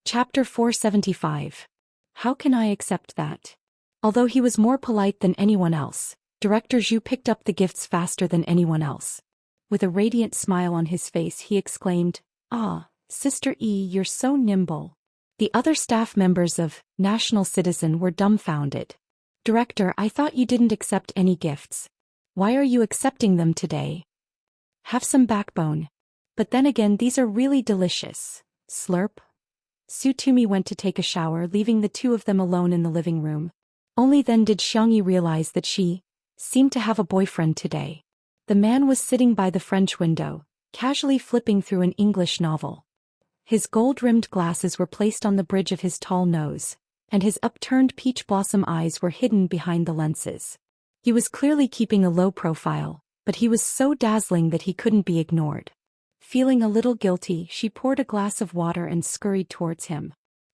Chapter 475. How can I accept that? Although he was more polite than anyone else, Director Zhu picked up the gifts faster than anyone else. With a radiant smile on his face, he exclaimed, "Ah, Sister E, you're so nimble." The other staff members of National Citizen were dumbfounded. "Director, I thought you didn't accept any gifts. Why are you accepting them today? Have some backbone. But then again, these are really delicious." Slurp. Tsutumi went to take a shower, leaving the two of them alone in the living room. Only then did Xianxia realize that she seemed to have a boyfriend today. The man was sitting by the French window, casually flipping through an English novel. His gold-rimmed glasses were placed on the bridge of his tall nose, and his upturned peach blossom eyes were hidden behind the lenses. He was clearly keeping a low profile, but he was so dazzling that he couldn't be ignored. Feeling a little guilty, she poured a glass of water and scurried towards him.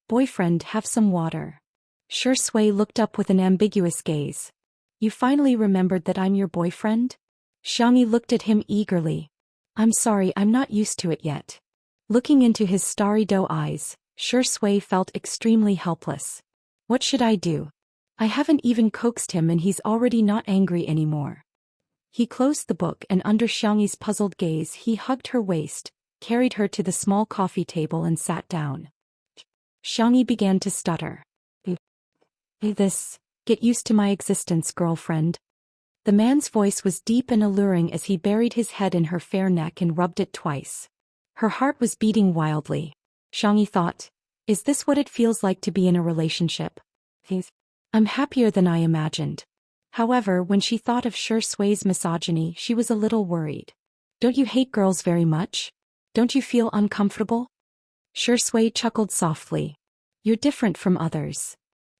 "Boyfriend, have some water." Shui looked up with an ambiguous gaze. "You finally remembered that I'm your boyfriend?" Xianxia looked at him eagerly. "I'm sorry, I'm not used to it yet." Looking into his starry doe eyes, Shui felt extremely helpless. "What should I do? I haven't even coaxed him and he's already not angry anymore." He closed the book and under Xianxi's puzzled gaze he hugged her waist, carried her to the small coffee table and sat down. Xianxia began to stutter. Get used to my existence, girlfriend." The man's voice was deep and alluring as he buried his head in her fair neck and rubbed it twice. Her heart was beating wildly. Xianxia thought, is this what it feels like to be in a relationship? I'm happier than I imagined. However, when she thought of Shui's misogyny, she was a little worried. "Don't you hate girls very much? Don't you feel uncomfortable?" Shui chuckled softly. "You're different from others."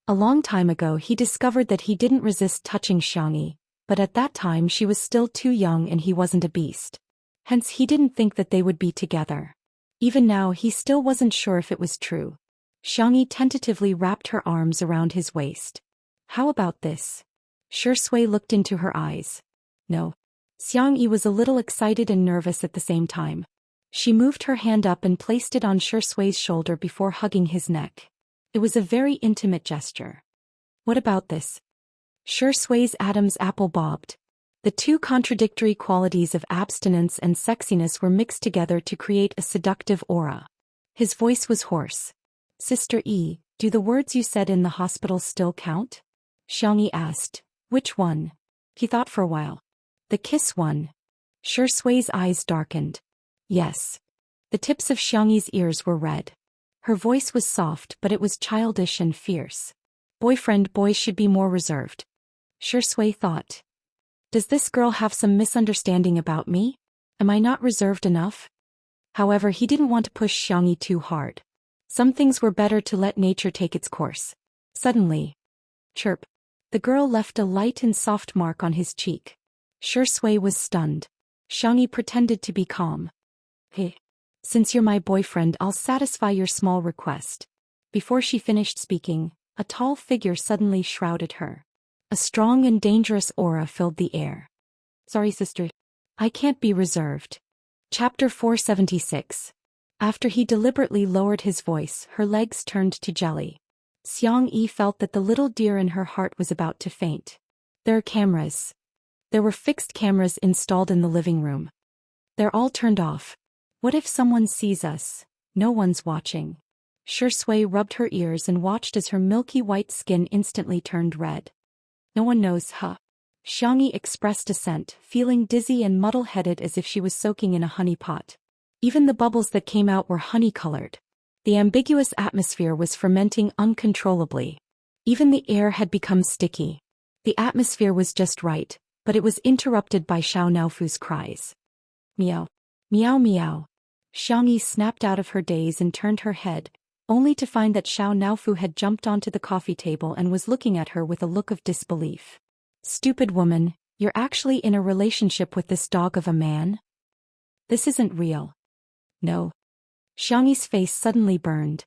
A long time ago he discovered that he didn't resist touching Xianxia, but at that time she was still too young and he wasn't a beast. Hence he didn't think that they would be together. Even now he still wasn't sure if it was true. Xianxia tentatively wrapped her arms around his waist. "How about this?" Shui looked into her eyes. "No." Xianxia was a little excited and nervous at the same time. She moved her hand up and placed it on Shui's shoulder before hugging his neck. It was a very intimate gesture. "What about this?" Shui's Adam's apple bobbed. The two contradictory qualities of abstinence and sexiness were mixed together to create a seductive aura. His voice was hoarse. "Sister E, do the words you said in the hospital still count?" Xianxia asked. "Which one?" He thought for a while. "The kiss one." Shui's eyes darkened. "Yes." The tips of Xianxi's ears were red. Her voice was soft, but it was childish and fierce. "Boyfriend, boys should be more reserved." Shui thought. Does this girl have some misunderstanding about me? Am I not reserved enough? However, he didn't want to push Xianxia too hard. Some things were better to let nature take its course. Suddenly, chirp. The girl left a light and soft mark on his cheek. Shui was stunned. Xianxia pretended to be calm. "Hey. Since you're my boyfriend, I'll satisfy your small request." Before she finished speaking, a tall figure suddenly shrouded her. A strong and dangerous aura filled the air. "Sorry, sister. I can't be reserved." Chapter 476. After he deliberately lowered his voice, her legs turned to jelly. Xianxia felt that the little deer in her heart was about to faint. "There are cameras." There were fixed cameras installed in the living room. "They're all turned off. What if someone sees us? No one's watching." Shui rubbed her ears and watched as her milky white skin instantly turned red. "No one knows, huh?" Xianxia expressed assent, feeling dizzy and muddle-headed as if she was soaking in a honey pot. Even the bubbles that came out were honey-colored. The ambiguous atmosphere was fermenting uncontrollably. Even the air had become sticky. The atmosphere was just right, but it was interrupted by Xiao Naofu's cries. "Meow. Meow meow." Xianxia snapped out of her daze and turned her head, only to find that Xiao Naofu had jumped onto the coffee table and was looking at her with a look of disbelief. "Stupid woman, you're actually in a relationship with this dog of a man? This isn't real." "No." Xianxi's face suddenly burned.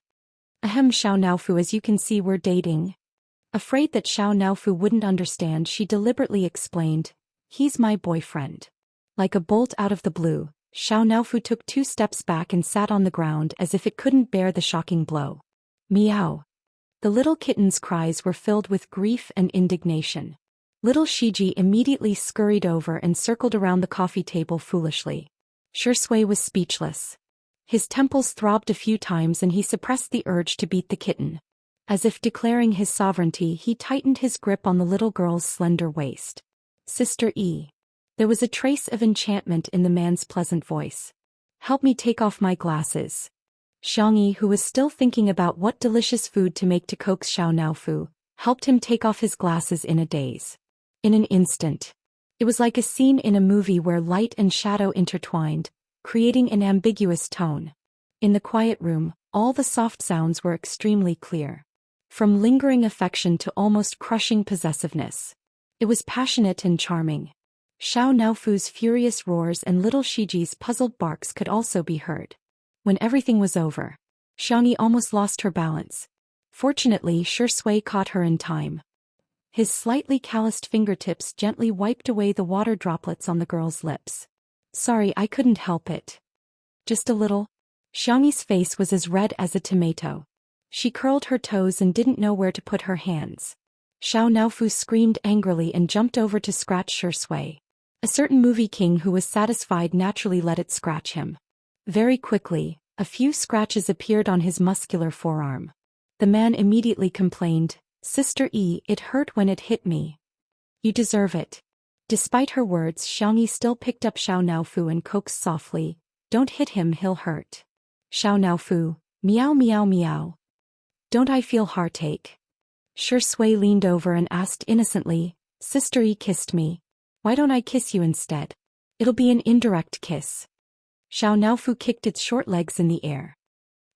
"Ahem, Xiao Naofu, as you can see, we're dating." Afraid that Xiao Naofu wouldn't understand, she deliberately explained, "He's my boyfriend." Like a bolt out of the blue, Xiao Naofu took 2 steps back and sat on the ground as if it couldn't bear the shocking blow. Meow. The little kitten's cries were filled with grief and indignation. Little Shiji immediately scurried over and circled around the coffee table foolishly. Shui was speechless. His temples throbbed a few times and he suppressed the urge to beat the kitten. As if declaring his sovereignty, he tightened his grip on the little girl's slender waist. Sister E. There was a trace of enchantment in the man's pleasant voice. Help me take off my glasses. Xianxia, who was still thinking about what delicious food to make to coax Xiao, helped him take off his glasses in a daze. In an instant. It was like a scene in a movie where light and shadow intertwined, creating an ambiguous tone. In the quiet room, all the soft sounds were extremely clear. From lingering affection to almost crushing possessiveness. It was passionate and charming. Xiao's furious roars and little Shiji's puzzled barks could also be heard. When everything was over, Xianxia almost lost her balance. Fortunately, Shui caught her in time. His slightly calloused fingertips gently wiped away the water droplets on the girl's lips. Sorry, I couldn't help it. Just a little. Xianxi's face was as red as a tomato. She curled her toes and didn't know where to put her hands. Xiao screamed angrily and jumped over to scratch Shui. A certain movie king who was satisfied naturally let it scratch him. Very quickly, a few scratches appeared on his muscular forearm. The man immediately complained, Sister E, it hurt when it hit me. You deserve it. Despite her words, Xianxia still picked up Xiao and coaxed softly, Don't hit him, he'll hurt. Xiao, meow meow meow. Don't I feel heartache? Shui leaned over and asked innocently, Sister E kissed me. Why don't I kiss you instead? It'll be an indirect kiss. Xiao kicked its short legs in the air.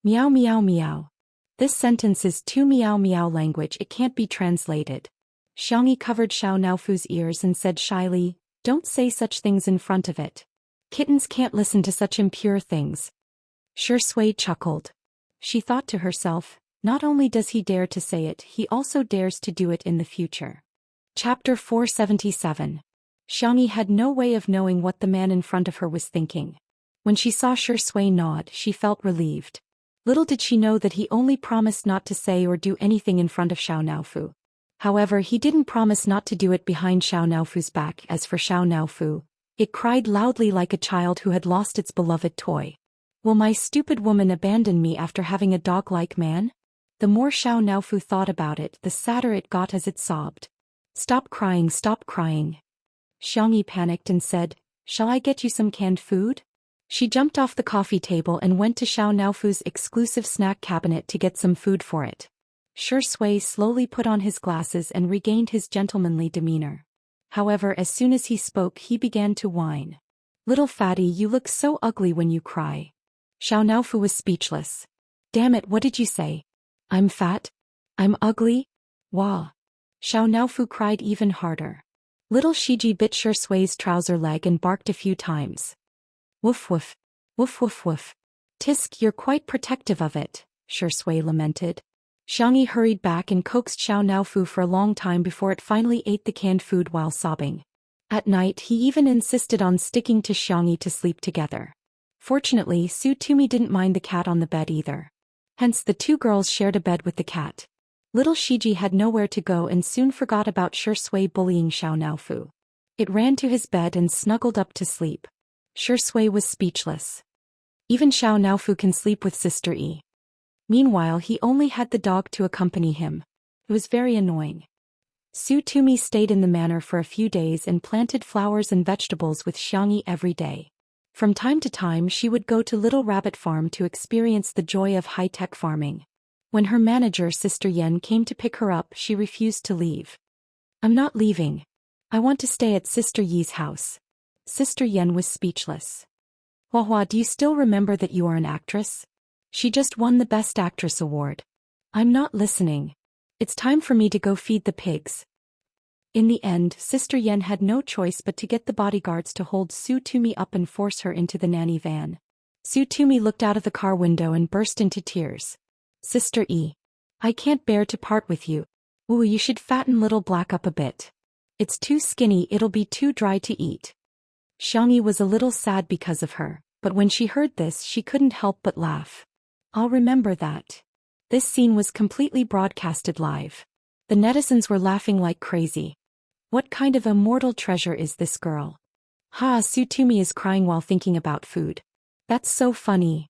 Meow meow meow. This sentence is too meow meow language, it can't be translated. Xianxia covered Xiao's ears and said shyly, Don't say such things in front of it. Kittens can't listen to such impure things. Shui chuckled. She thought to herself, not only does he dare to say it, he also dares to do it in the future. Chapter 477. Xianxia had no way of knowing what the man in front of her was thinking. When she saw Shui nod, she felt relieved. Little did she know that he only promised not to say or do anything in front of Xiao. However, he didn't promise not to do it behind Xiao's back. As for Xiao, it cried loudly like a child who had lost its beloved toy. Will my stupid woman abandon me after having a dog-like man? The more Xiao thought about it, the sadder it got as it sobbed. Stop crying, stop crying. Xianxia panicked and said, Shall I get you some canned food? She jumped off the coffee table and went to Xiao's exclusive snack cabinet to get some food for it. Shui slowly put on his glasses and regained his gentlemanly demeanor. However, as soon as he spoke, he began to whine. Little fatty, you look so ugly when you cry. Xiao was speechless. Damn it, what did you say? I'm fat? I'm ugly? Wah. Xiao cried even harder. Little Shiji bit Shui's trouser leg and barked a few times. Woof woof. Woof woof woof. Tisk, you're quite protective of it, Shui lamented. Xianxia hurried back and coaxed Xiao for a long time before it finally ate the canned food while sobbing. At night, he even insisted on sticking to Xianxia to sleep together. Fortunately, Su Tumi didn't mind the cat on the bed either. Hence the two girls shared a bed with the cat. Little Shiji had nowhere to go and soon forgot about Shui bullying Xiao. It ran to his bed and snuggled up to sleep. Shui was speechless. Even Xiao can sleep with Sister E. Meanwhile, he only had the dog to accompany him. It was very annoying. Su Tumi stayed in the manor for a few days and planted flowers and vegetables with Xianxia every day. From time to time, she would go to Little Rabbit Farm to experience the joy of high-tech farming. When her manager, Sister Yen, came to pick her up, she refused to leave. I'm not leaving. I want to stay at Sister Yi's house. Sister Yen was speechless. Hua, do you still remember that you are an actress? She just won the Best Actress award. I'm not listening. It's time for me to go feed the pigs. In the end, Sister Yen had no choice but to get the bodyguards to hold Su Tumi up and force her into the nanny van. Su Tumi looked out of the car window and burst into tears. Sister E. I can't bear to part with you. Ooh, you should fatten little black up a bit. It's too skinny, it'll be too dry to eat. Xianxia was a little sad because of her, but when she heard this she couldn't help but laugh. I'll remember that. This scene was completely broadcasted live. The netizens were laughing like crazy. What kind of immortal treasure is this girl? Ha, Sutumi is crying while thinking about food. That's so funny.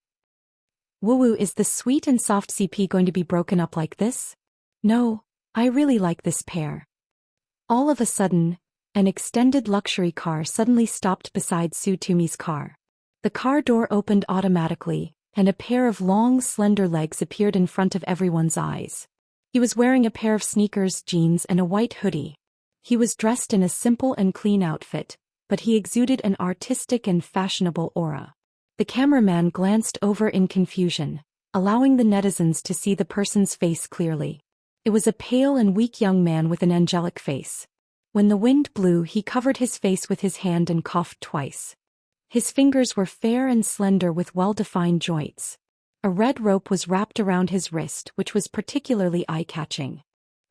Woo, is the sweet and soft CP going to be broken up like this? No, I really like this pair. All of a sudden, an extended luxury car suddenly stopped beside Sutumi's car. The car door opened automatically, and a pair of long, slender legs appeared in front of everyone's eyes. He was wearing a pair of sneakers, jeans, and a white hoodie. He was dressed in a simple and clean outfit, but he exuded an artistic and fashionable aura. The cameraman glanced over in confusion, allowing the netizens to see the person's face clearly. It was a pale and weak young man with an angelic face. When the wind blew, he covered his face with his hand and coughed twice. His fingers were fair and slender with well-defined joints. A red rope was wrapped around his wrist, which was particularly eye-catching.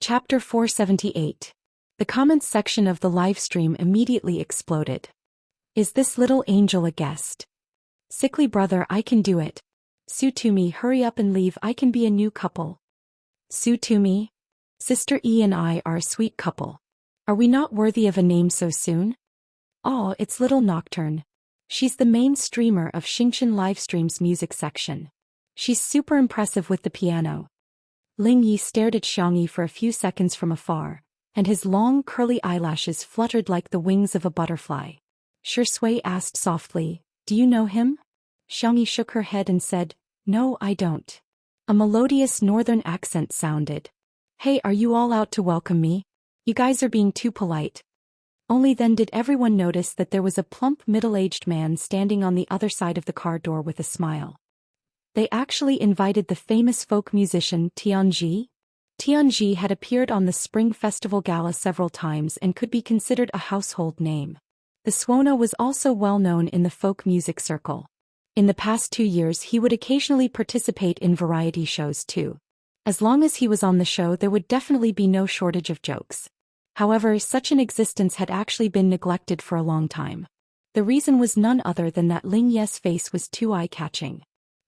Chapter 478. The comments section of the livestream immediately exploded. Is this little angel a guest? Sickly brother, I can do it. Sutumi, hurry up and leave, I can be a new couple. Sutumi? Sister E and I are a sweet couple. Are we not worthy of a name so soon? Oh, it's little Nocturne. She's the main streamer of Xianxia livestream's music section. She's super impressive with the piano. Ling Yi stared at Xianxia for a few seconds from afar, and his long curly eyelashes fluttered like the wings of a butterfly. Shui asked softly, do you know him? Xianxia shook her head and said, no, I don't. A melodious northern accent sounded. Hey, are you all out to welcome me? You guys are being too polite. Only then did everyone notice that there was a plump middle-aged man standing on the other side of the car door with a smile. They actually invited the famous folk musician Xianxia. Xianxia had appeared on the Spring Festival Gala several times and could be considered a household name. The Suona was also well known in the folk music circle. In the past 2 years he would occasionally participate in variety shows too. As long as he was on the show there would definitely be no shortage of jokes. However, such an existence had actually been neglected for a long time. The reason was none other than that Ling Ye's face was too eye-catching.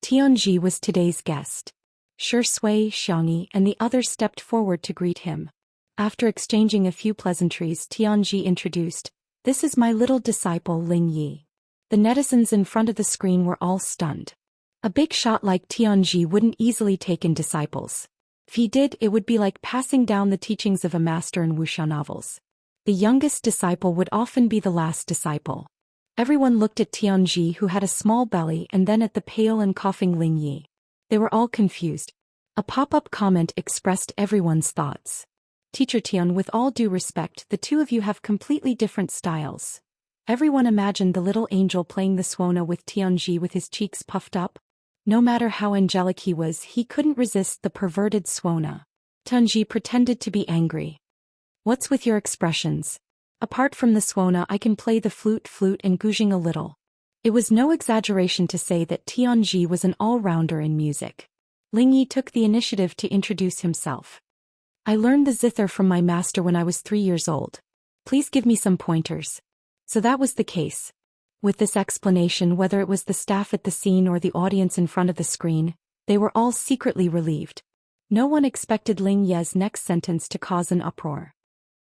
Xianxia was today's guest. Shui, Xianxia, and the others stepped forward to greet him. After exchanging a few pleasantries, Xianxia introduced, this is my little disciple Ling Yi. The netizens in front of the screen were all stunned. A big shot like Xianxia wouldn't easily take in disciples. If he did, it would be like passing down the teachings of a master in Wuxia novels. The youngest disciple would often be the last disciple. Everyone looked at Xianxia, who had a small belly, and then at the pale and coughing Ling Yi. They were all confused. A pop-up comment expressed everyone's thoughts. Teacher Tian, with all due respect, the two of you have completely different styles. Everyone imagined the little angel playing the Suona with Xianxia with his cheeks puffed up. No matter how angelic he was, he couldn't resist the perverted Suona. Xianxia pretended to be angry. What's with your expressions? Apart from the Suona, I can play the flute and guzheng a little. It was no exaggeration to say that Xianxia was an all-rounder in music. Ling Yi took the initiative to introduce himself. I learned the zither from my master when I was 3 years old. Please give me some pointers. So that was the case. With this explanation, whether it was the staff at the scene or the audience in front of the screen, they were all secretly relieved. No one expected Ling Ye's next sentence to cause an uproar.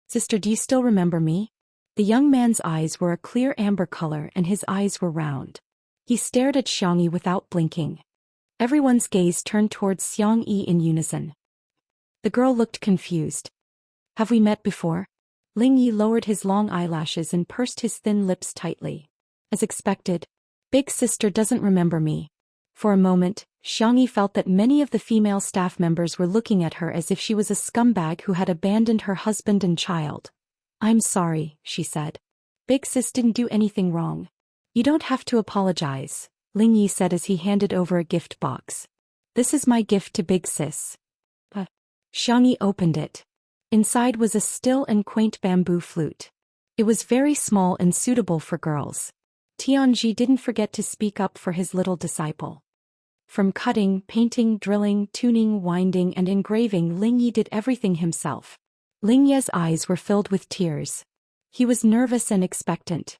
Sister, do you still remember me? The young man's eyes were a clear amber color and his eyes were round. He stared at Xianxia without blinking. Everyone's gaze turned towards Xianxia in unison. The girl looked confused. Have we met before? Ling Yi lowered his long eyelashes and pursed his thin lips tightly. As expected, big sister doesn't remember me. For a moment, Xianxia felt that many of the female staff members were looking at her as if she was a scumbag who had abandoned her husband and child. I'm sorry, she said. Big sis didn't do anything wrong. You don't have to apologize, Ling Yi said as he handed over a gift box. This is my gift to big sis. Xianxia opened it. Inside was a still and quaint bamboo flute. It was very small and suitable for girls. Xianxia didn't forget to speak up for his little disciple. From cutting, painting, drilling, tuning, winding, and engraving, Ling Yi did everything himself. Ling Ye's eyes were filled with tears. He was nervous and expectant.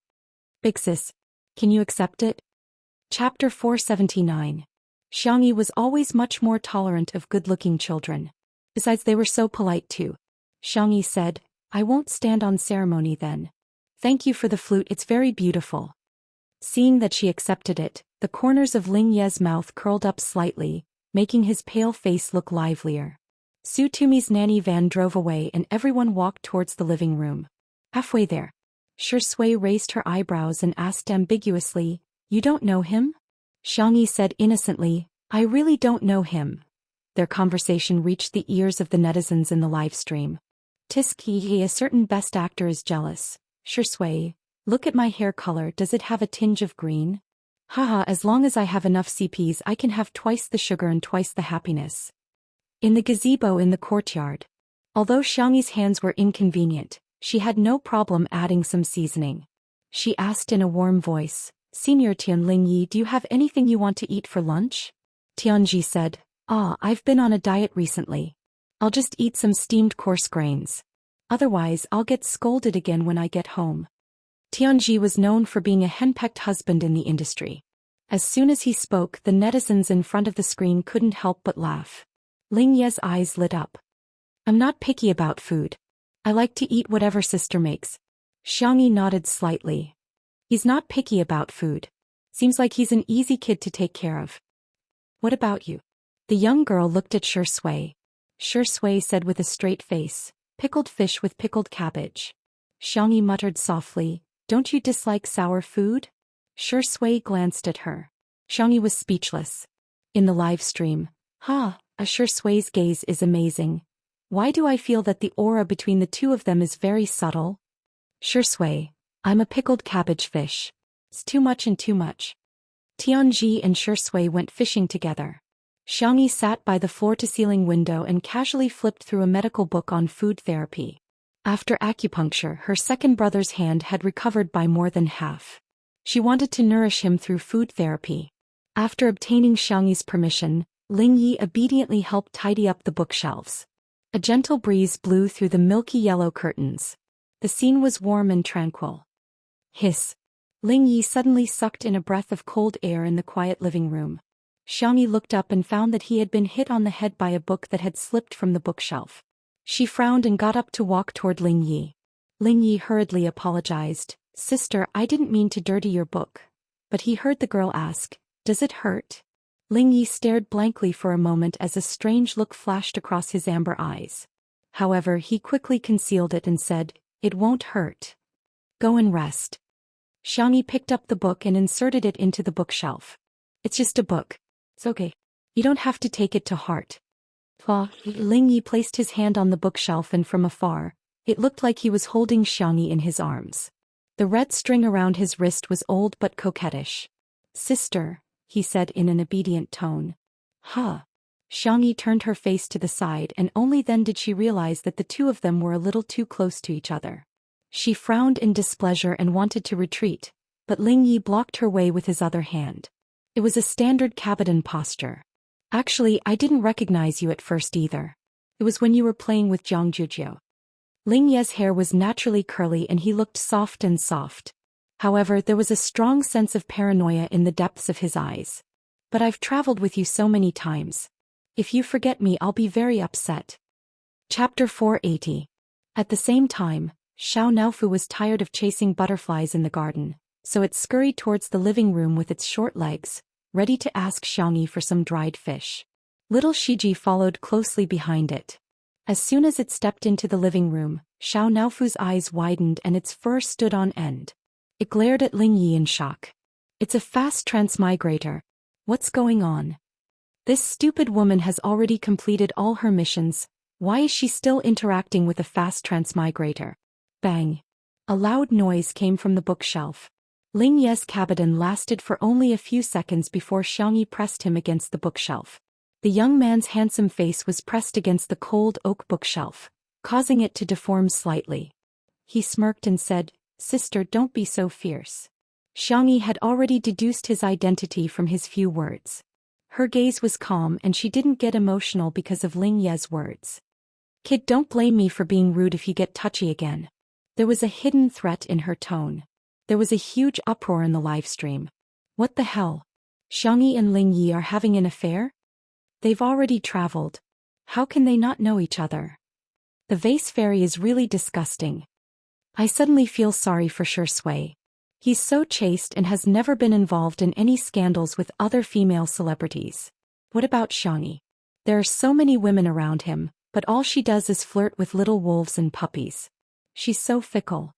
Big sis, can you accept it? Chapter 479. Xiangyi was always much more tolerant of good-looking children. Besides, they were so polite too. Xiangyi said, I won't stand on ceremony then. Thank you for the flute, it's very beautiful. Seeing that she accepted it, the corners of Ling Ye's mouth curled up slightly, making his pale face look livelier. Su Tumi's nanny van drove away and everyone walked towards the living room. Halfway there, Shui raised her eyebrows and asked ambiguously, You don't know him? Xiangyi said innocently, I really don't know him. Their conversation reached the ears of the netizens in the live stream. Tiski, a certain best actor is jealous. Shui, look at my hair color, does it have a tinge of green? Haha, as long as I have enough CPs I can have twice the sugar and twice the happiness. In the gazebo in the courtyard. Although Xiangyi's hands were inconvenient, she had no problem adding some seasoning. She asked in a warm voice, Senior Tianlingyi, do you have anything you want to eat for lunch? Tianji said, I've been on a diet recently. I'll just eat some steamed coarse grains. Otherwise I'll get scolded again when I get home. Tianji was known for being a henpecked husband in the industry. As soon as he spoke, the netizens in front of the screen couldn't help but laugh. Ling Ye's eyes lit up. I'm not picky about food. I like to eat whatever sister makes. Xiangyi nodded slightly. He's not picky about food. Seems like he's an easy kid to take care of. What about you? The young girl looked at Shui. Shui said with a straight face, Pickled fish with pickled cabbage. Xiangyi muttered softly, Don't you dislike sour food? Shui glanced at her. Xiangyi was speechless. In the live stream, Shui's gaze is amazing. Why do I feel that the aura between the two of them is very subtle? Shui, I'm a pickled cabbage fish. It's too much and too much. Tianji and Shui went fishing together. Xiangyi sat by the floor-to-ceiling window and casually flipped through a medical book on food therapy. After acupuncture, her second brother's hand had recovered by more than half. She wanted to nourish him through food therapy. After obtaining Xiangyi's permission, Ling Yi obediently helped tidy up the bookshelves. A gentle breeze blew through the milky yellow curtains. The scene was warm and tranquil. Hiss. Ling Yi suddenly sucked in a breath of cold air in the quiet living room. Xiangyi looked up and found that he had been hit on the head by a book that had slipped from the bookshelf. She frowned and got up to walk toward Ling Yi. Ling Yi hurriedly apologized, Sister, I didn't mean to dirty your book. But he heard the girl ask, Does it hurt? Ling Yi stared blankly for a moment as a strange look flashed across his amber eyes. However, he quickly concealed it and said, It won't hurt. Go and rest. Xiangyi picked up the book and inserted it into the bookshelf. It's just a book. It's okay. You don't have to take it to heart. Ling Yi placed his hand on the bookshelf and from afar, it looked like he was holding Xiangyi in his arms. The red string around his wrist was old but coquettish. Sister, he said in an obedient tone. Xiangyi turned her face to the side and only then did she realize that the two of them were a little too close to each other. She frowned in displeasure and wanted to retreat, but Ling Yi blocked her way with his other hand. It was a standard Cabodan posture. Actually, I didn't recognize you at first either. It was when you were playing with Jiang Jujio. Ling Ye's hair was naturally curly and he looked soft and soft. However, there was a strong sense of paranoia in the depths of his eyes. But I've traveled with you so many times. If you forget me, I'll be very upset. Chapter 480. At the same time, Xiao Naofu was tired of chasing butterflies in the garden, so it scurried towards the living room with its short legs, ready to ask Xiangyi for some dried fish. Little Shiji followed closely behind it. As soon as it stepped into the living room, Xiao Naofu's eyes widened and its fur stood on end. It glared at Ling Yi in shock. It's a fast transmigrator. What's going on? This stupid woman has already completed all her missions. Why is she still interacting with a fast transmigrator? Bang! A loud noise came from the bookshelf. Ling Ye's Cabodan lasted for only a few seconds before Xiangyi pressed him against the bookshelf. The young man's handsome face was pressed against the cold oak bookshelf, causing it to deform slightly. He smirked and said, Sister, don't be so fierce. Xiangyi had already deduced his identity from his few words. Her gaze was calm and she didn't get emotional because of Ling Ye's words. Kid, don't blame me for being rude if you get touchy again. There was a hidden threat in her tone. There was a huge uproar in the live stream. What the hell? Xiangyi and Ling Yi are having an affair? They've already traveled. How can they not know each other? The vase fairy is really disgusting. I suddenly feel sorry for Shui. He's so chaste and has never been involved in any scandals with other female celebrities. What about Xiangyi? There are so many women around him, but all she does is flirt with little wolves and puppies. She's so fickle.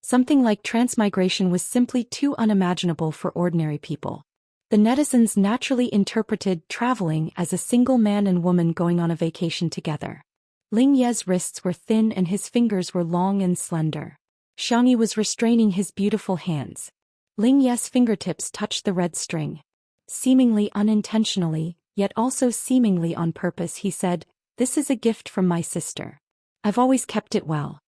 Something like transmigration was simply too unimaginable for ordinary people. The netizens naturally interpreted traveling as a single man and woman going on a vacation together. Ling Ye's wrists were thin and his fingers were long and slender. Xiangyi was restraining his beautiful hands. Ling Ye's fingertips touched the red string. Seemingly unintentionally, yet also seemingly on purpose, he said, "This is a gift from my sister. I've always kept it well."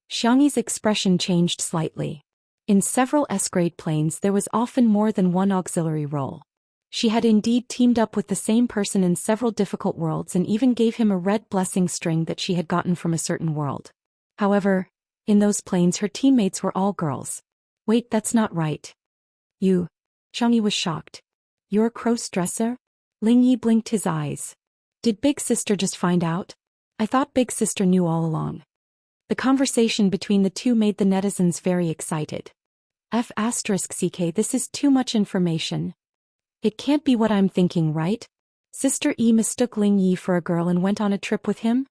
Xiangyi's expression changed slightly. In several S-grade planes there was often more than one auxiliary role. She had indeed teamed up with the same person in several difficult worlds and even gave him a red blessing string that she had gotten from a certain world. However, in those planes her teammates were all girls. Wait, that's not right. You. Xiangyi was shocked. You're a cross-dresser? Ling Yi blinked his eyes. Did Big Sister just find out? I thought Big Sister knew all along. The conversation between the two made the netizens very excited. F***ck, this is too much information. It can't be what I'm thinking, right? Sister E mistook Ling Yi for a girl and went on a trip with him?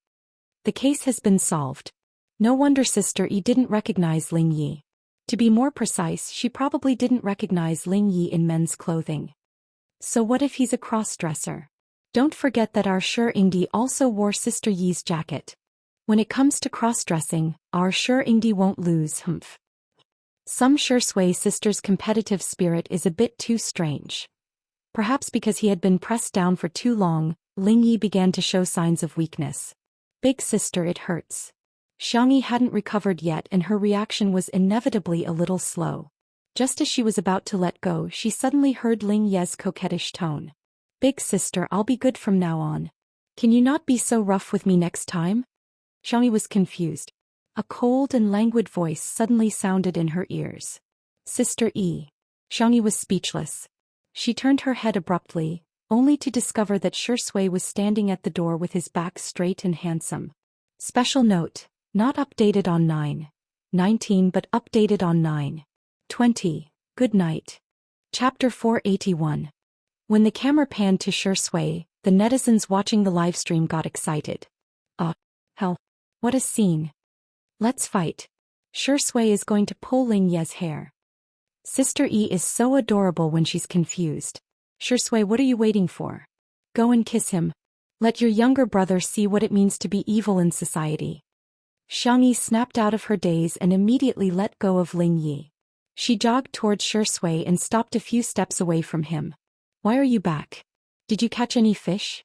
The case has been solved. No wonder Sister E didn't recognize Ling Yi. To be more precise, she probably didn't recognize Ling Yi in men's clothing. So what if he's a cross-dresser? Don't forget that our Ingdi also wore Sister Yi's jacket. When it comes to cross-dressing, our Ingdi won't lose, humph. Some Shui sister's competitive spirit is a bit too strange. Perhaps because he had been pressed down for too long, Ling Yi began to show signs of weakness. Big sister, it hurts. Xiangyi hadn't recovered yet and her reaction was inevitably a little slow. Just as she was about to let go, she suddenly heard Ling Ye's coquettish tone. Big sister, I'll be good from now on. Can you not be so rough with me next time? Xiangyi was confused. A cold and languid voice suddenly sounded in her ears. Sister E. Xiangyi was speechless. She turned her head abruptly, only to discover that Shui was standing at the door with his back straight and handsome. Special note, not updated on 9:19 but updated on 9:20. Good night. Chapter 481. When the camera panned to Shui, the netizens watching the livestream got excited. Hell. What a scene. Let's fight. Shui is going to pull Ling Ye's hair. Sister E is so adorable when she's confused. Shui, what are you waiting for? Go and kiss him. Let your younger brother see what it means to be evil in society. Xiangyi snapped out of her daze and immediately let go of Ling Yi. She jogged towards Shui and stopped a few steps away from him. Why are you back? Did you catch any fish?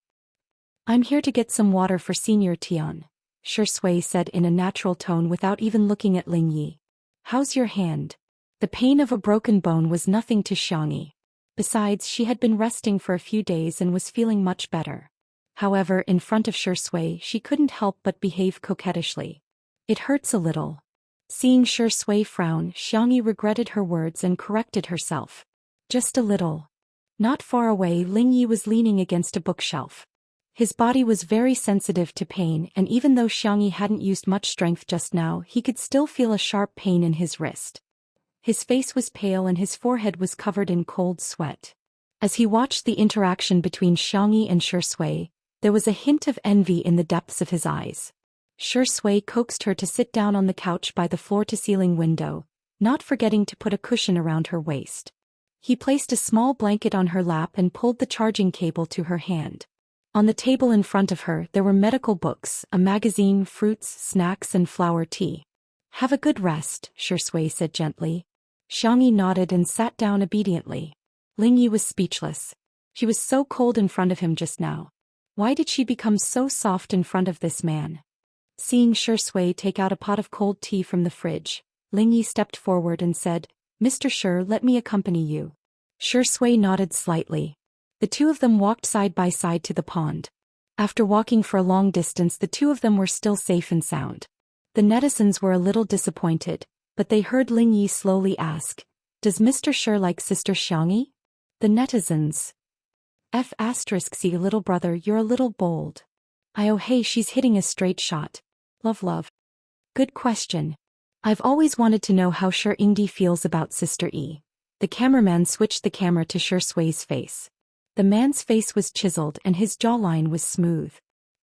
I'm here to get some water for Senior Tian, Shui said in a natural tone without even looking at Ling Yi. How's your hand? The pain of a broken bone was nothing to Xiangyi. Besides, she had been resting for a few days and was feeling much better. However, in front of Shui, she couldn't help but behave coquettishly. It hurts a little. Seeing Shui frown, Xiangyi regretted her words and corrected herself. Just a little. Not far away, Ling Yi was leaning against a bookshelf. His body was very sensitive to pain, and even though Xiangyi hadn't used much strength just now, he could still feel a sharp pain in his wrist. His face was pale and his forehead was covered in cold sweat. As he watched the interaction between Xiangyi and Shui, there was a hint of envy in the depths of his eyes. Shui coaxed her to sit down on the couch by the floor-to-ceiling window, not forgetting to put a cushion around her waist. He placed a small blanket on her lap and pulled the charging cable to her hand. On the table in front of her there were medical books, a magazine, fruits, snacks and flower tea. Have a good rest, Shui said gently. Xiangyi nodded and sat down obediently. Ling Yi was speechless. She was so cold in front of him just now. Why did she become so soft in front of this man? Seeing Shui take out a pot of cold tea from the fridge, Ling Yi stepped forward and said, Mr. Shi, let me accompany you. Shui nodded slightly. The two of them walked side by side to the pond. After walking for a long distance, the two of them were still safe and sound. The netizens were a little disappointed, but they heard Ling Yi slowly ask, Does Mr. Shi like Sister Xiangyi? The netizens. C little brother, you're a little bold. Oh hey, she's hitting a straight shot. Love. Good question. I've always wanted to know how Shi Ingdi feels about Sister E. The cameraman switched the camera to Shi Sui's face. The man's face was chiseled and his jawline was smooth.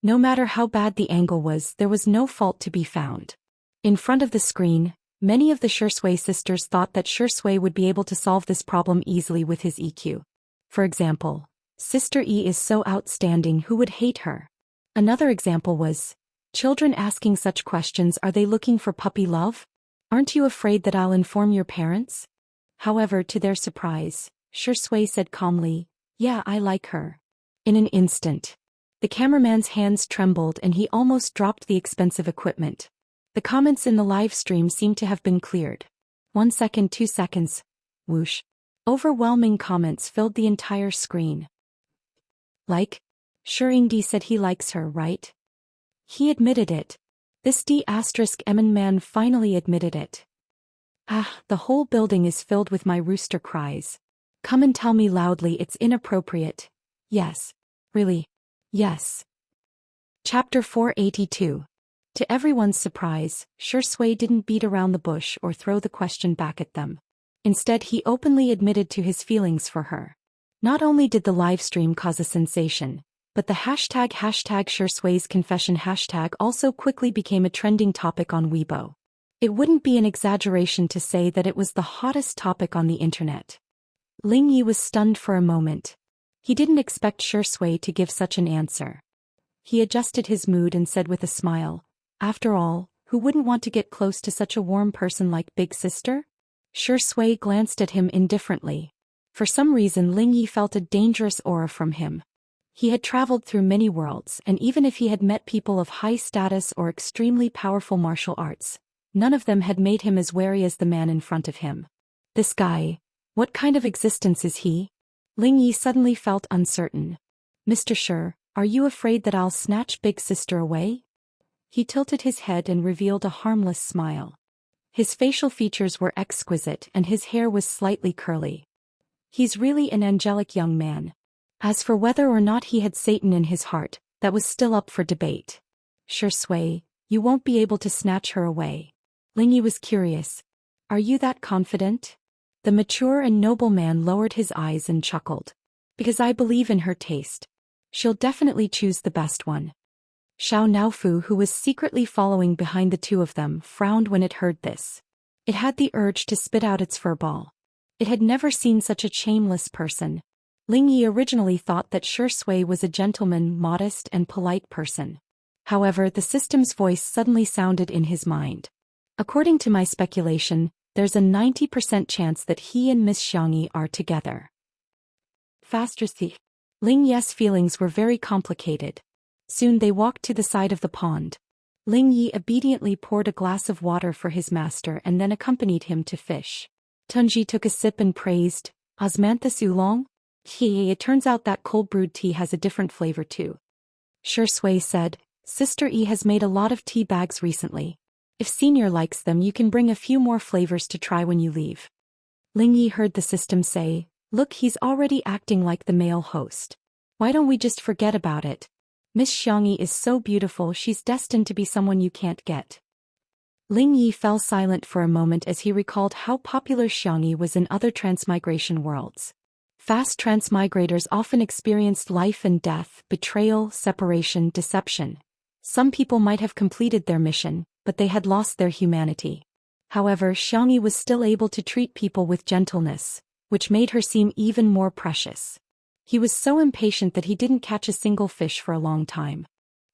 No matter how bad the angle was, there was no fault to be found. In front of the screen, many of the Shi Sui sisters thought that Shi Sui would be able to solve this problem easily with his EQ. For example, Sister E is so outstanding, who would hate her? Another example was, children asking such questions, are they looking for puppy love? Aren't you afraid that I'll inform your parents? However, to their surprise, Shi Sui said calmly, yeah, I like her. In an instant, the cameraman's hands trembled and he almost dropped the expensive equipment. The comments in the live stream seemed to have been cleared. 1 second, 2 seconds. Whoosh. Overwhelming comments filled the entire screen. Like? Shi Ingdi said he likes her, right? He admitted it. This D*Emin man finally admitted it. The whole building is filled with my rooster cries. Come and tell me loudly it's inappropriate. Yes. Really? Yes. Chapter 482. To everyone's surprise, Shi Sui didn't beat around the bush or throw the question back at them. Instead, he openly admitted to his feelings for her. Not only did the livestream cause a sensation, but the hashtag Shi Sui's confession hashtag also quickly became a trending topic on Weibo. It wouldn't be an exaggeration to say that it was the hottest topic on the internet. Ling Yi was stunned for a moment. He didn't expect Shi Sui to give such an answer. He adjusted his mood and said with a smile, after all, who wouldn't want to get close to such a warm person like Big Sister? Shi Sui glanced at him indifferently. For some reason Ling Yi felt a dangerous aura from him. He had traveled through many worlds, and even if he had met people of high status or extremely powerful martial arts, none of them had made him as wary as the man in front of him. This guy, what kind of existence is he? Ling Yi suddenly felt uncertain. Mr. Shi, are you afraid that I'll snatch Big Sister away? He tilted his head and revealed a harmless smile. His facial features were exquisite and his hair was slightly curly. He's really an angelic young man. As for whether or not he had Satan in his heart, that was still up for debate. Shi Sui, you won't be able to snatch her away. Ling Yi was curious. Are you that confident? The mature and noble man lowered his eyes and chuckled. Because I believe in her taste. She'll definitely choose the best one. Xiao Naofu, who was secretly following behind the two of them, frowned when it heard this. It had the urge to spit out its furball. It had never seen such a shameless person. Ling Yi originally thought that Shi Sui was a gentleman, modest and polite person. However, the system's voice suddenly sounded in his mind. According to my speculation, there's a 90% chance that he and Miss Xiangyi are together. Faster thief. Ling Yi's feelings were very complicated. Soon they walked to the side of the pond. Ling Yi obediently poured a glass of water for his master and then accompanied him to fish. Tunji took a sip and praised, Osmanthus oolong? It turns out that cold brewed tea has a different flavor too. Shi Sui said, Sister E has made a lot of tea bags recently. If Senior likes them, you can bring a few more flavors to try when you leave. Ling Yi heard the system say, look, he's already acting like the male host. Why don't we just forget about it? Miss Xiangyi is so beautiful, she's destined to be someone you can't get. Ling Yi fell silent for a moment as he recalled how popular Xiangyi was in other transmigration worlds. Fast transmigrators often experienced life and death, betrayal, separation, deception. Some people might have completed their mission, but they had lost their humanity. However, Xiangyi was still able to treat people with gentleness, which made her seem even more precious. He was so impatient that he didn't catch a single fish for a long time.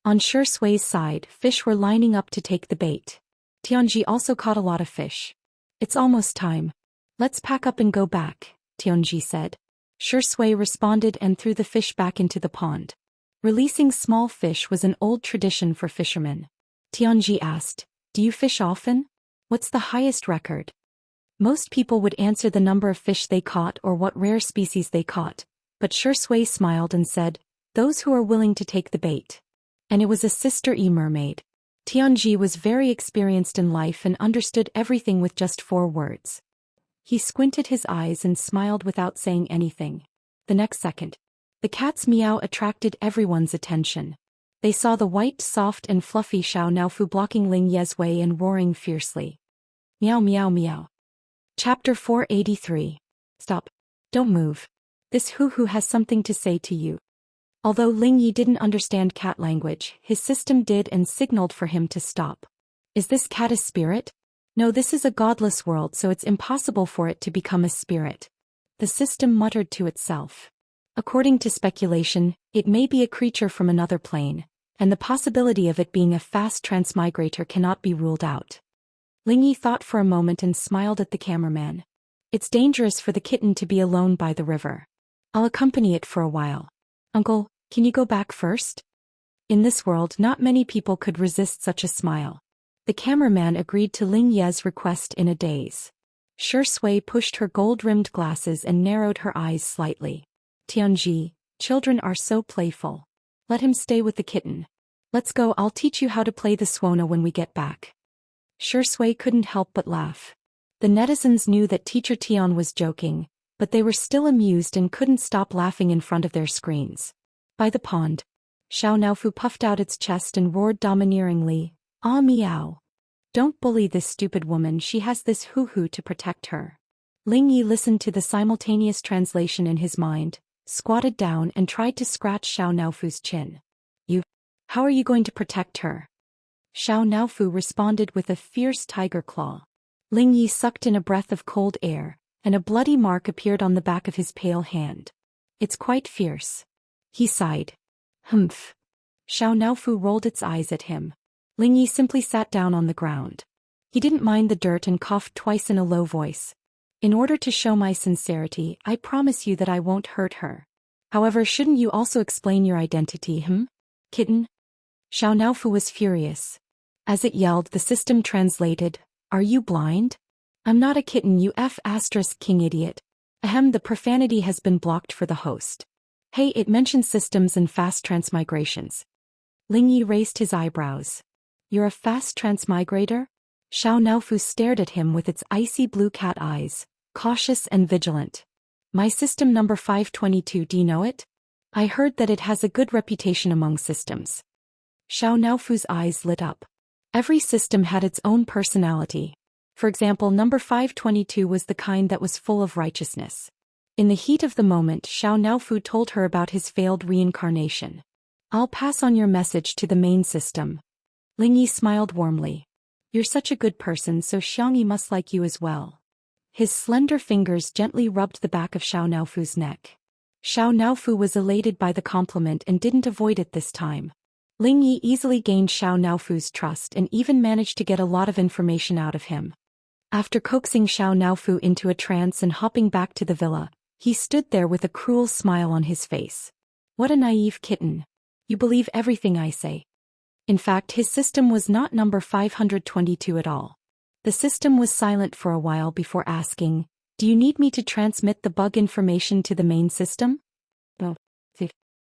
On Shi Sui's side, fish were lining up to take the bait. Tianji also caught a lot of fish. It's almost time. Let's pack up and go back, Tianji said. Shi Sui responded and threw the fish back into the pond. Releasing small fish was an old tradition for fishermen. Tianji asked, do you fish often? What's the highest record? Most people would answer the number of fish they caught or what rare species they caught, but Shi Sui smiled and said, those who are willing to take the bait. And it was a Sister E mermaid. Tianji was very experienced in life and understood everything with just 4 words. He squinted his eyes and smiled without saying anything. The next second, the cat's meow attracted everyone's attention. They saw the white, soft and fluffy Xiao Naofu blocking Ling Ye's way and roaring fiercely. Meow meow meow. Chapter 483. Stop. Don't move. This hoo-hoo has something to say to you. Although Ling Yi didn't understand cat language, his system did and signaled for him to stop. Is this cat a spirit? No, this is a godless world, so it's impossible for it to become a spirit. The system muttered to itself. According to speculation, it may be a creature from another plane, and the possibility of it being a fast transmigrator cannot be ruled out. Ling Yi thought for a moment and smiled at the cameraman. It's dangerous for the kitten to be alone by the river. I'll accompany it for a while. Uncle, can you go back first? In this world, not many people could resist such a smile. The cameraman agreed to Ling Ye's request in a daze. Shui pushed her gold-rimmed glasses and narrowed her eyes slightly. Tianji, children are so playful. Let him stay with the kitten. Let's go, I'll teach you how to play the suona when we get back. Shui couldn't help but laugh. The netizens knew that Teacher Tian was joking, but they were still amused and couldn't stop laughing in front of their screens. By the pond, Xiao Naofu puffed out its chest and roared domineeringly, "Ah meow. Don't bully this stupid woman, she has this hoo-hoo to protect her." Ling Yi listened to the simultaneous translation in his mind, squatted down and tried to scratch Xiao Naofu's chin. How are you going to protect her? Xiao Naofu responded with a fierce tiger claw. Ling Yi sucked in a breath of cold air, and a bloody mark appeared on the back of his pale hand. It's quite fierce. He sighed. Humph. Xiao Naofu rolled its eyes at him. Ling Yi simply sat down on the ground. He didn't mind the dirt and coughed twice in a low voice. In order to show my sincerity, I promise you that I won't hurt her. However, shouldn't you also explain your identity, Kitten? Xiao Naofu was furious. As it yelled, the system translated, "Are you blind? I'm not a kitten, you King idiot." Ahem, the profanity has been blocked for the host. Hey, it mentions systems and fast transmigrations. Ling Yi raised his eyebrows. You're a fast transmigrator? Xiao Naofu stared at him with its icy blue cat eyes, cautious and vigilant. My system number 522, do you know it? I heard that it has a good reputation among systems. Xiao Naofu's eyes lit up. Every system had its own personality. For example, number 522 was the kind that was full of righteousness. In the heat of the moment, Xiao Naofu told her about his failed reincarnation. I'll pass on your message to the main system. Ling Yi smiled warmly. You're such a good person, so Xianxia must like you as well. His slender fingers gently rubbed the back of Xiao Naofu's neck. Xiao Naofu was elated by the compliment and didn't avoid it this time. Ling Yi easily gained Xiao Naofu's trust and even managed to get a lot of information out of him. After coaxing Xiao Naofu into a trance and hopping back to the villa, he stood there with a cruel smile on his face. What a naive kitten. You believe everything I say. In fact, his system was not number 522 at all. The system was silent for a while before asking, do you need me to transmit the bug information to the main system? No.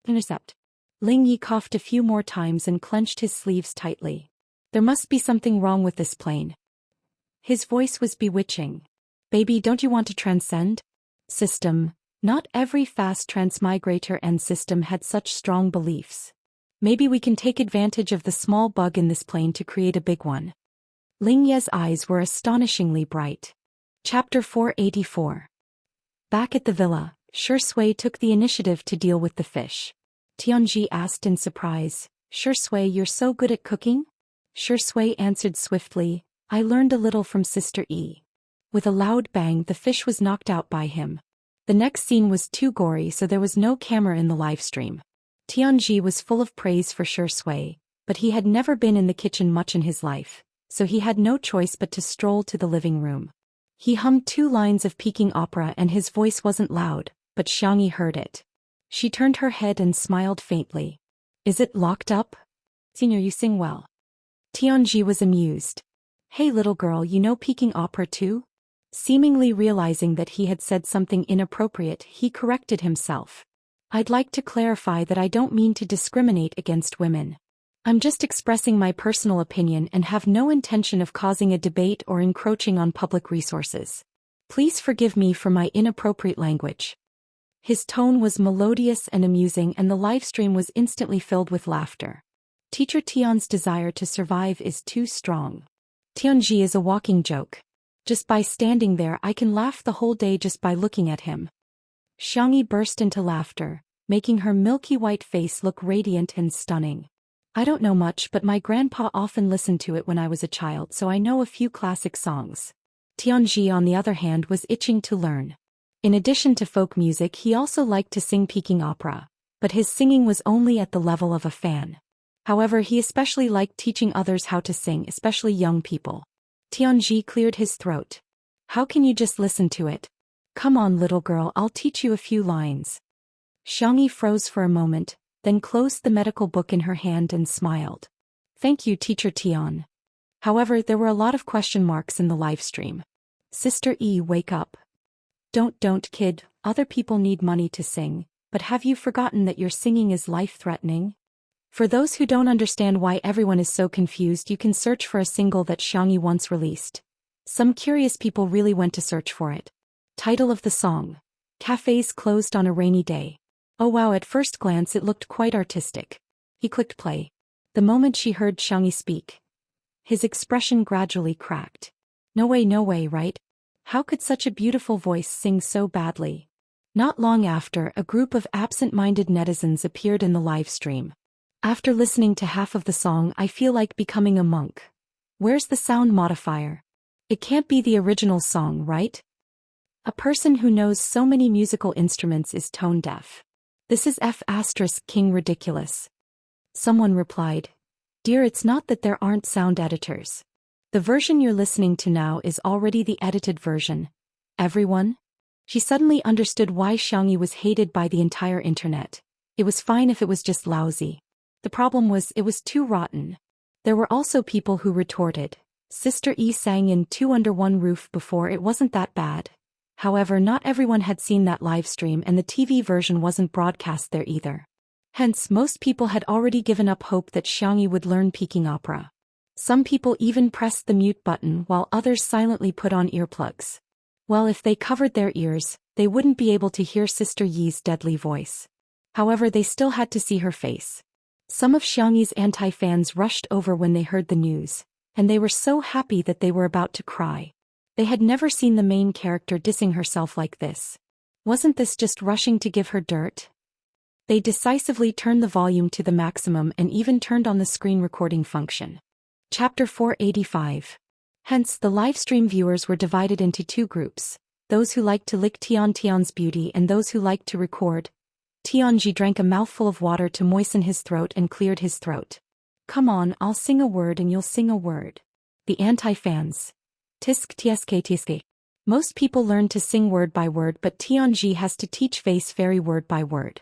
Intercept. Ling Yi coughed a few more times and clenched his sleeves tightly. There must be something wrong with this plane. His voice was bewitching. Baby, don't you want to transcend? System. Not every fast transmigrator and system had such strong beliefs. Maybe we can take advantage of the small bug in this plane to create a big one. Ling Ye's eyes were astonishingly bright. Chapter 484. Back at the villa, Shui took the initiative to deal with the fish. Tianji asked in surprise, Shui, you're so good at cooking? Shui answered swiftly, I learned a little from Sister E. With a loud bang, the fish was knocked out by him. The next scene was too gory, so there was no camera in the live stream. Tianji was full of praise for Shui, but he had never been in the kitchen much in his life, so he had no choice but to stroll to the living room. He hummed 2 lines of Peking opera and his voice wasn't loud, but Xianxia heard it. She turned her head and smiled faintly. Is it locked up? Senior, you sing well. Tianji was amused. Hey little girl, you know Peking opera too? Seemingly realizing that he had said something inappropriate, he corrected himself. I'd like to clarify that I don't mean to discriminate against women. I'm just expressing my personal opinion and have no intention of causing a debate or encroaching on public resources. Please forgive me for my inappropriate language. His tone was melodious and amusing, and the livestream was instantly filled with laughter. Teacher Tian's desire to survive is too strong. Tianji is a walking joke. Just by standing there I can laugh the whole day just by looking at him. Xianxia burst into laughter, making her milky white face look radiant and stunning. I don't know much, but my grandpa often listened to it when I was a child, so I know a few classic songs. Tianji, on the other hand, was itching to learn. In addition to folk music, he also liked to sing Peking opera, but his singing was only at the level of a fan. However, he especially liked teaching others how to sing, especially young people. Tianji cleared his throat. How can you just listen to it? Come on, little girl, I'll teach you a few lines. Xianxia froze for a moment, then closed the medical book in her hand and smiled. Thank you, Teacher Tian. However, there were a lot of question marks in the live stream. Sister E, wake up. Don't, kid, other people need money to sing, but have you forgotten that your singing is life-threatening? For those who don't understand why everyone is so confused, you can search for a single that Xianxia once released. Some curious people really went to search for it. Title of the song: Cafes Closed on a Rainy Day. Oh wow, at first glance it looked quite artistic. He clicked play. The moment she heard Xianxia speak, his expression gradually cracked. No way, right? How could such a beautiful voice sing so badly? Not long after, a group of absent-minded netizens appeared in the live stream. After listening to half of the song, I feel like becoming a monk. Where's the sound modifier? It can't be the original song, right? A person who knows so many musical instruments is tone deaf. This is King ridiculous. Someone replied, Dear, it's not that there aren't sound editors. The version you're listening to now is already the edited version. Everyone? She suddenly understood why Xianxia was hated by the entire internet. It was fine if it was just lousy. The problem was it was too rotten. There were also people who retorted, Sister E sang in Two Under One Roof before, it wasn't that bad. However, not everyone had seen that live stream, and the TV version wasn't broadcast there either. Hence, most people had already given up hope that Xianxia would learn Peking opera. Some people even pressed the mute button while others silently put on earplugs. Well, if they covered their ears, they wouldn't be able to hear Sister Yi's deadly voice. However, they still had to see her face. Some of Xianxia's anti-fans rushed over when they heard the news, and they were so happy that they were about to cry. They had never seen the main character dissing herself like this. Wasn't this just rushing to give her dirt? They decisively turned the volume to the maximum and even turned on the screen recording function. Chapter 485. Hence, the livestream viewers were divided into two groups, those who liked to lick Tian's beauty and those who liked to record. Tianji drank a mouthful of water to moisten his throat and cleared his throat. Come on, I'll sing a word and you'll sing a word. The anti-fans. Tisk. Most people learn to sing word by word, but Tianji has to teach Vase Fairy word by word.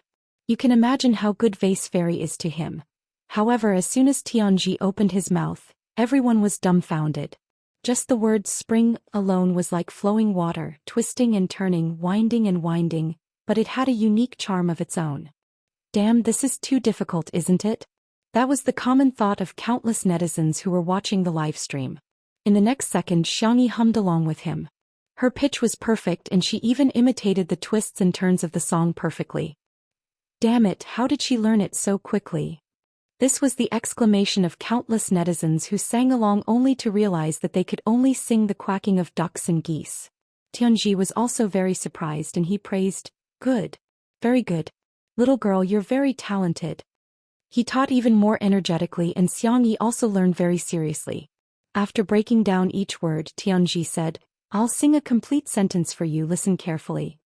You can imagine how good Vase Fairy is to him. However, as soon as Tianji opened his mouth, everyone was dumbfounded. Just the word spring alone was like flowing water, twisting and turning, winding and winding, but it had a unique charm of its own. Damn, this is too difficult, isn't it? That was the common thought of countless netizens who were watching the live stream. In the next second, Xianxia hummed along with him. Her pitch was perfect and she even imitated the twists and turns of the song perfectly. Damn it, how did she learn it so quickly? This was the exclamation of countless netizens who sang along only to realize that they could only sing the quacking of ducks and geese. Tianji was also very surprised and he praised, Good. Very good. Little girl, you're very talented. He taught even more energetically and Xianxia also learned very seriously. After breaking down each word, Tianji said, I'll sing a complete sentence for you, listen carefully.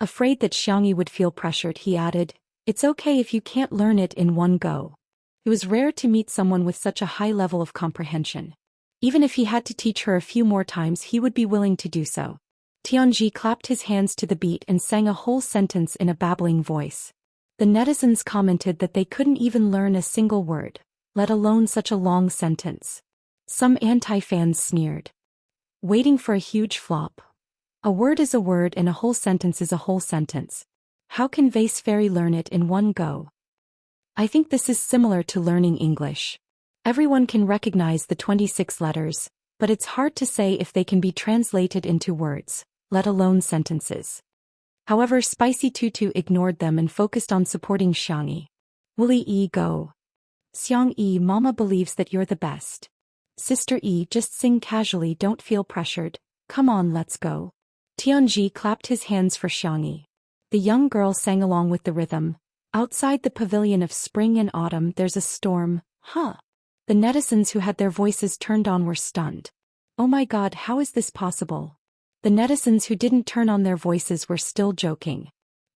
Afraid that Xianxia would feel pressured, he added, It's okay if you can't learn it in one go. It was rare to meet someone with such a high level of comprehension. Even if he had to teach her a few more times, he would be willing to do so. Tianji clapped his hands to the beat and sang a whole sentence in a babbling voice. The netizens commented that they couldn't even learn a single word, let alone such a long sentence. Some anti-fans sneered. Waiting for a huge flop. A word is a word and a whole sentence is a whole sentence. How can Vase Fairy learn it in one go? I think this is similar to learning English. Everyone can recognize the 26 letters, but it's hard to say if they can be translated into words, let alone sentences. However, Spicy Tutu ignored them and focused on supporting Xiangyi. Willy E go. Xiang E, Mama believes that you're the best. Sister E, just sing casually, don't feel pressured. Come on, let's go. Tianji clapped his hands for Xiangyi. The young girl sang along with the rhythm. Outside the pavilion of spring and autumn there's a storm, huh? The netizens who had their voices turned on were stunned. Oh my god, how is this possible? The netizens who didn't turn on their voices were still joking.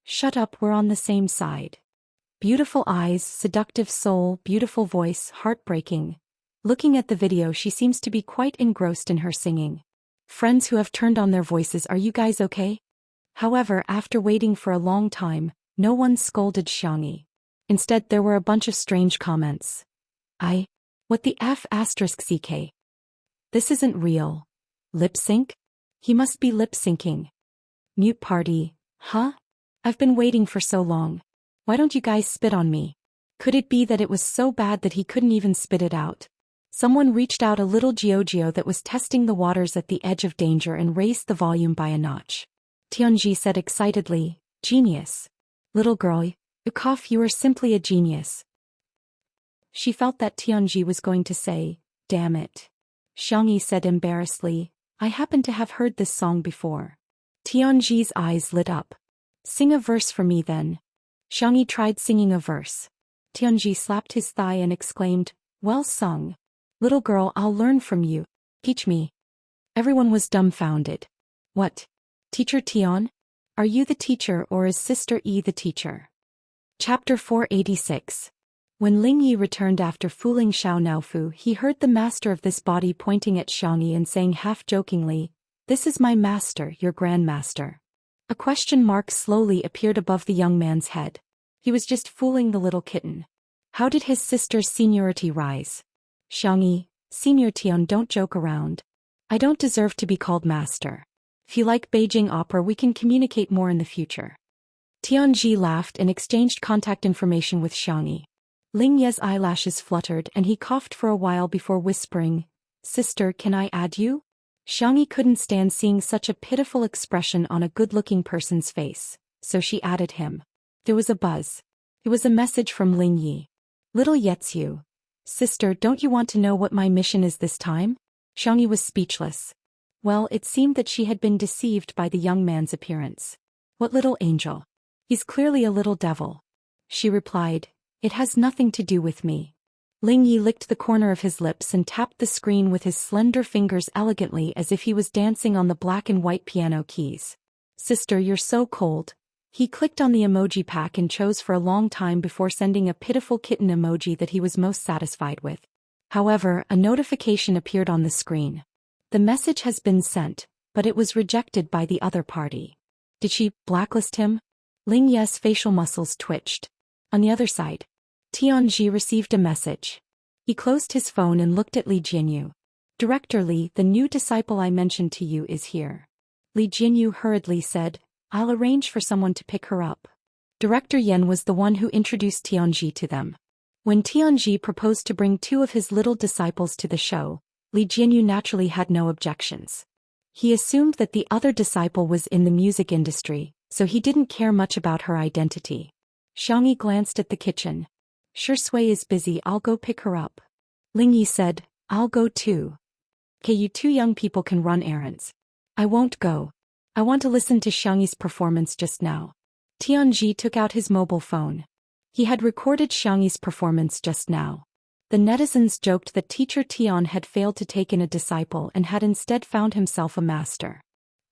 Shut up, we're on the same side. Beautiful eyes, seductive soul, beautiful voice, heartbreaking. Looking at the video, she seems to be quite engrossed in her singing. Friends who have turned on their voices, are you guys okay? However, after waiting for a long time, no one scolded Xiangyi. Instead, there were a bunch of strange comments. What the F asterisk CK? This isn't real. Lip sync? He must be lip syncing. Mute party, huh? I've been waiting for so long. Why don't you guys spit on me? Could it be that it was so bad that he couldn't even spit it out? Someone reached out a little Giorgio that was testing the waters at the edge of danger and raised the volume by a notch. Tianji said excitedly, genius. Little girl, Ukov, you are simply a genius. She felt that Tianji was going to say, damn it. Xiangyi said embarrassedly, I happen to have heard this song before. Tianji's eyes lit up. Sing a verse for me then. Xiangyi tried singing a verse. Tianji slapped his thigh and exclaimed, well sung. Little girl, I'll learn from you. Teach me. Everyone was dumbfounded. What? Teacher Tian? Are you the teacher or is Sister E the teacher? Chapter 486. When Ling Yi returned after fooling Xiao Naofu, he heard the master of this body pointing at Xiangyi and saying half-jokingly, this is my master, your grandmaster. A question mark slowly appeared above the young man's head. He was just fooling the little kitten. How did his sister's seniority rise? Xiangyi, Senior Tian, don't joke around. I don't deserve to be called master. If you like Beijing opera, we can communicate more in the future. Tianji laughed and exchanged contact information with Xiangyi. Ling Ye's eyelashes fluttered and he coughed for a while before whispering, Sister, can I add you? Xiangyi couldn't stand seeing such a pitiful expression on a good-looking person's face, so she added him. There was a buzz. It was a message from Ling Yi. Little Yetsu. Sister, don't you want to know what my mission is this time? Xiangyi was speechless. Well, it seemed that she had been deceived by the young man's appearance. What little angel? He's clearly a little devil. She replied, it has nothing to do with me. Ling Yi licked the corner of his lips and tapped the screen with his slender fingers elegantly as if he was dancing on the black and white piano keys. Sister, you're so cold. He clicked on the emoji pack and chose for a long time before sending a pitiful kitten emoji that he was most satisfied with. However, a notification appeared on the screen. The message has been sent, but it was rejected by the other party. Did she blacklist him? Ling Ye's facial muscles twitched. On the other side, Tianji received a message. He closed his phone and looked at Li Jinyu. Director Li, the new disciple I mentioned to you is here. Li Jinyu hurriedly said, I'll arrange for someone to pick her up. Director Yen was the one who introduced Tianji to them. When Tianji proposed to bring two of his little disciples to the show, Li Jinyu naturally had no objections. He assumed that the other disciple was in the music industry, so he didn't care much about her identity. Xiangyi glanced at the kitchen. Sure, Sui is busy, I'll go pick her up. Ling Yi said, I'll go too. Okay, you two young people can run errands. I won't go. I want to listen to Xiangyi's performance just now. Tianji took out his mobile phone. He had recorded Xiangyi's performance just now. The netizens joked that teacher Tian had failed to take in a disciple and had instead found himself a master.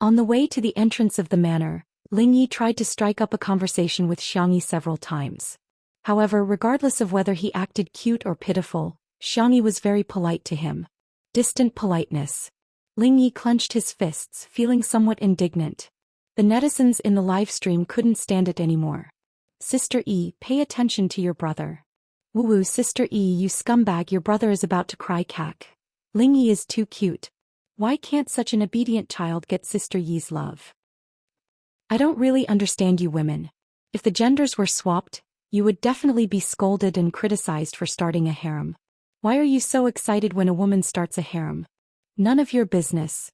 On the way to the entrance of the manor, Ling Yi tried to strike up a conversation with Xiangyi several times. However, regardless of whether he acted cute or pitiful, Xiangyi was very polite to him. Distant politeness. Ling Yi clenched his fists, feeling somewhat indignant. The netizens in the live stream couldn't stand it anymore. Sister E, pay attention to your brother. Woo-woo, Sister E, you scumbag, your brother is about to cry cack. Ling Yi is too cute. Why can't such an obedient child get Sister Yi's love? I don't really understand you women. If the genders were swapped, you would definitely be scolded and criticized for starting a harem. Why are you so excited when a woman starts a harem? None of your business.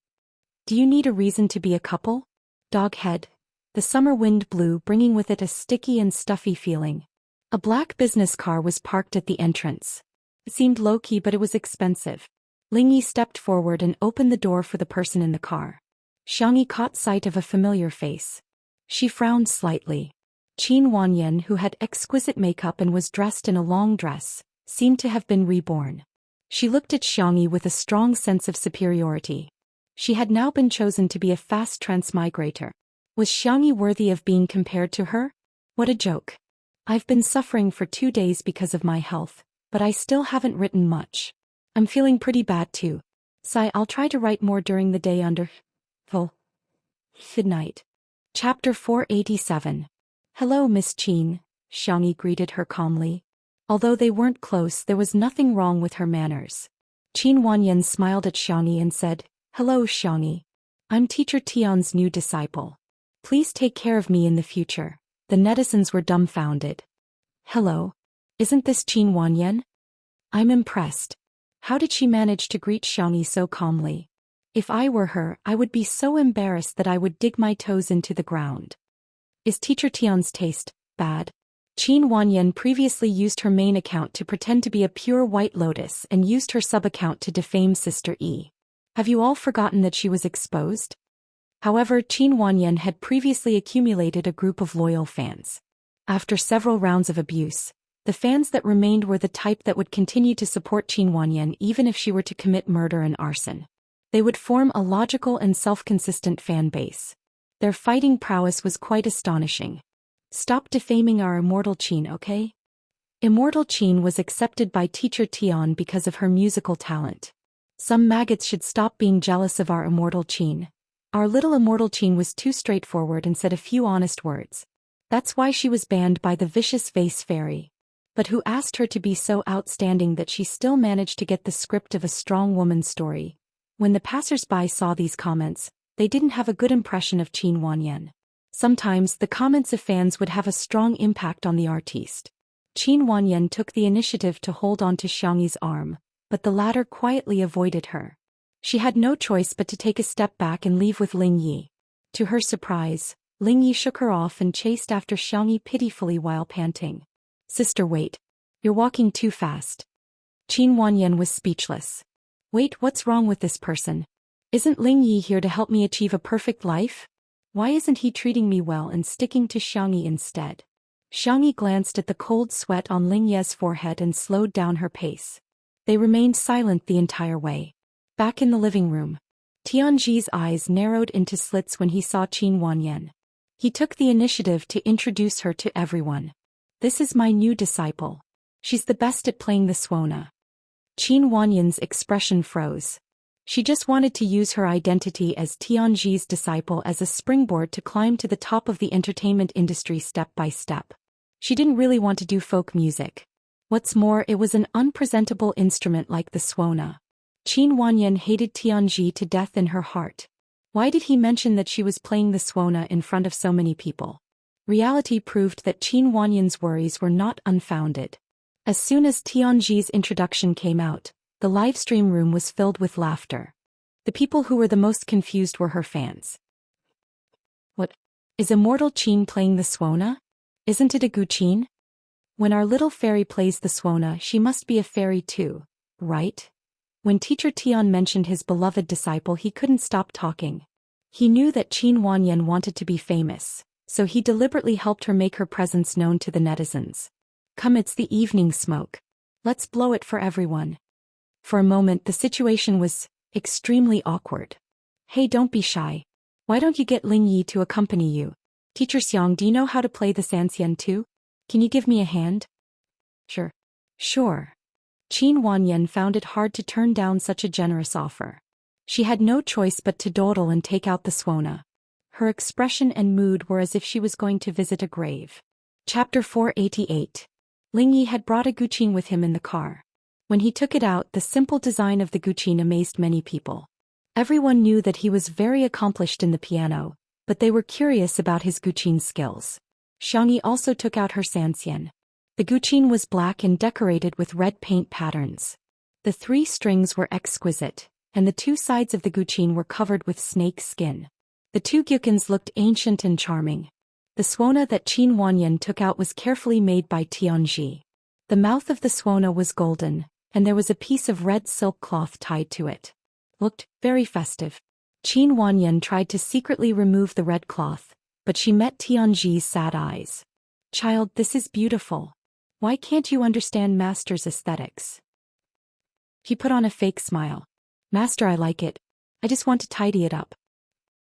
Do you need a reason to be a couple? Doghead. The summer wind blew, bringing with it a sticky and stuffy feeling. A black business car was parked at the entrance. It seemed low-key, but it was expensive. Lingyi stepped forward and opened the door for the person in the car. Xianxia caught sight of a familiar face. She frowned slightly. Qin Wanyan, who had exquisite makeup and was dressed in a long dress, seemed to have been reborn. She looked at Xianxia with a strong sense of superiority. She had now been chosen to be a fast transmigrator. Was Xianxia worthy of being compared to her? What a joke. I've been suffering for 2 days because of my health, but I still haven't written much. I'm feeling pretty bad too. Sigh, I'll try to write more during the day under full. Good night. Chapter 487. Hello, Miss Qin, Xianxia greeted her calmly. Although they weren't close, there was nothing wrong with her manners. Qin Wanyan smiled at Xianxia and said, Hello, Xianxia. I'm Teacher Tian's new disciple. Please take care of me in the future. The netizens were dumbfounded. Hello. Isn't this Qin Wanyan? I'm impressed. How did she manage to greet Xianxia so calmly? If I were her, I would be so embarrassed that I would dig my toes into the ground. Is Teacher Tian's taste bad? Qin Wanyan previously used her main account to pretend to be a pure white lotus and used her sub-account to defame Sister E. Have you all forgotten that she was exposed? However, Qin Wanyan had previously accumulated a group of loyal fans. After several rounds of abuse, the fans that remained were the type that would continue to support Qin Wanyan even if she were to commit murder and arson. They would form a logical and self-consistent fan base. Their fighting prowess was quite astonishing. Stop defaming our Immortal Qin, okay? Immortal Qin was accepted by Teacher Tian because of her musical talent. Some maggots should stop being jealous of our Immortal Qin. Our little Immortal Qin was too straightforward and said a few honest words. That's why she was banned by the vicious vase fairy. But who asked her to be so outstanding that she still managed to get the script of a strong woman's story? When the passers-by saw these comments, they didn't have a good impression of Qin Wanyan. Sometimes the comments of fans would have a strong impact on the artiste. Qin Wanyan took the initiative to hold on to Xianxia's arm, but the latter quietly avoided her. She had no choice but to take a step back and leave with Lingyi. To her surprise, Lingyi shook her off and chased after Xianxia pitifully while panting. Sister, wait. You're walking too fast. Qin Wanyan was speechless. Wait, what's wrong with this person? Isn't Lingyi here to help me achieve a perfect life? Why isn't he treating me well and sticking to Xianxia instead? Xianxia glanced at the cold sweat on Lingyi's forehead and slowed down her pace. They remained silent the entire way. Back in the living room, Tianji's eyes narrowed into slits when he saw Qin Wanyan. He took the initiative to introduce her to everyone. This is my new disciple. She's the best at playing the suona. Qin Wanyan's expression froze. She just wanted to use her identity as Tianji's disciple as a springboard to climb to the top of the entertainment industry step by step. She didn't really want to do folk music. What's more, it was an unpresentable instrument like the suona. Qin Wanyan hated Tianji to death in her heart. Why did he mention that she was playing the suona in front of so many people? Reality proved that Qin Wanyan's worries were not unfounded. As soon as Tianji's introduction came out, the livestream room was filled with laughter. The people who were the most confused were her fans. What? Is Immortal Qin playing the suona? Isn't it a guqin? When our little fairy plays the suona, she must be a fairy too, right? When Teacher Tian mentioned his beloved disciple, he couldn't stop talking. He knew that Qin Wanyan wanted to be famous, so he deliberately helped her make her presence known to the netizens. Come, it's the evening smoke. Let's blow it for everyone. For a moment the situation was extremely awkward. Hey, don't be shy. Why don't you get Lingyi to accompany you? Teacher Xiang, do you know how to play the Xianxia too? Can you give me a hand? Sure. Qin Wanyan found it hard to turn down such a generous offer. She had no choice but to dawdle and take out the suona. Her expression and mood were as if she was going to visit a grave. Chapter 488. Lingyi had brought a guqin with him in the car. When he took it out, the simple design of the guqin amazed many people. Everyone knew that he was very accomplished in the piano, but they were curious about his guqin skills. Xianxia also took out her Xianxia. The guqin was black and decorated with red paint patterns. The 3 strings were exquisite, and the 2 sides of the guqin were covered with snake skin. The two gyukins looked ancient and charming. The suona that Qin Wanyan took out was carefully made by Tianji. The mouth of the suona was golden, and there was a piece of red silk cloth tied to it. Looked very festive. Qin Wanyan tried to secretly remove the red cloth, but she met Tianji's sad eyes. Child, this is beautiful. Why can't you understand Master's aesthetics? He put on a fake smile. Master, I like it. I just want to tidy it up.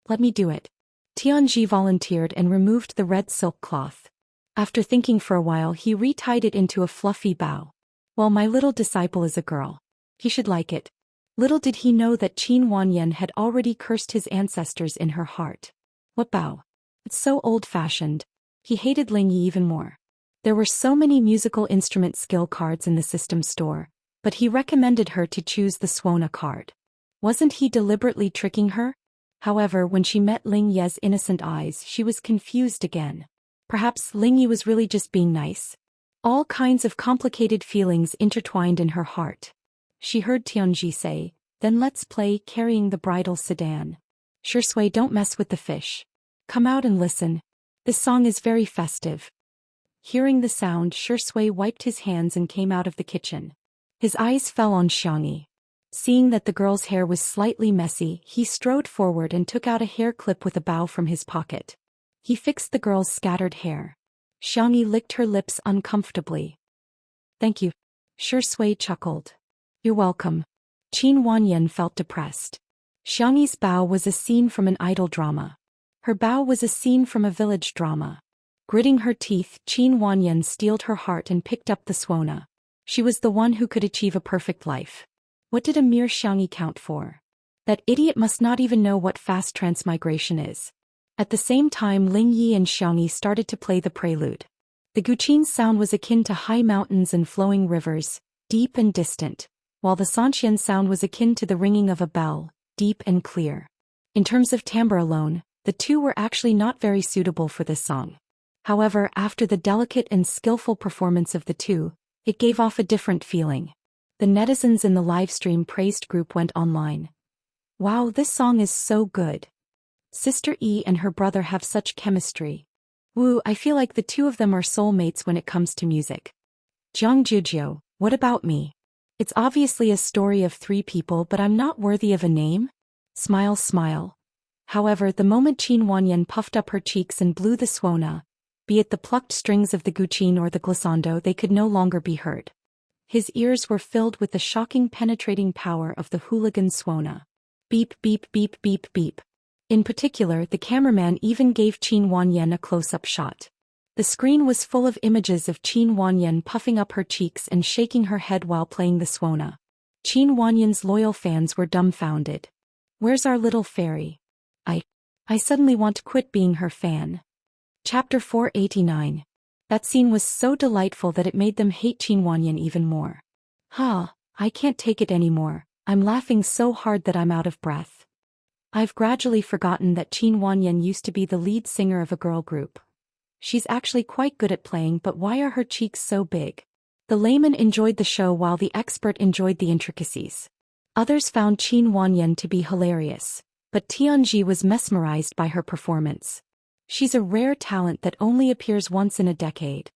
Let me do it. Tianji volunteered and removed the red silk cloth. After thinking for a while, he retied it into a fluffy bow. Well, my little disciple is a girl. He should like it. Little did he know that Qin Wanyan had already cursed his ancestors in her heart. What bow? It's so old-fashioned. He hated Ling Yi even more. There were so many musical instrument skill cards in the system store, but he recommended her to choose the suona card. Wasn't he deliberately tricking her? However, when she met Ling Ye's innocent eyes, she was confused again. Perhaps Ling Yi was really just being nice. All kinds of complicated feelings intertwined in her heart. She heard Tianji say, "Then let's play carrying the bridal sedan." Shui, don't mess with the fish. Come out and listen. This song is very festive. Hearing the sound, Shui wiped his hands and came out of the kitchen. His eyes fell on Xianxia. Seeing that the girl's hair was slightly messy, he strode forward and took out a hair clip with a bow from his pocket. He fixed the girl's scattered hair. Xianxia licked her lips uncomfortably. Thank you. Shui chuckled. You're welcome. Qin Wanyan felt depressed. Xiangxi's bow was a scene from an idol drama. Her bow was a scene from a village drama. Gritting her teeth, Qin Wanyan steeled her heart and picked up the suona. She was the one who could achieve a perfect life. What did a mere Xiangxia count for? That idiot must not even know what fast transmigration is. At the same time, Ling Yi and Xiangxia started to play the prelude. The guqin's sound was akin to high mountains and flowing rivers, deep and distant, while the Sanxian sound was akin to the ringing of a bell, deep and clear. In terms of timbre alone, the two were actually not very suitable for this song. However, after the delicate and skillful performance of the two, it gave off a different feeling. The netizens in the livestream praised group went online. Wow, this song is so good. Sister E and her brother have such chemistry. Woo, I feel like the two of them are soulmates when it comes to music. Jiang Jujio, what about me? It's obviously a story of three people, but I'm not worthy of a name? Smile, smile. However, the moment Qin Wanyan puffed up her cheeks and blew the suona, be it the plucked strings of the guqin or the glissando, they could no longer be heard. His ears were filled with the shocking penetrating power of the hooligan suona. Beep, beep, beep, beep, beep. In particular, the cameraman even gave Qin Wanyan a close-up shot. The screen was full of images of Qin Wanyan puffing up her cheeks and shaking her head while playing the suona. Qin Wanyan's loyal fans were dumbfounded. Where's our little fairy? I suddenly want to quit being her fan. Chapter 489. That scene was so delightful that it made them hate Qin Wanyan even more. I can't take it anymore. I'm laughing so hard that I'm out of breath. I've gradually forgotten that Qin Wanyan used to be the lead singer of a girl group. She's actually quite good at playing, but why are her cheeks so big? The layman enjoyed the show while the expert enjoyed the intricacies. Others found Qin Wanyan to be hilarious, but Tianji was mesmerized by her performance. She's a rare talent that only appears once in a decade.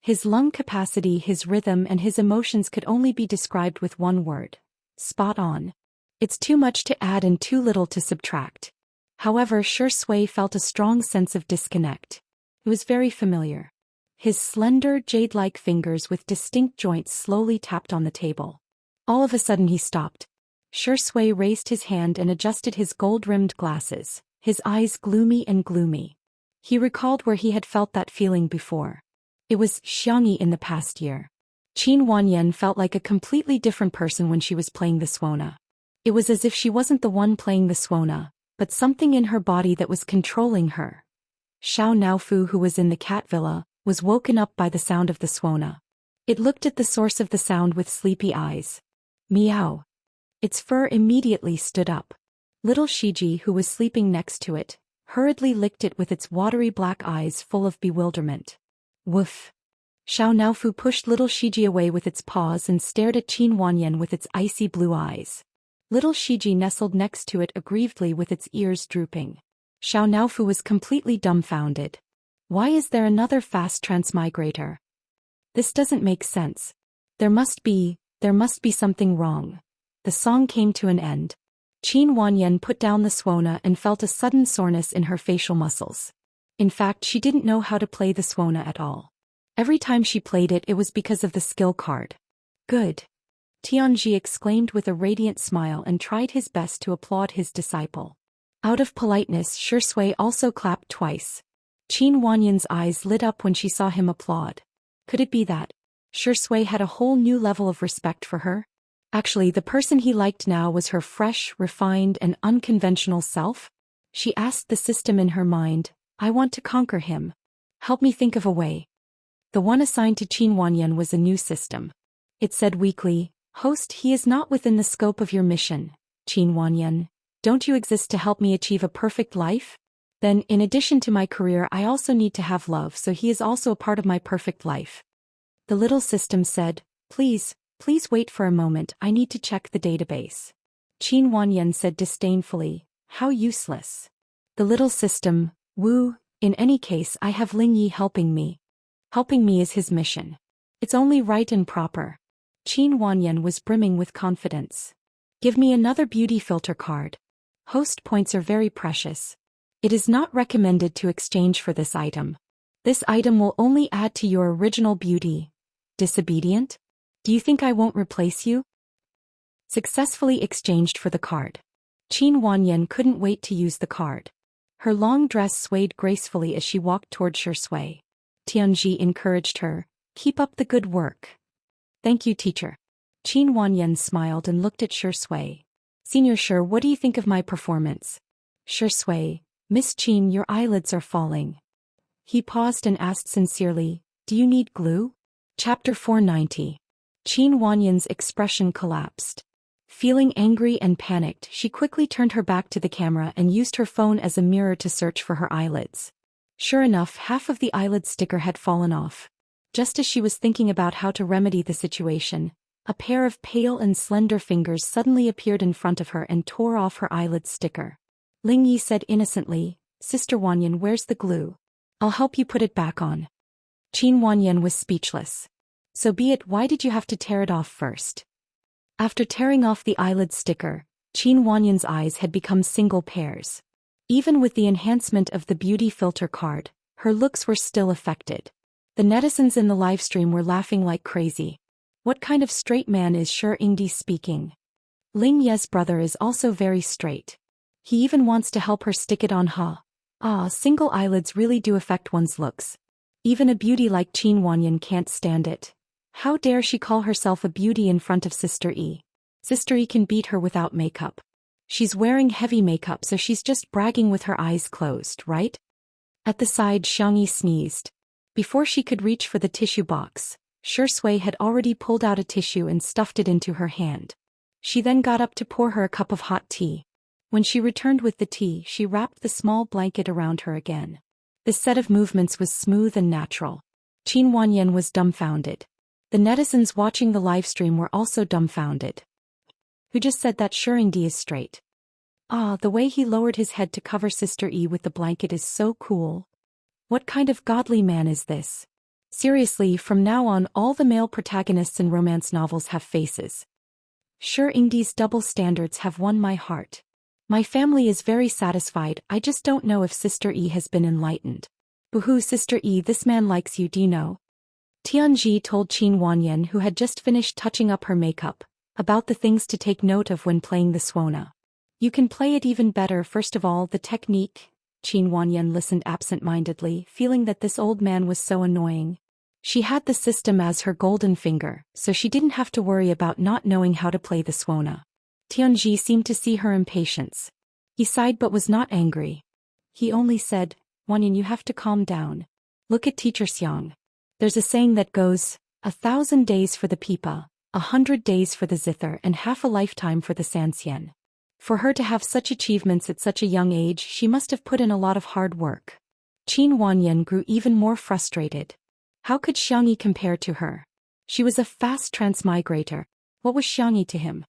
His lung capacity, his rhythm, and his emotions could only be described with one word. Spot on. It's too much to add and too little to subtract. However, Shui felt a strong sense of disconnect. It was very familiar. His slender, jade-like fingers with distinct joints slowly tapped on the table. All of a sudden he stopped. Shui raised his hand and adjusted his gold-rimmed glasses, his eyes gloomy and gloomy. He recalled where he had felt that feeling before. It was Xiangxia in the past year. Qin Wanyan felt like a completely different person when she was playing the suona. It was as if she wasn't the one playing the suona, but something in her body that was controlling her. Xiao Naofu, who was in the cat villa, was woken up by the sound of the suona. It looked at the source of the sound with sleepy eyes. Meow. Its fur immediately stood up. Little Shiji, who was sleeping next to it, hurriedly licked it with its watery black eyes full of bewilderment. Woof. Xiao Naofu pushed little Shiji away with its paws and stared at Qin Wanyan with its icy blue eyes. Little Shiji nestled next to it aggrievedly with its ears drooping. Xiao Naofu was completely dumbfounded. Why is there another fast transmigrator? This doesn't make sense. There must be something wrong. The song came to an end. Qin Wanyan put down the suona and felt a sudden soreness in her facial muscles. In fact, she didn't know how to play the suona at all. Every time she played it, it was because of the skill card. Good. Tianji exclaimed with a radiant smile and tried his best to applaud his disciple. Out of politeness, Shui also clapped twice. Qin Wanyan's eyes lit up when she saw him applaud. Could it be that Shui had a whole new level of respect for her? Actually, the person he liked now was her fresh, refined, and unconventional self? She asked the system in her mind, I want to conquer him. Help me think of a way. The one assigned to Qin Wanyan was a new system. It said weakly, Host, he is not within the scope of your mission, Qin Wanyan. Don't you exist to help me achieve a perfect life? Then, in addition to my career, I also need to have love, so he is also a part of my perfect life. The little system said, Please wait for a moment, I need to check the database. Qin Wanyan said disdainfully, How useless. The little system, Wu, in any case I have Ling Yi helping me. Helping me is his mission. It's only right and proper. Qin Wanyan was brimming with confidence. Give me another beauty filter card. Host points are very precious. It is not recommended to exchange for this item. This item will only add to your original beauty. Disobedient? Do you think I won't replace you? Successfully exchanged for the card. Qin Wanyan couldn't wait to use the card. Her long dress swayed gracefully as she walked toward Shui. Tianji encouraged her, Keep up the good work. Thank you, teacher. Qin Wanyan smiled and looked at Shui. Senior Shi, what do you think of my performance? Shui, Miss Qin, your eyelids are falling. He paused and asked sincerely, Do you need glue? Chapter 490. Qin Wanyan's expression collapsed. Feeling angry and panicked, she quickly turned her back to the camera and used her phone as a mirror to search for her eyelids. Sure enough, half of the eyelid sticker had fallen off. Just as she was thinking about how to remedy the situation, a pair of pale and slender fingers suddenly appeared in front of her and tore off her eyelid sticker. Ling Yi said innocently, Sister Wanyan, where's the glue? I'll help you put it back on. Qin Wanyan was speechless. So be it, why did you have to tear it off first? After tearing off the eyelid sticker, Qin Wanyan's eyes had become single pairs. Even with the enhancement of the beauty filter card, her looks were still affected. The netizens in the livestream were laughing like crazy. What kind of straight man is Xianxia speaking? Ling Ye's brother is also very straight. He even wants to help her stick it on her. Single eyelids really do affect one's looks. Even a beauty like Qin Wanyan can't stand it. How dare she call herself a beauty in front of Sister E? Sister E can beat her without makeup. She's wearing heavy makeup, so she's just bragging with her eyes closed, right? At the side, Xianxia sneezed. Before she could reach for the tissue box, Shui had already pulled out a tissue and stuffed it into her hand. She then got up to pour her a cup of hot tea. When she returned with the tea, she wrapped the small blanket around her again. This set of movements was smooth and natural. Qin Wanyan was dumbfounded. The netizens watching the livestream were also dumbfounded. Who just said that Xianxia is straight? The way he lowered his head to cover Sister E with the blanket is so cool. What kind of godly man is this? Seriously, from now on all the male protagonists in romance novels have faces. Xianxia's double standards have won my heart. My family is very satisfied, I just don't know if Sister E has been enlightened. Boo-hoo, Sister E, this man likes you, do you know? Tianji told Qin Wanyan, who had just finished touching up her makeup, about the things to take note of when playing the suona. You can play it even better. First of all, the technique. Qin Wanyan listened absent-mindedly, feeling that this old man was so annoying. She had the system as her golden finger, so she didn't have to worry about not knowing how to play the suona. Tianji seemed to see her impatience. He sighed but was not angry. He only said, Wanyan, you have to calm down. Look at Teacher Xiang. There's a saying that goes, 1,000 days for the pipa, 100 days for the zither, and half a lifetime for the Xianxian. For her to have such achievements at such a young age, she must have put in a lot of hard work. Qin Wanyan grew even more frustrated. How could Xianxia compare to her? She was a fast transmigrator. What was Xianxia to him?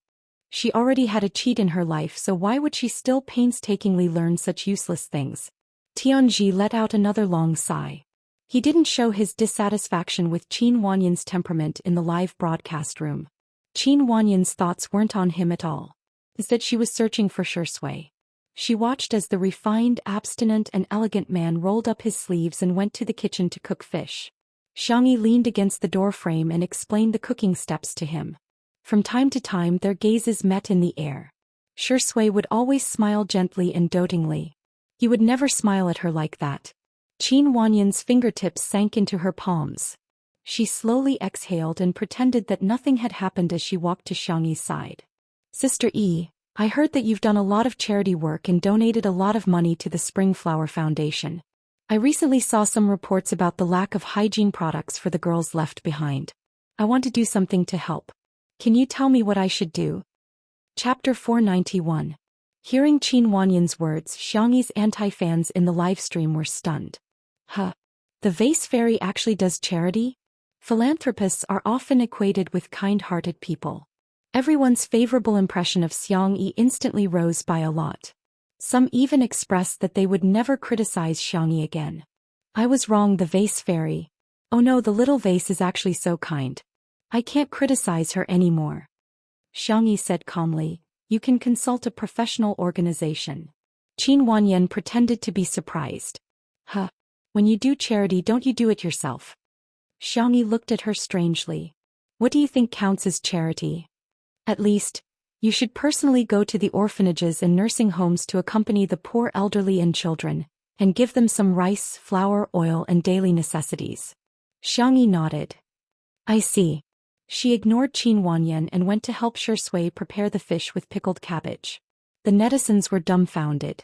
She already had a cheat in her life, so why would she still painstakingly learn such useless things? Tianji let out another long sigh. He didn't show his dissatisfaction with Qin Wanyan's temperament in the live broadcast room. Qin Wanyan's thoughts weren't on him at all. Instead, she was searching for Shui. She watched as the refined, abstinent and elegant man rolled up his sleeves and went to the kitchen to cook fish. Xianxia leaned against the doorframe and explained the cooking steps to him. From time to time their gazes met in the air. Shui would always smile gently and dotingly. He would never smile at her like that. Qin Wanyan's fingertips sank into her palms. She slowly exhaled and pretended that nothing had happened as she walked to Xianxi's side. Sister E, I heard that you've done a lot of charity work and donated a lot of money to the Spring Flower Foundation. I recently saw some reports about the lack of hygiene products for the girls left behind. I want to do something to help. Can you tell me what I should do? Chapter 491. Hearing Qin Wanyan's words, Xianxi's anti-fans in the livestream were stunned. Huh. The vase fairy actually does charity? Philanthropists are often equated with kind-hearted people. Everyone's favorable impression of Xianxia instantly rose by a lot. Some even expressed that they would never criticize Xianxia again. I was wrong, the vase fairy. Oh no, the little vase is actually so kind. I can't criticize her anymore. Xianxia said calmly, you can consult a professional organization. Qin Wanyan pretended to be surprised. Huh. When you do charity, don't you do it yourself? Xianxia looked at her strangely. What do you think counts as charity? At least, you should personally go to the orphanages and nursing homes to accompany the poor elderly and children, and give them some rice, flour, oil and daily necessities. Xianxia nodded. I see. She ignored Qin Wanyan and went to help Shui prepare the fish with pickled cabbage. The netizens were dumbfounded.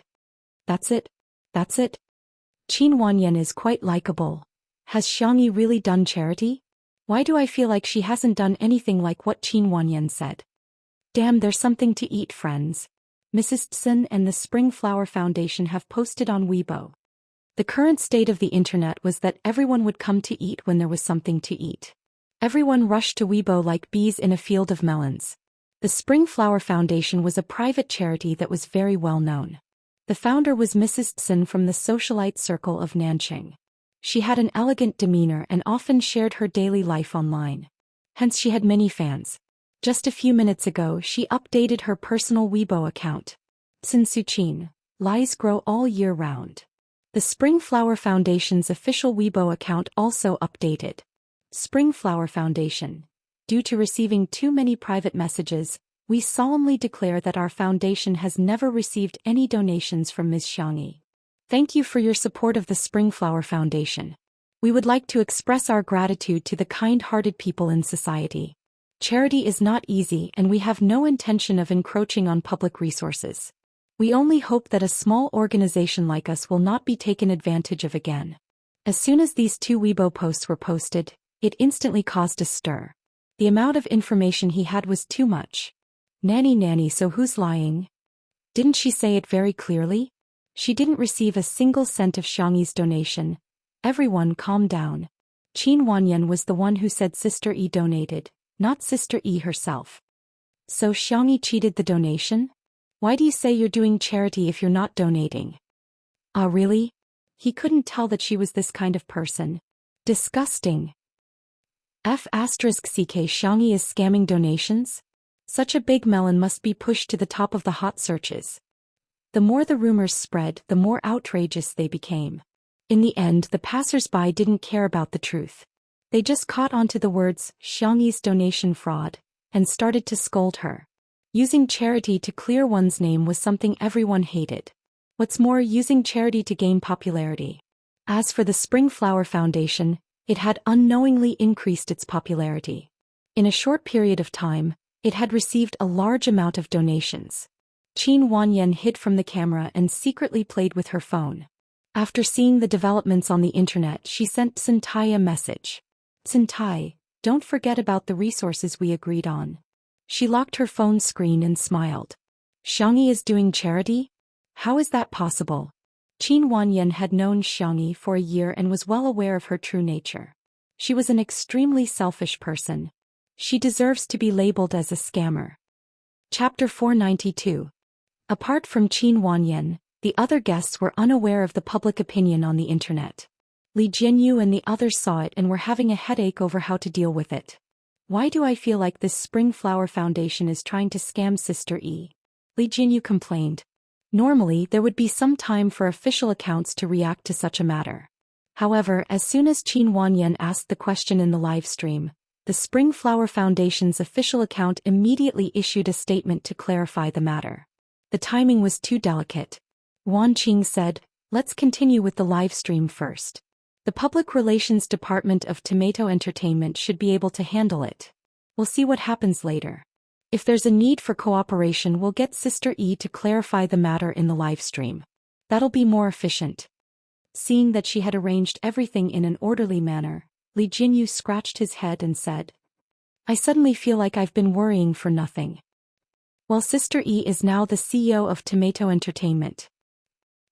That's it? That's it? Qin Wanyan is quite likable. Has Xianxia really done charity? Why do I feel like she hasn't done anything like what Qin Wanyan said? Damn, there's something to eat, friends. Mrs. Tsun and the Spring Flower Foundation have posted on Weibo. The current state of the internet was that everyone would come to eat when there was something to eat. Everyone rushed to Weibo like bees in a field of melons. The Spring Flower Foundation was a private charity that was very well known. The founder was Mrs. Tsun from the socialite circle of Nanqing. She had an elegant demeanor and often shared her daily life online. Hence she had many fans. Just a few minutes ago she updated her personal Weibo account. Tsun Suqin, lies grow all year round. The Spring Flower Foundation's official Weibo account also updated. Spring Flower Foundation. Due to receiving too many private messages, we solemnly declare that our foundation has never received any donations from Ms. Xianxia. Thank you for your support of the Spring Flower Foundation. We would like to express our gratitude to the kind-hearted people in society. Charity is not easy and we have no intention of encroaching on public resources. We only hope that a small organization like us will not be taken advantage of again. As soon as these two Weibo posts were posted, it instantly caused a stir. The amount of information he had was too much. Nanny, so who's lying? Didn't she say it very clearly? She didn't receive a single cent of Xianxi's donation. Everyone calm down. Qin Wanyan was the one who said Sister E donated, not Sister E herself. So Xianxia cheated the donation? Why do you say you're doing charity if you're not donating? Ah, really? He couldn't tell that she was this kind of person. Disgusting. F***ck Xianxia is scamming donations? Such a big melon must be pushed to the top of the hot searches. The more the rumors spread, the more outrageous they became. In the end, the passers-by didn't care about the truth. They just caught on to the words, Xianxi's donation fraud, and started to scold her. Using charity to clear one's name was something everyone hated. What's more, using charity to gain popularity. As for the Spring Flower Foundation, it had unknowingly increased its popularity. In a short period of time, it had received a large amount of donations. Qin Wanyan hid from the camera and secretly played with her phone. After seeing the developments on the internet, she sent Tsuntai a message. Tsuntai, don't forget about the resources we agreed on. She locked her phone screen and smiled. Xianxia is doing charity? How is that possible? Qin Wanyan had known Xianxia for a year and was well aware of her true nature. She was an extremely selfish person. She deserves to be labeled as a scammer. Chapter 492. Apart from Qin Wanyan, the other guests were unaware of the public opinion on the internet. Li Jinyu and the others saw it and were having a headache over how to deal with it. Why do I feel like this Spring Flower Foundation is trying to scam Sister E? Li Jinyu complained. Normally there would be some time for official accounts to react to such a matter. However, as soon as Qin Wanyan asked the question in the live stream, the Spring Flower Foundation's official account immediately issued a statement to clarify the matter. The timing was too delicate. Wan Qing said, "Let's continue with the live stream first. The Public Relations Department of Tomato Entertainment should be able to handle it. We'll see what happens later. If there's a need for cooperation, we'll get Sister E to clarify the matter in the live stream. That'll be more efficient." Seeing that she had arranged everything in an orderly manner, Li Jinyu scratched his head and said, "I suddenly feel like I've been worrying for nothing. Well, Sister E is now the CEO of Tomato Entertainment.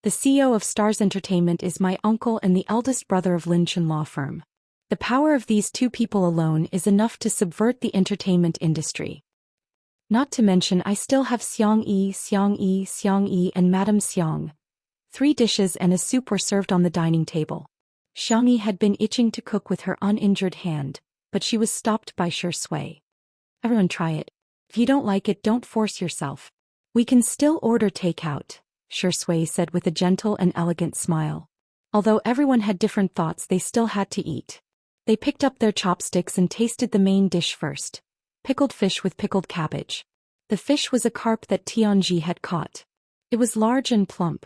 The CEO of Stars Entertainment is my uncle and the eldest brother of Lin Chen Law Firm. The power of these two people alone is enough to subvert the entertainment industry. Not to mention I still have Xiang and Madame Xiang. 3 dishes and a soup were served on the dining table. Xiangyi had been itching to cook with her uninjured hand, but she was stopped by Shi Sui. "Everyone try it. If you don't like it, don't force yourself. We can still order takeout," Shi Sui said with a gentle and elegant smile. Although everyone had different thoughts, they still had to eat. They picked up their chopsticks and tasted the main dish first. Pickled fish with pickled cabbage. The fish was a carp that Tianji had caught. It was large and plump.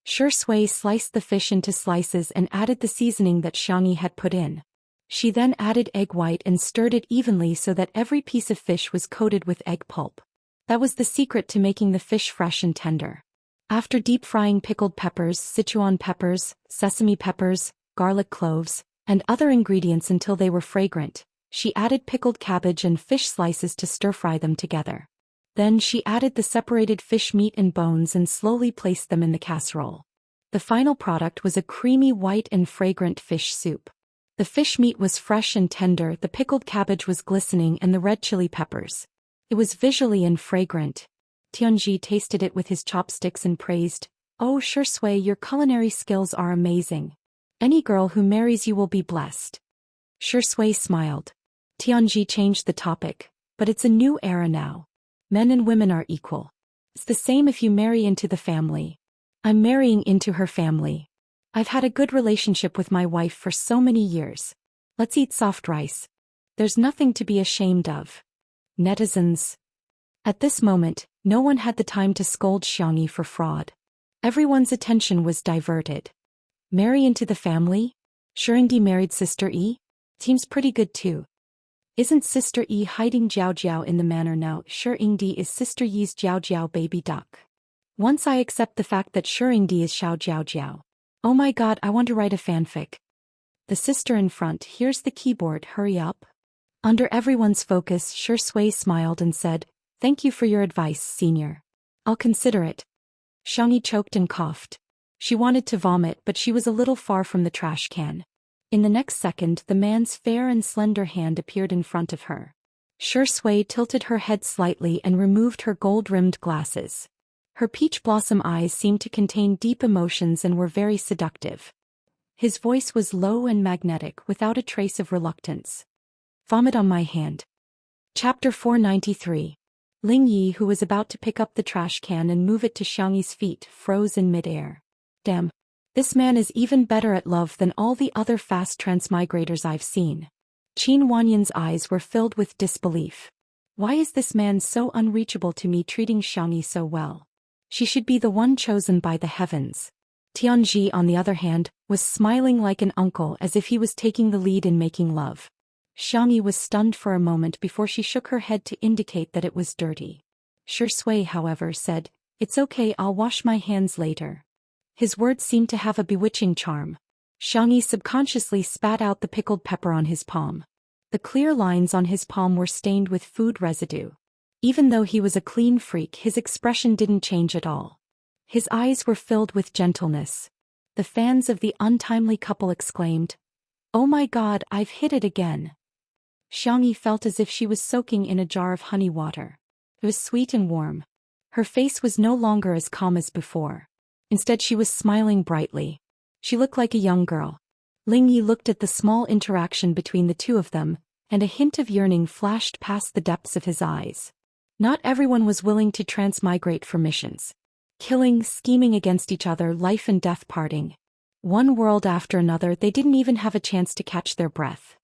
Shi Sui sliced the fish into slices and added the seasoning that Xiangyi had put in. She then added egg white and stirred it evenly so that every piece of fish was coated with egg pulp. That was the secret to making the fish fresh and tender. After deep frying pickled peppers, Sichuan peppers, sesame peppers, garlic cloves, and other ingredients until they were fragrant, she added pickled cabbage and fish slices to stir-fry them together. Then she added the separated fish meat and bones and slowly placed them in the casserole. The final product was a creamy white and fragrant fish soup. The fish meat was fresh and tender, the pickled cabbage was glistening, and the red chili peppers. It was visually and fragrant. Tianji tasted it with his chopsticks and praised, "Oh, Shi Sui, your culinary skills are amazing. Any girl who marries you will be blessed." Shi Sui smiled. Tianji changed the topic, "But it's a new era now. Men and women are equal. It's the same if you marry into the family. I'm marrying into her family. I've had a good relationship with my wife for so many years. Let's eat soft rice. There's nothing to be ashamed of." Netizens. At this moment, no one had the time to scold Xiangyi for fraud. Everyone's attention was diverted. Marry into the family? Shirindi married Sister E? Seems pretty good too. Isn't Sister E hiding Jiao Jiao in the manor now? Shirindi is Sister Yi's Jiao Jiao baby duck. Once I accept the fact that Shirindi is Xiao Jiao Jiao. Oh my god, I want to write a fanfic. The sister in front, here's the keyboard, hurry up. Under everyone's focus, Shi Sui smiled and said, "Thank you for your advice, senior. I'll consider it." Xiangyi choked and coughed. She wanted to vomit, but she was a little far from the trash can. In the next second, the man's fair and slender hand appeared in front of her. Shi Sui tilted her head slightly and removed her gold-rimmed glasses. Her peach blossom eyes seemed to contain deep emotions and were very seductive. His voice was low and magnetic, without a trace of reluctance. "Vomit on my hand." Chapter 493. Ling Yi, who was about to pick up the trash can and move it to Xiangyi's feet, froze in midair. Damn. This man is even better at love than all the other fast transmigrators I've seen. Qin Wanyan's eyes were filled with disbelief. Why is this man so unreachable to me, treating Xiangyi so well? She should be the one chosen by the heavens. Tianji, on the other hand, was smiling like an uncle as if he was taking the lead in making love. Xiangyi was stunned for a moment before she shook her head to indicate that it was dirty. Shi Sui, however, said, "It's okay, I'll wash my hands later." His words seemed to have a bewitching charm. Xiangyi subconsciously spat out the pickled pepper on his palm. The clear lines on his palm were stained with food residue. Even though he was a clean freak, his expression didn't change at all. His eyes were filled with gentleness. The fans of the untimely couple exclaimed, "Oh my god, I've hit it again." Xiangyi felt as if she was soaking in a jar of honey water. It was sweet and warm. Her face was no longer as calm as before. Instead, she was smiling brightly. She looked like a young girl. Ling Yi looked at the small interaction between the two of them, and a hint of yearning flashed past the depths of his eyes. Not everyone was willing to transmigrate for missions. Killing, scheming against each other, life and death parting. One world after another, they didn't even have a chance to catch their breath.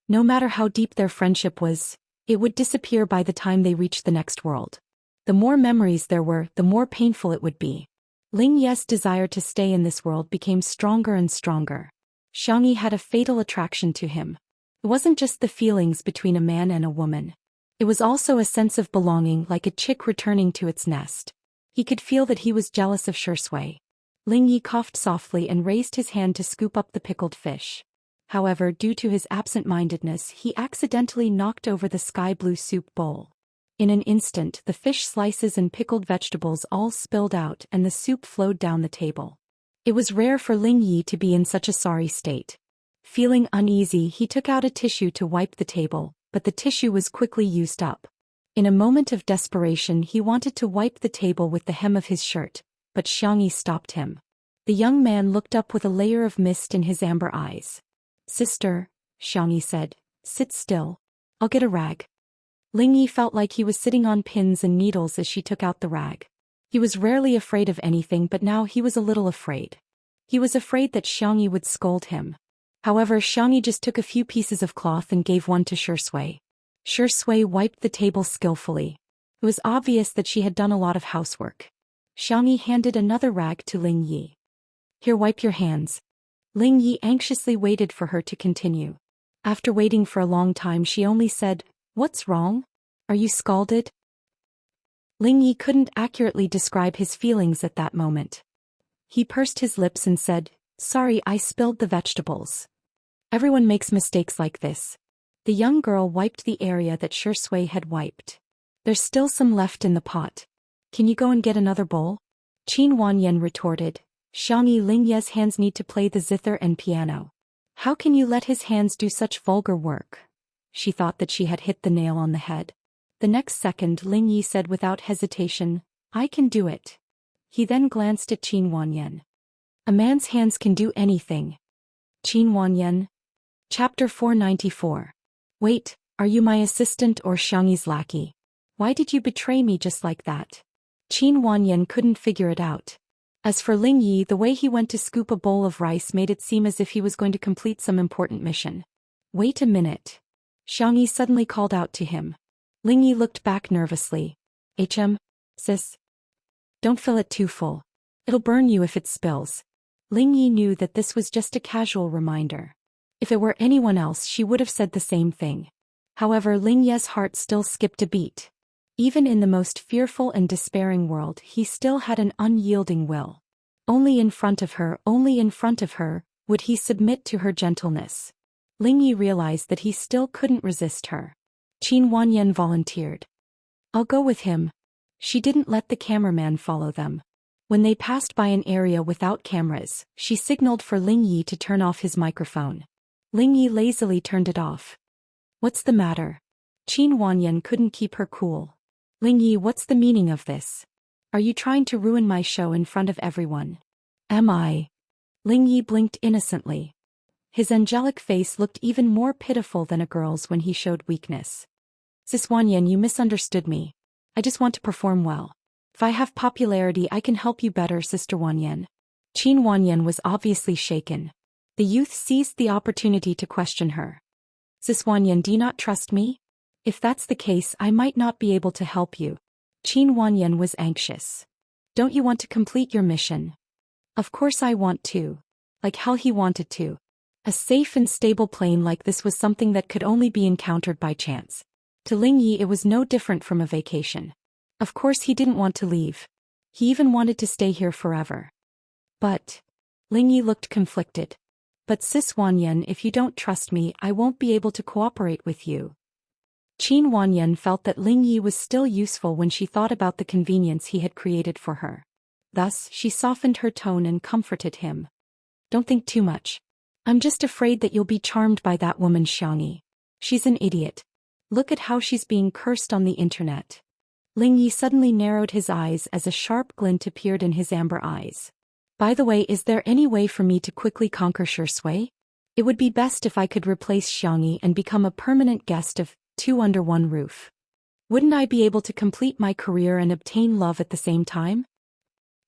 No matter how deep their friendship was, it would disappear by the time they reached the next world. The more memories there were, the more painful it would be. Ling Yi's desire to stay in this world became stronger and stronger. Xianxia had a fatal attraction to him. It wasn't just the feelings between a man and a woman. It was also a sense of belonging, like a chick returning to its nest. He could feel that he was jealous of Xianxia. Ling Yi coughed softly and raised his hand to scoop up the pickled fish. However, due to his absent-mindedness, he accidentally knocked over the sky-blue soup bowl. In an instant, the fish slices and pickled vegetables all spilled out and the soup flowed down the table. It was rare for Ling Yi to be in such a sorry state. Feeling uneasy, he took out a tissue to wipe the table, but the tissue was quickly used up. In a moment of desperation, he wanted to wipe the table with the hem of his shirt, but Xianxia stopped him. The young man looked up with a layer of mist in his amber eyes. "Sister," Xianxia said, "sit still. I'll get a rag." Ling Yi felt like he was sitting on pins and needles as she took out the rag. He was rarely afraid of anything, but now he was a little afraid. He was afraid that Xianxia would scold him. However, Xianxia just took a few pieces of cloth and gave one to Xianxia. Xianxia wiped the table skillfully. It was obvious that she had done a lot of housework. Xianxia handed another rag to Ling Yi. "Here, wipe your hands." Ling Yi anxiously waited for her to continue. After waiting for a long time, she only said, "What's wrong? Are you scalded?" Ling Yi couldn't accurately describe his feelings at that moment. He pursed his lips and said, "Sorry, I spilled the vegetables. Everyone makes mistakes like this." The young girl wiped the area that Xianxia had wiped. "There's still some left in the pot. Can you go and get another bowl?" Qin Wanyan retorted, "Xianxia, Ling Yi's hands need to play the zither and piano. How can you let his hands do such vulgar work?" She thought that she had hit the nail on the head. The next second, Ling Yi said without hesitation, "I can do it." He then glanced at Qin Wanyan. "A man's hands can do anything." Qin Wanyan. Chapter 494. "Wait, are you my assistant or Xianxi's lackey? Why did you betray me just like that?" Qin Wanyan couldn't figure it out. As for Ling Yi, the way he went to scoop a bowl of rice made it seem as if he was going to complete some important mission. "Wait a minute." Xianxia suddenly called out to him. Ling Yi looked back nervously. Sis? Don't fill it too full. It'll burn you if it spills." Ling Yi knew that this was just a casual reminder. If it were anyone else, she would have said the same thing. However, Ling Yi's heart still skipped a beat. Even in the most fearful and despairing world, he still had an unyielding will. Only in front of her, would he submit to her gentleness. Ling Yi realized that he still couldn't resist her. Qin Wanyan volunteered. "I'll go with him." She didn't let the cameraman follow them. When they passed by an area without cameras, she signaled for Ling Yi to turn off his microphone. Ling Yi lazily turned it off. "What's the matter?" Qin Wanyan couldn't keep her cool. "Ling Yi, what's the meaning of this? Are you trying to ruin my show in front of everyone?" "Am I?" Ling Yi blinked innocently. His angelic face looked even more pitiful than a girl's when he showed weakness. "Sis Wanyan, you misunderstood me. I just want to perform well. If I have popularity, I can help you better, Sister Wanyan." Qin Wanyan was obviously shaken. The youth seized the opportunity to question her. "Sis Wanyan, do you not trust me? If that's the case, I might not be able to help you." Qin Wanyan was anxious. "Don't you want to complete your mission?" "Of course I want to." Like how he wanted to. A safe and stable plane like this was something that could only be encountered by chance. To Ling Yi, it was no different from a vacation. Of course he didn't want to leave. He even wanted to stay here forever. But Ling Yi looked conflicted. "But Sis Wanyan, if you don't trust me, I won't be able to cooperate with you." Qin Wanyan felt that Ling Yi was still useful when she thought about the convenience he had created for her. Thus, she softened her tone and comforted him. "Don't think too much. I'm just afraid that you'll be charmed by that woman Xianxia. She's an idiot. Look at how she's being cursed on the internet." Ling Yi suddenly narrowed his eyes as a sharp glint appeared in his amber eyes. By the way, is there any way for me to quickly conquer Shui? It would be best if I could replace Xiangyi and become a permanent guest of two under one roof. Wouldn't I be able to complete my career and obtain love at the same time?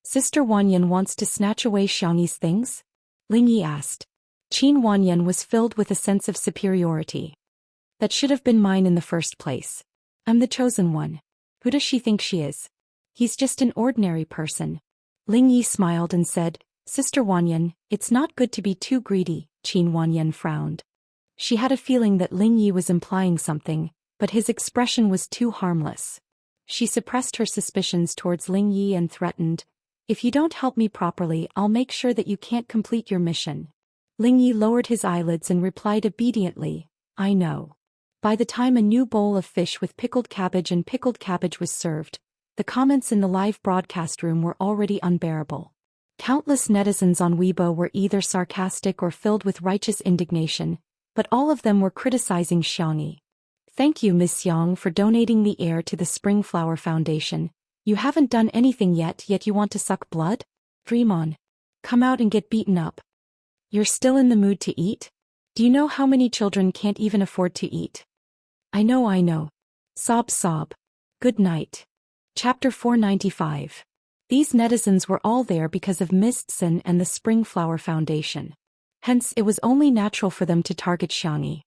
Sister Wanyan wants to snatch away Xiangyi's things? Ling Yi asked. Qin Wanyan was filled with a sense of superiority. That should have been mine in the first place. I'm the chosen one. Who does she think she is? He's just an ordinary person. Ling Yi smiled and said, Sister Wanyan, it's not good to be too greedy. Qin Wanyan frowned. She had a feeling that Ling Yi was implying something, but his expression was too harmless. She suppressed her suspicions towards Ling Yi and threatened, if you don't help me properly, I'll make sure that you can't complete your mission. Ling Yi lowered his eyelids and replied obediently, I know. By the time a new bowl of fish with pickled cabbage was served, the comments in the live broadcast room were already unbearable. Countless netizens on Weibo were either sarcastic or filled with righteous indignation, but all of them were criticizing Xiangyi. Thank you, Miss Yang, for donating the heir to the Spring Flower Foundation. You haven't done anything yet you want to suck blood? Dream on. Come out and get beaten up. You're still in the mood to eat? Do you know how many children can't even afford to eat? I know. Sob sob. Good night. Chapter 495. These netizens were all there because of Mistson and the Spring Flower Foundation. Hence, it was only natural for them to target Xiangyi.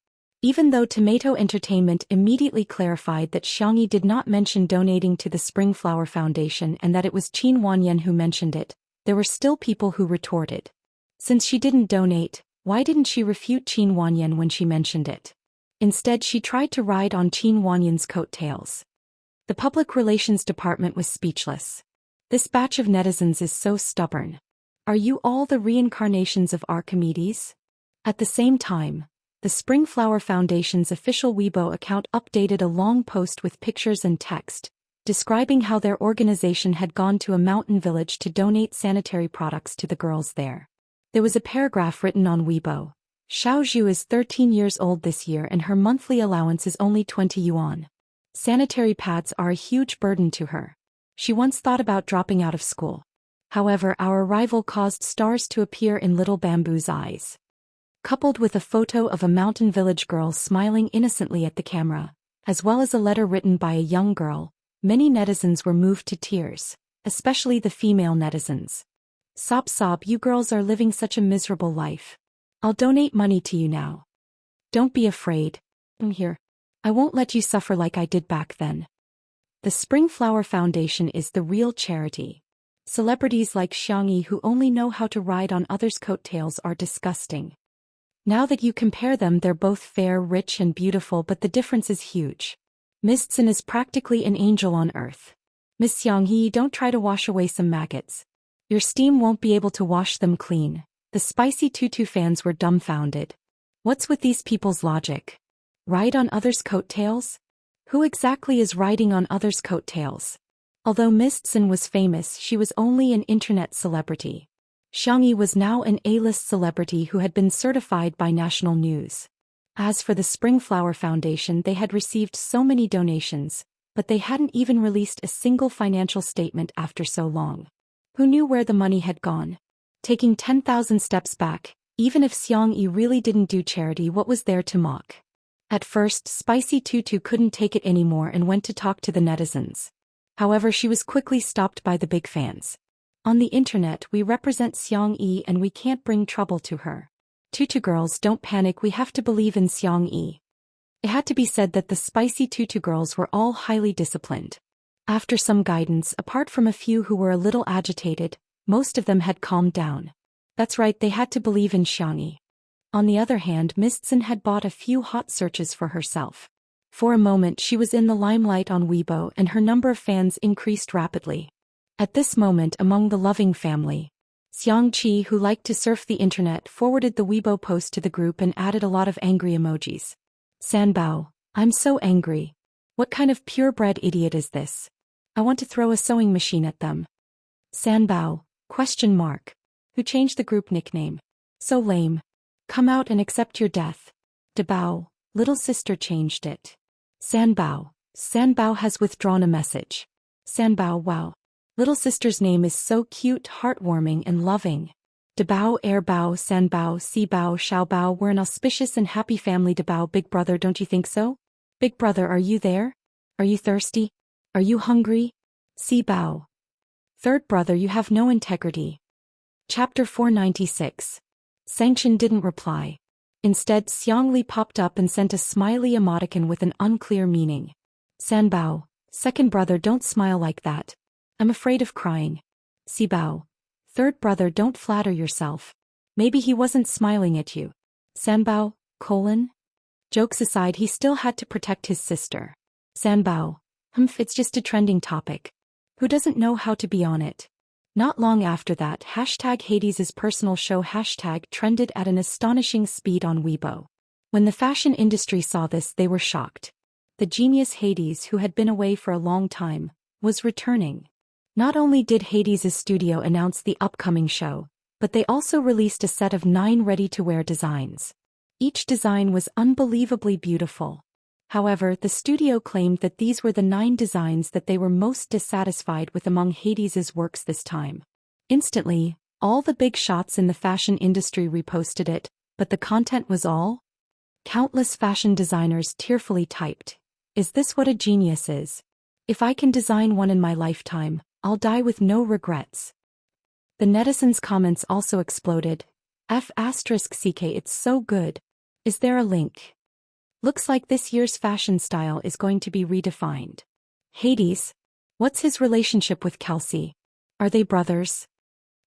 Even though Tomato Entertainment immediately clarified that Xiangyi did not mention donating to the Spring Flower Foundation and that it was Qin Wanyan who mentioned it, there were still people who retorted. Since she didn't donate, why didn't she refute Qin Wanyan when she mentioned it? Instead, she tried to ride on Qin Wanyan's coattails. The Public Relations Department was speechless. This batch of netizens is so stubborn. Are you all the reincarnations of Archimedes? At the same time, the Spring Flower Foundation's official Weibo account updated a long post with pictures and text, describing how their organization had gone to a mountain village to donate sanitary products to the girls there. There was a paragraph written on Weibo. Xiao Zhu is 13 years old this year and her monthly allowance is only 20 yuan. Sanitary pads are a huge burden to her. She once thought about dropping out of school. However, our arrival caused stars to appear in Little Bamboo's eyes. Coupled with a photo of a mountain village girl smiling innocently at the camera, as well as a letter written by a young girl, many netizens were moved to tears, especially the female netizens. Sob sob, you girls are living such a miserable life. I'll donate money to you now. Don't be afraid. I'm here. I won't let you suffer like I did back then. The Spring Flower Foundation is the real charity. Celebrities like Xiangyi who only know how to ride on others' coattails are disgusting. Now that you compare them, they're both fair, rich and beautiful, but the difference is huge. Mistson is practically an angel on earth. Miss Xiangyi, don't try to wash away some maggots. Your steam won't be able to wash them clean. The Spicy Tutu fans were dumbfounded. What's with these people's logic? Ride on others' coattails? Who exactly is riding on others' coattails? Although Mistson was famous, she was only an internet celebrity. Xiangyi was now an A-list celebrity who had been certified by national news. As for the Spring Flower Foundation, they had received so many donations, but they hadn't even released a single financial statement after so long. Who knew where the money had gone? Taking 10,000 steps back, even if Xiangyi really didn't do charity, what was there to mock? At first, Spicy Tutu couldn't take it anymore and went to talk to the netizens. However, she was quickly stopped by the big fans. On the internet, we represent Xiangyi and we can't bring trouble to her. Tutu girls, don't panic, we have to believe in Xiangyi. It had to be said that the Spicy Tutu girls were all highly disciplined. After some guidance, apart from a few who were a little agitated, most of them had calmed down. That's right, they had to believe in Xiangyi. On the other hand, Mistson had bought a few hot searches for herself. For a moment she was in the limelight on Weibo and her number of fans increased rapidly. At this moment, among the loving family, Xiangqi, who liked to surf the internet, forwarded the Weibo post to the group and added a lot of angry emojis. Sanbao, I'm so angry. What kind of purebred idiot is this? I want to throw a sewing machine at them. Sanbao, ? Who changed the group nickname. So lame. Come out and accept your death. Dabao, little sister changed it. Sanbao, Sanbao has withdrawn a message. Sanbao, wow. Little sister's name is so cute, heartwarming and loving. Dabao, Airbao, Sanbao, Sibao, Xiaobao, we're an auspicious and happy family. Dabao, big brother, don't you think so? Big brother, are you there? Are you thirsty? Are you hungry? Sibao. Third brother, you have no integrity. Chapter 496. Xianxia didn't reply. Instead, Xiangli popped up and sent a smiley emoticon with an unclear meaning. Sanbao, second brother, don't smile like that. I'm afraid of crying. Sibao. Third brother, don't flatter yourself. Maybe he wasn't smiling at you. Sanbao, colon? Jokes aside, he still had to protect his sister. Sanbao. It's just a trending topic. Who doesn't know how to be on it? Not long after that, #Hades' personal show #trended at an astonishing speed on Weibo. When the fashion industry saw this, they were shocked. The genius Hades, who had been away for a long time, was returning. Not only did Hades' studio announce the upcoming show, but they also released a set of 9 ready-to-wear designs. Each design was unbelievably beautiful. However, the studio claimed that these were the 9 designs that they were most dissatisfied with among Hades' works this time. Instantly, all the big shots in the fashion industry reposted it, but the content was all? Countless fashion designers tearfully typed, "Is this what a genius is? If I can design one in my lifetime, I'll die with no regrets." The netizens' comments also exploded. F***ck, it's so good. Is there a link? Looks like this year's fashion style is going to be redefined. Hades? What's his relationship with Kelsey? Are they brothers?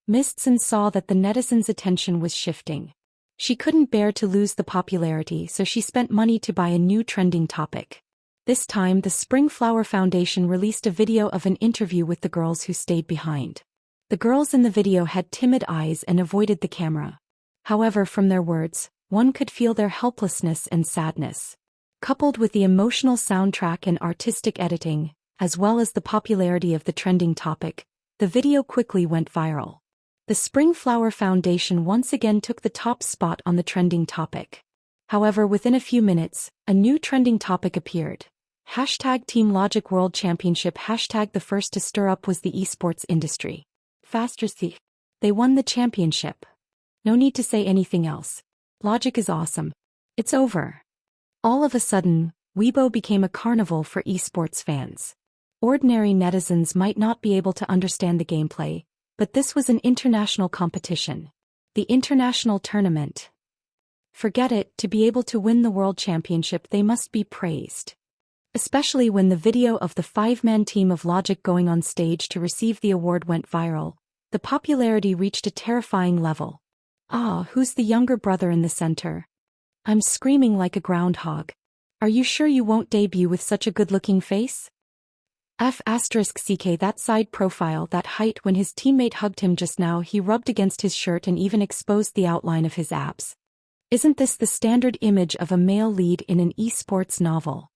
Mistson saw that the netizens' attention was shifting. She couldn't bear to lose the popularity, so she spent money to buy a new trending topic. This time, the Spring Flower Foundation released a video of an interview with the girls who stayed behind. The girls in the video had timid eyes and avoided the camera. However, from their words, one could feel their helplessness and sadness. Coupled with the emotional soundtrack and artistic editing, as well as the popularity of the trending topic, the video quickly went viral. The Spring Flower Foundation once again took the top spot on the trending topic. However, within a few minutes, a new trending topic appeared. #Team Logic World Championship #the first to stir up was the esports industry. They won the championship. No need to say anything else. Logic is awesome. It's over. All of a sudden, Weibo became a carnival for esports fans. Ordinary netizens might not be able to understand the gameplay, but this was an international competition. The international tournament. Forget it, to be able to win the world championship they must be praised. Especially when the video of the 5-man team of Logic going on stage to receive the award went viral, the popularity reached a terrifying level. Who's the younger brother in the center? I'm screaming like a groundhog. Are you sure you won't debut with such a good-looking face? F***ck, that side profile, that height. When his teammate hugged him just now, he rubbed against his shirt and even exposed the outline of his abs. Isn't this the standard image of a male lead in an esports novel?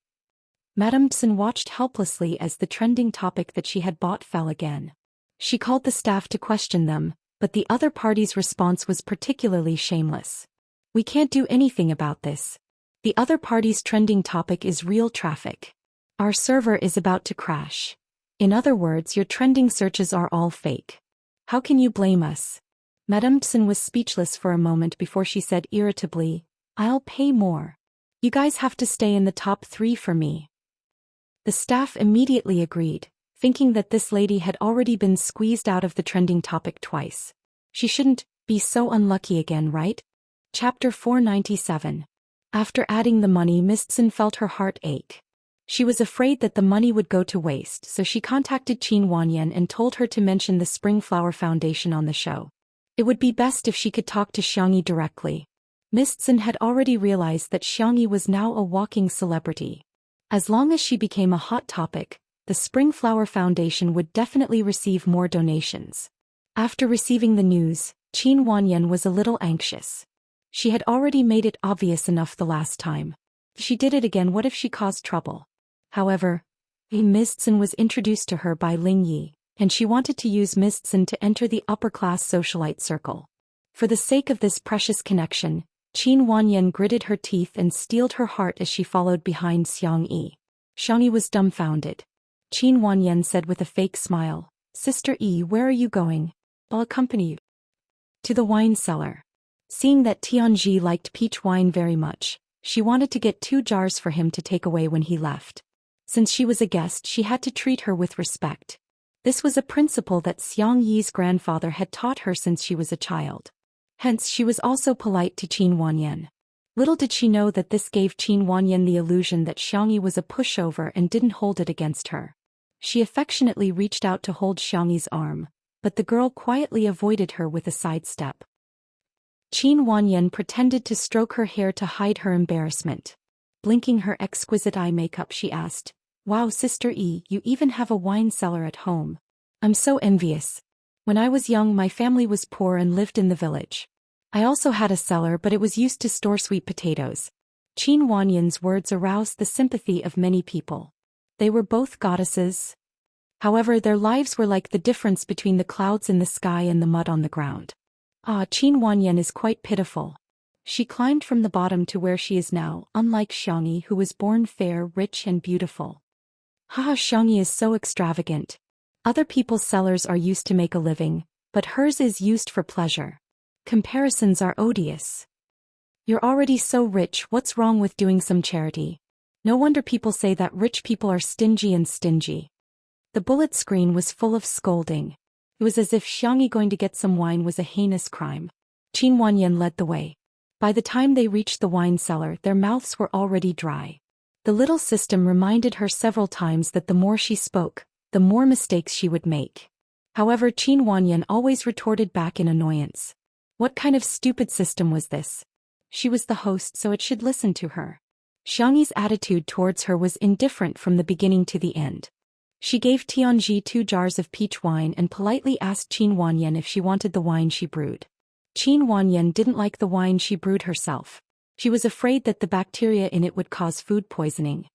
Madame Tsun watched helplessly as the trending topic that she had bought fell again. She called the staff to question them, but the other party's response was particularly shameless. "We can't do anything about this. The other party's trending topic is real traffic. Our server is about to crash. In other words, your trending searches are all fake. How can you blame us?" Madame Tsun was speechless for a moment before she said irritably, "I'll pay more. You guys have to stay in the top 3 for me." The staff immediately agreed, thinking that this lady had already been squeezed out of the trending topic twice. She shouldn't be so unlucky again, right? Chapter 497. After adding the money, Mistson felt her heart ache. She was afraid that the money would go to waste, so she contacted Qin Wanyan and told her to mention the Spring Flower Foundation on the show. It would be best if she could talk to Xiangyi directly. Mistson had already realized that Xiangyi was now a walking celebrity. As long as she became a hot topic, the Spring Flower Foundation would definitely receive more donations. After receiving the news, Qin Wanyan was a little anxious. She had already made it obvious enough the last time. If she did it again, what if she caused trouble? However, Mistson was introduced to her by Ling Yi, and she wanted to use Mistson to enter the upper-class socialite circle. For the sake of this precious connection, Qin Wanyan gritted her teeth and steeled her heart as she followed behind Xiangyi. Xiangyi was dumbfounded. Qin Wanyan said with a fake smile, Sister E, where are you going? I'll accompany you. To the wine cellar. Seeing that Tianji liked peach wine very much, she wanted to get 2 jars for him to take away when he left. Since she was a guest, she had to treat her with respect. This was a principle that Xiang Yi's grandfather had taught her since she was a child. Hence she was also polite to Qin Wanyan. Little did she know that this gave Qin Wanyan the illusion that Xiangyi was a pushover and didn't hold it against her. She affectionately reached out to hold Xiangyi's arm, but the girl quietly avoided her with a sidestep. Qin Wanyan pretended to stroke her hair to hide her embarrassment. Blinking her exquisite eye makeup, she asked, Wow, Sister E, you even have a wine cellar at home. I'm so envious. When I was young, my family was poor and lived in the village. I also had a cellar, but it was used to store sweet potatoes. Qin Wanyan's words aroused the sympathy of many people. They were both goddesses. However, their lives were like the difference between the clouds in the sky and the mud on the ground. Qin Wanyan is quite pitiful. She climbed from the bottom to where she is now, unlike Xiangyi, who was born fair, rich and beautiful. Xiangyi is so extravagant. Other people's cellars are used to make a living, but hers is used for pleasure. Comparisons are odious. You're already so rich, what's wrong with doing some charity? No wonder people say that rich people are stingy and stingy. The bullet screen was full of scolding. It was as if Xiangyi going to get some wine was a heinous crime. Qin Wanyan led the way. By the time they reached the wine cellar, their mouths were already dry. The little system reminded her several times that the more she spoke, the more mistakes she would make. However, Qin Wanyan always retorted back in annoyance. What kind of stupid system was this? She was the host, so it should listen to her. Xiangyi's attitude towards her was indifferent from the beginning to the end. She gave Tianji 2 jars of peach wine and politely asked Qin Wanyan if she wanted the wine she brewed. Qin Wanyan didn't like the wine she brewed herself. She was afraid that the bacteria in it would cause food poisoning.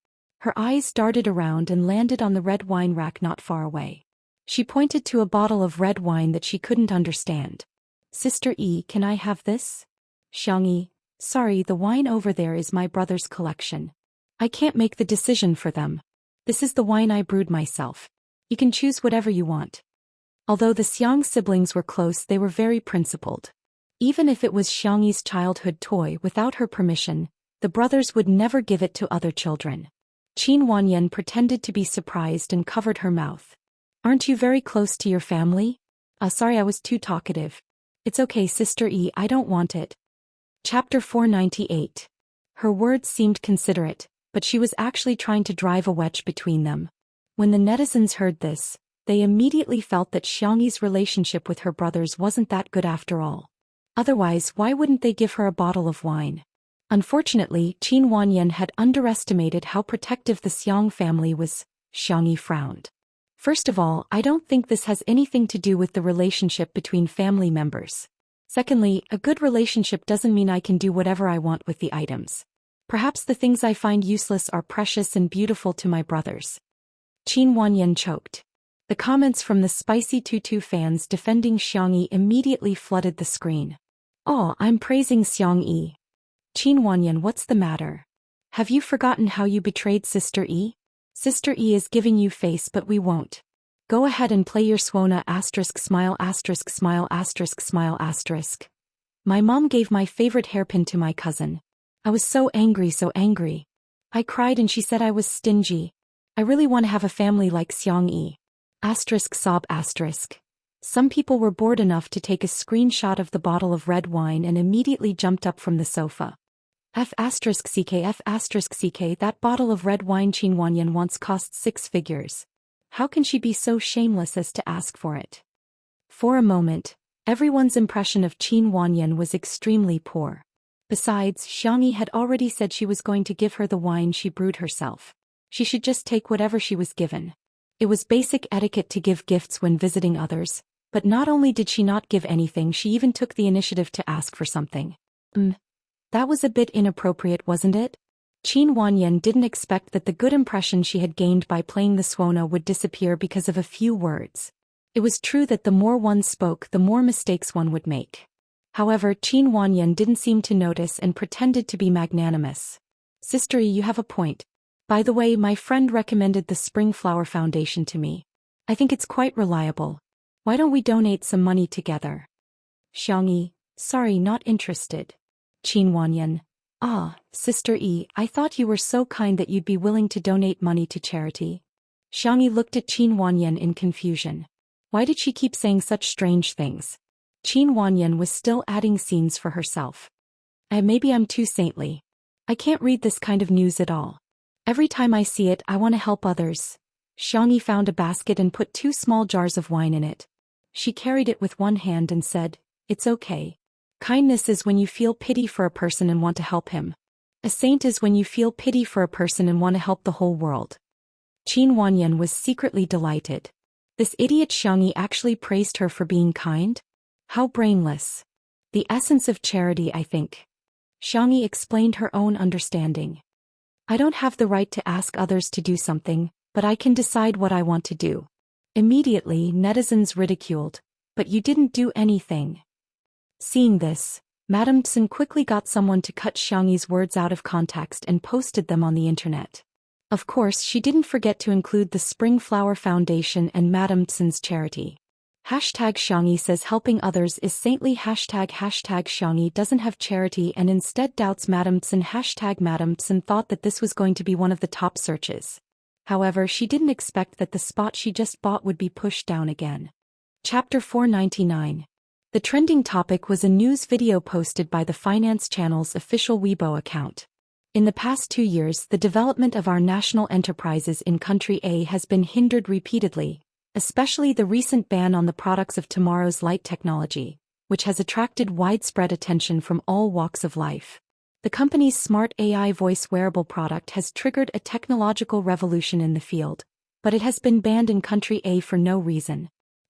Her eyes darted around and landed on the red wine rack not far away. She pointed to a bottle of red wine that she couldn't understand. Sister E, can I have this? Xiangyi, sorry, the wine over there is my brother's collection. I can't make the decision for them. This is the wine I brewed myself. You can choose whatever you want. Although the Xiang siblings were close, they were very principled. Even if it was Xiangyi's childhood toy without her permission, the brothers would never give it to other children. Qin Wanyan pretended to be surprised and covered her mouth. Aren't you very close to your family? Sorry, I was too talkative. It's okay, Sister E, I don't want it. Chapter 498. Her words seemed considerate, but she was actually trying to drive a wedge between them. When the netizens heard this, they immediately felt that Xiangyi's relationship with her brothers wasn't that good after all. Otherwise, why wouldn't they give her a bottle of wine? Unfortunately, Qin Wanyan had underestimated how protective the Xiang family was. Xiangyi frowned. First of all, I don't think this has anything to do with the relationship between family members. Secondly, a good relationship doesn't mean I can do whatever I want with the items. Perhaps the things I find useless are precious and beautiful to my brothers. Qin Wanyan choked. The comments from the spicy tutu fans defending Xiangyi immediately flooded the screen. Oh, I'm praising Xiangyi. Qin Wanyan, what's the matter? Have you forgotten how you betrayed Sister E? Sister E is giving you face, but we won't. Go ahead and play your swona *smile *smile*. My mom gave my favorite hairpin to my cousin. I was so angry. I cried and she said I was stingy. I really want to have a family like Xiangyi. Sob. Some people were bored enough to take a screenshot of the bottle of red wine and immediately jumped up from the sofa. That bottle of red wine Qin Wanyan once cost 6 figures. How can she be so shameless as to ask for it? For a moment, everyone's impression of Qin Wanyan was extremely poor. Besides, Xiangyi had already said she was going to give her the wine she brewed herself. She should just take whatever she was given. It was basic etiquette to give gifts when visiting others, but not only did she not give anything, she even took the initiative to ask for something. That was a bit inappropriate, wasn't it? Qin Wanyan didn't expect that the good impression she had gained by playing the swona would disappear because of a few words. It was true that the more one spoke, the more mistakes one would make. However, Qin Wanyan didn't seem to notice and pretended to be magnanimous. Sister E, you have a point. By the way, my friend recommended the Spring Flower Foundation to me. I think it's quite reliable. Why don't we donate some money together? Xiangyi, sorry, not interested. Qin Wanyan, Sister E, I thought you were so kind that you'd be willing to donate money to charity. Xiangyi looked at Qin Wanyan in confusion. Why did she keep saying such strange things? Qin Wanyan was still adding scenes for herself. Maybe I'm too saintly. I can't read this kind of news at all. Every time I see it, I want to help others. Xiangyi found a basket and put 2 small jars of wine in it. She carried it with one hand and said, "It's okay. Kindness is when you feel pity for a person and want to help him. A saint is when you feel pity for a person and want to help the whole world." Qin Wanyan was secretly delighted. This idiot Xiangyi actually praised her for being kind? How brainless. The essence of charity, I think. Xiangyi explained her own understanding. I don't have the right to ask others to do something, but I can decide what I want to do. Immediately, netizens ridiculed, "But you didn't do anything." Seeing this, Madame Tsun quickly got someone to cut Xiangyi's words out of context and posted them on the internet. Of course, she didn't forget to include the Spring Flower Foundation and Madame Tsun's charity. #Xiangyi says helping others is saintly. #Xiangyi doesn't have charity and instead doubts Madame Tsun. Madame Tsun thought that this was going to be one of the top searches. However, she didn't expect that the spot she just bought would be pushed down again. Chapter 499. The trending topic was a news video posted by the Finance Channel's official Weibo account. In the past 2 years, the development of our national enterprises in Country A has been hindered repeatedly, especially the recent ban on the products of tomorrow's light technology, which has attracted widespread attention from all walks of life. The company's smart AI voice wearable product has triggered a technological revolution in the field, but it has been banned in Country A for no reason.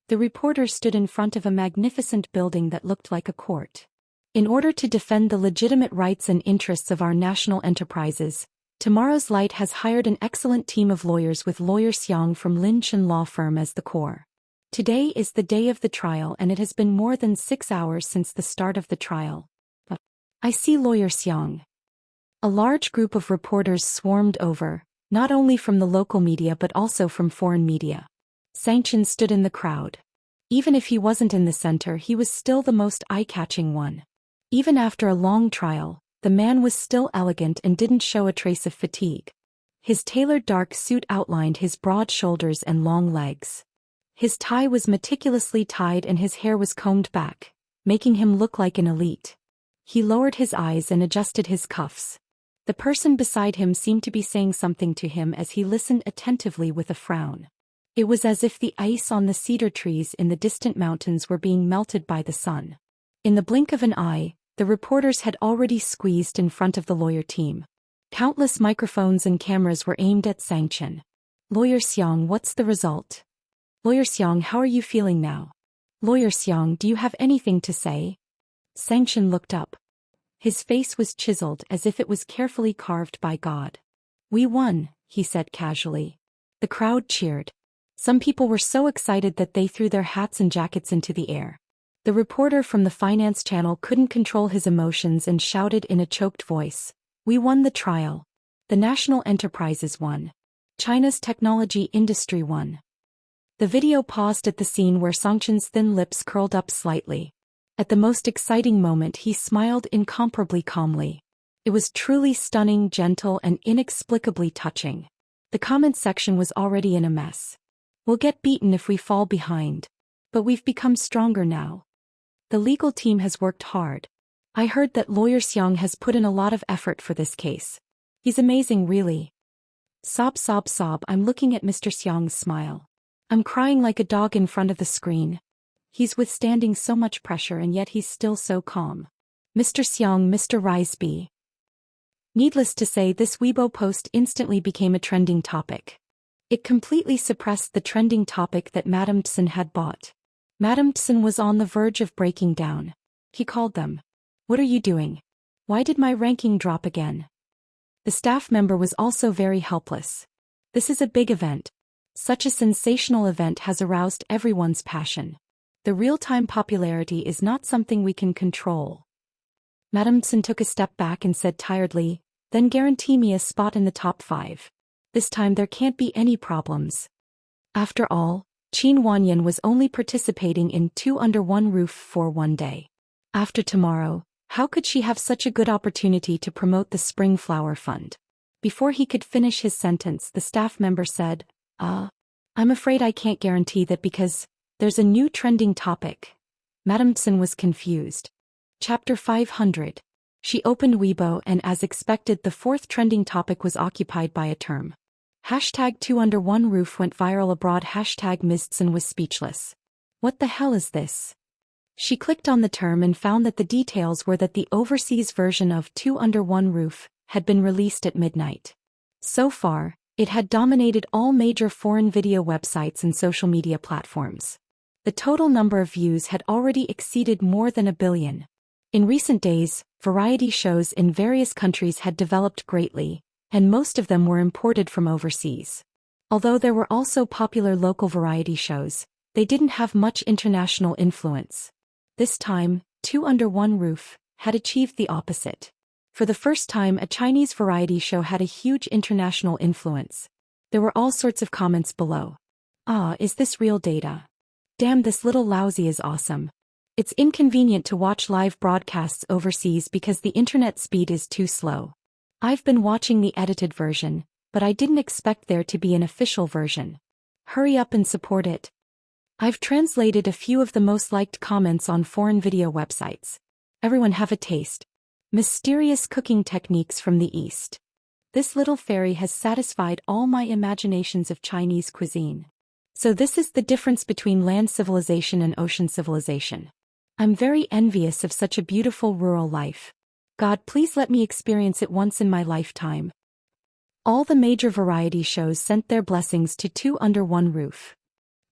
The reporter stood in front of a magnificent building that looked like a court. In order to defend the legitimate rights and interests of our national enterprises, Tomorrow's Light has hired an excellent team of lawyers with Lawyer Xiang from Lin Chen Law Firm as the core. Today is the day of the trial and it has been more than 6 hours since the start of the trial. I see Lawyer Xiang. A large group of reporters swarmed over, not only from the local media but also from foreign media. Xianxia stood in the crowd. Even if he wasn't in the center, he was still the most eye-catching one. Even after a long trial, the man was still elegant and didn't show a trace of fatigue. His tailored dark suit outlined his broad shoulders and long legs. His tie was meticulously tied and his hair was combed back, making him look like an elite. He lowered his eyes and adjusted his cuffs. The person beside him seemed to be saying something to him as he listened attentively with a frown. It was as if the ice on the cedar trees in the distant mountains were being melted by the sun. In the blink of an eye, the reporters had already squeezed in front of the lawyer team. Countless microphones and cameras were aimed at Xianxia. Lawyer Xiang, what's the result? Lawyer Xiang, how are you feeling now? Lawyer Xiang, do you have anything to say? Xianxia looked up. His face was chiseled as if it was carefully carved by God. We won, he said casually. The crowd cheered. Some people were so excited that they threw their hats and jackets into the air. The reporter from the Finance Channel couldn't control his emotions and shouted in a choked voice, "We won the trial. The national enterprises won. China's technology industry won." The video paused at the scene where Xianxia's thin lips curled up slightly. At the most exciting moment he smiled incomparably calmly. It was truly stunning, gentle, and inexplicably touching. The comment section was already in a mess. We'll get beaten if we fall behind. But we've become stronger now. The legal team has worked hard. I heard that Lawyer Xiang has put in a lot of effort for this case. He's amazing, really. Sob, sob, sob. I'm looking at Mr. Xiang's smile. I'm crying like a dog in front of the screen. He's withstanding so much pressure and yet he's still so calm. Mr. Xiang, Mr. Riseby. Needless to say, this Weibo post instantly became a trending topic. It completely suppressed the trending topic that Madame Tsun had bought. Madame Tsun was on the verge of breaking down. He called them. What are you doing? Why did my ranking drop again? The staff member was also very helpless. This is a big event. Such a sensational event has aroused everyone's passion. The real-time popularity is not something we can control. Madame Tsun took a step back and said tiredly, then guarantee me a spot in the top 5. This time there can't be any problems. After all, Qin Wanyan was only participating in 2 under one roof for one day. After tomorrow, how could she have such a good opportunity to promote the Spring Flower Fund? Before he could finish his sentence, the staff member said, I'm afraid I can't guarantee that because there's a new trending topic. Madame Tsen was confused. Chapter 500. She opened Weibo and as expected the 4th trending topic was occupied by a term. Hashtag 2 under one roof went viral abroad. Hashtag Ms. Tsen was speechless. What the hell is this? She clicked on the term and found that the details were that the overseas version of 2 under one roof had been released at midnight. So far, it had dominated all major foreign video websites and social media platforms. The total number of views had already exceeded more than 1 billion. In recent days, variety shows in various countries had developed greatly, and most of them were imported from overseas. Although there were also popular local variety shows, they didn't have much international influence. This time, 2 under one roof had achieved the opposite. For the first time, a Chinese variety show had a huge international influence. There were all sorts of comments below. Is this real data? Damn, this little lousy is awesome. It's inconvenient to watch live broadcasts overseas because the internet speed is too slow. I've been watching the edited version, but I didn't expect there to be an official version. Hurry up and support it. I've translated a few of the most liked comments on foreign video websites. Everyone have a taste. Mysterious cooking techniques from the East. This little fairy has satisfied all my imaginations of Chinese cuisine. So this is the difference between land civilization and ocean civilization. I'm very envious of such a beautiful rural life. God, please let me experience it once in my lifetime. All the major variety shows sent their blessings to 2 under one roof.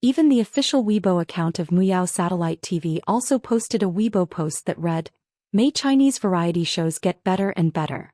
Even the official Weibo account of Muyao Satellite TV also posted a Weibo post that read, "May Chinese variety shows get better and better."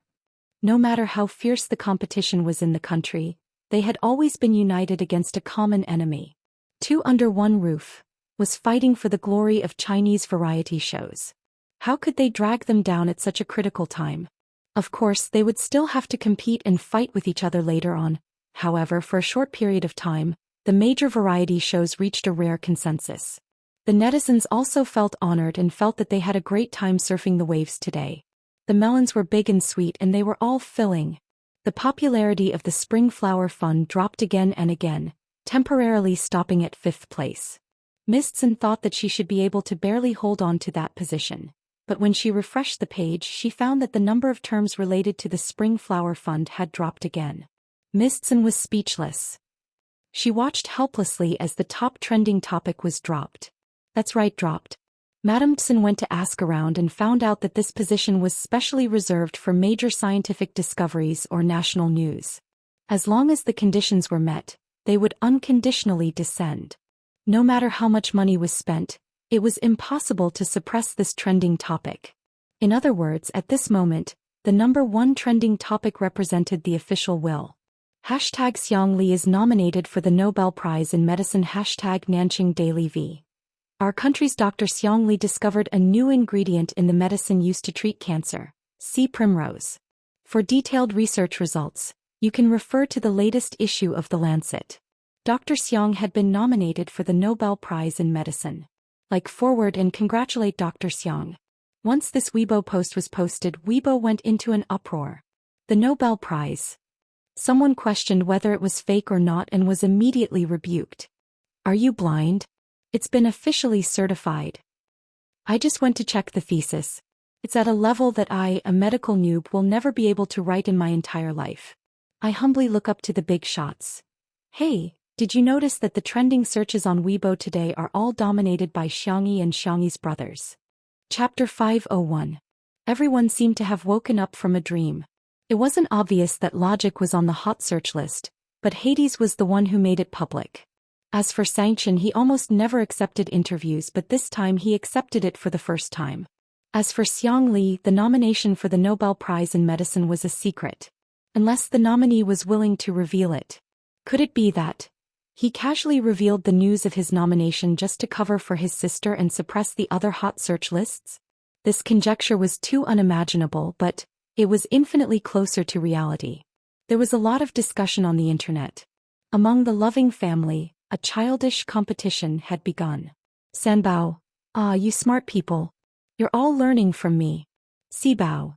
No matter how fierce the competition was in the country, they had always been united against a common enemy. 2 under one roof was fighting for the glory of Chinese variety shows. How could they drag them down at such a critical time? Of course, they would still have to compete and fight with each other later on. However, for a short period of time, the major variety shows reached a rare consensus. The netizens also felt honored and felt that they had a great time surfing the waves today. The melons were big and sweet and they were all filling. The popularity of the Spring Flower Fund dropped again and again, temporarily stopping at 5th place. Ms. Tsen thought that she should be able to barely hold on to that position. But when she refreshed the page, she found that the number of terms related to the Spring Flower Fund had dropped again. Ms. Tsen was speechless. She watched helplessly as the top trending topic was dropped. That's right, dropped. Madame Tsen went to ask around and found out that this position was specially reserved for major scientific discoveries or national news. As long as the conditions were met, they would unconditionally descend. No matter how much money was spent, it was impossible to suppress this trending topic. In other words, at this moment, the number 1 trending topic represented the official will. Hashtag Xiang Li is nominated for the Nobel Prize in Medicine. Hashtag Nanqing Daily V. Our country's Dr. Xiang Li discovered a new ingredient in the medicine used to treat cancer. See Primrose. For detailed research results, you can refer to the latest issue of The Lancet. Dr. Xiang had been nominated for the Nobel Prize in Medicine. Like forward and congratulate Dr. Xiang. Once this Weibo post was posted, Weibo went into an uproar. The Nobel Prize. Someone questioned whether it was fake or not and was immediately rebuked. Are you blind? It's been officially certified. I just went to check the thesis. It's at a level that I, a medical noob, will never be able to write in my entire life. I humbly look up to the big shots. Hey, did you notice that the trending searches on Weibo today are all dominated by Xiangyi and Xiangyi's brothers? Chapter 501. Everyone seemed to have woken up from a dream. It wasn't obvious that Logic was on the hot search list, but Hades was the one who made it public. As for Xianxia, he almost never accepted interviews, but this time he accepted it for the first time. As for Xiang Li, the nomination for the Nobel Prize in Medicine was a secret. Unless the nominee was willing to reveal it. Could it be that he casually revealed the news of his nomination just to cover for his sister and suppress the other hot search lists? This conjecture was too unimaginable, but it was infinitely closer to reality. There was a lot of discussion on the internet. Among the loving family, a childish competition had begun. Sanbao, ah, you smart people. You're all learning from me. Sibao,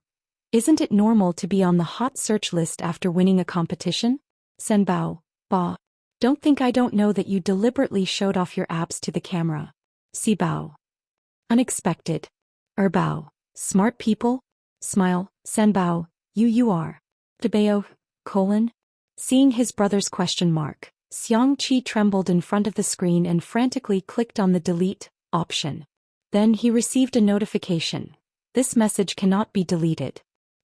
isn't it normal to be on the hot search list after winning a competition? Sanbao, ba, don't think I don't know that you deliberately showed off your abs to the camera. Sibao, unexpected. Erbao, smart people? Smile, Sanbao, you are. Debao, colon. Seeing his brother's question mark, Xianxia trembled in front of the screen and frantically clicked on the delete option. Then he received a notification. This message cannot be deleted.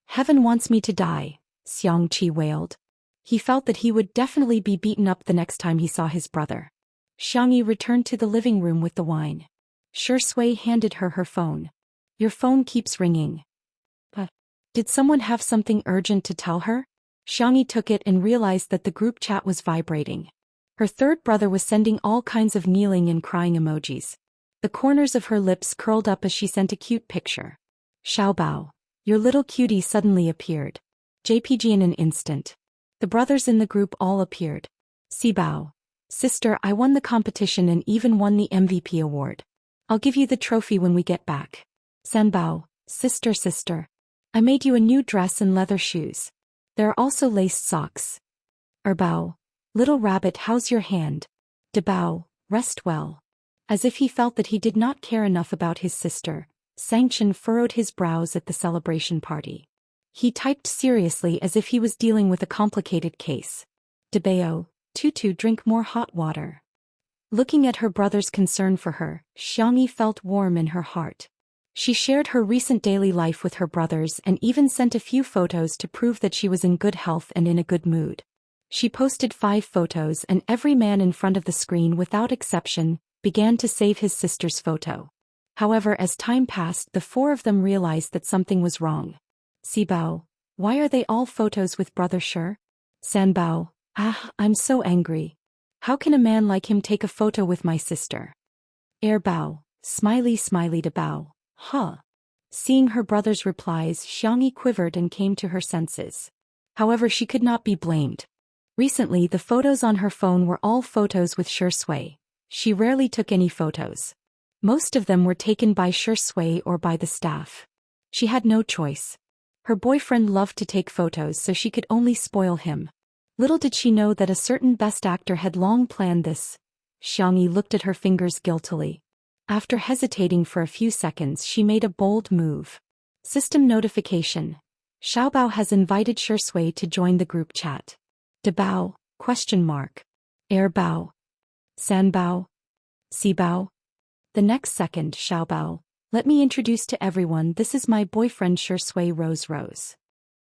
Heaven wants me to die, Xianxia wailed. He felt that he would definitely be beaten up the next time he saw his brother. Xianxia returned to the living room with the wine. Shui handed her her phone. Your phone keeps ringing. Did someone have something urgent to tell her? Xianxia took it and realized that the group chat was vibrating. Her third brother was sending all kinds of kneeling and crying emojis. The corners of her lips curled up as she sent a cute picture. Xiaobao, your little cutie suddenly appeared. JPG in an instant. The brothers in the group all appeared. Sibao, sister, I won the competition and even won the MVP award. I'll give you the trophy when we get back. Sanbao, sister, I made you a new dress and leather shoes. There are also laced socks. Erbao, little rabbit, how's your hand? Debao, rest well. As if he felt that he did not care enough about his sister, Xianxia furrowed his brows at the celebration party. He typed seriously as if he was dealing with a complicated case. Debao, Tutu, drink more hot water. Looking at her brother's concern for her, Xianxia felt warm in her heart. She shared her recent daily life with her brothers and even sent a few photos to prove that she was in good health and in a good mood. She posted 5 photos and every man in front of the screen without exception began to save his sister's photo. However, as time passed, the 4 of them realized that something was wrong. Sibao, why are they all photos with brother Shi? Sanbao, I'm so angry. How can a man like him take a photo with my sister? Erbao, smiley Debao, huh. Seeing her brother's replies, Xianxia quivered and came to her senses. However, she could not be blamed. Recently, the photos on her phone were all photos with Shui. She rarely took any photos. Most of them were taken by Shui or by the staff. She had no choice. Her boyfriend loved to take photos, so she could only spoil him. Little did she know that a certain best actor had long planned this. Xianxia looked at her fingers guiltily. After hesitating for a few seconds, she made a bold move. System notification. Xiaobao has invited Shui to join the group chat. Debao, ? Erbao. Sanbao. Sibao. The next second, Xiaobao, let me introduce to everyone, this is my boyfriend Shui Rose.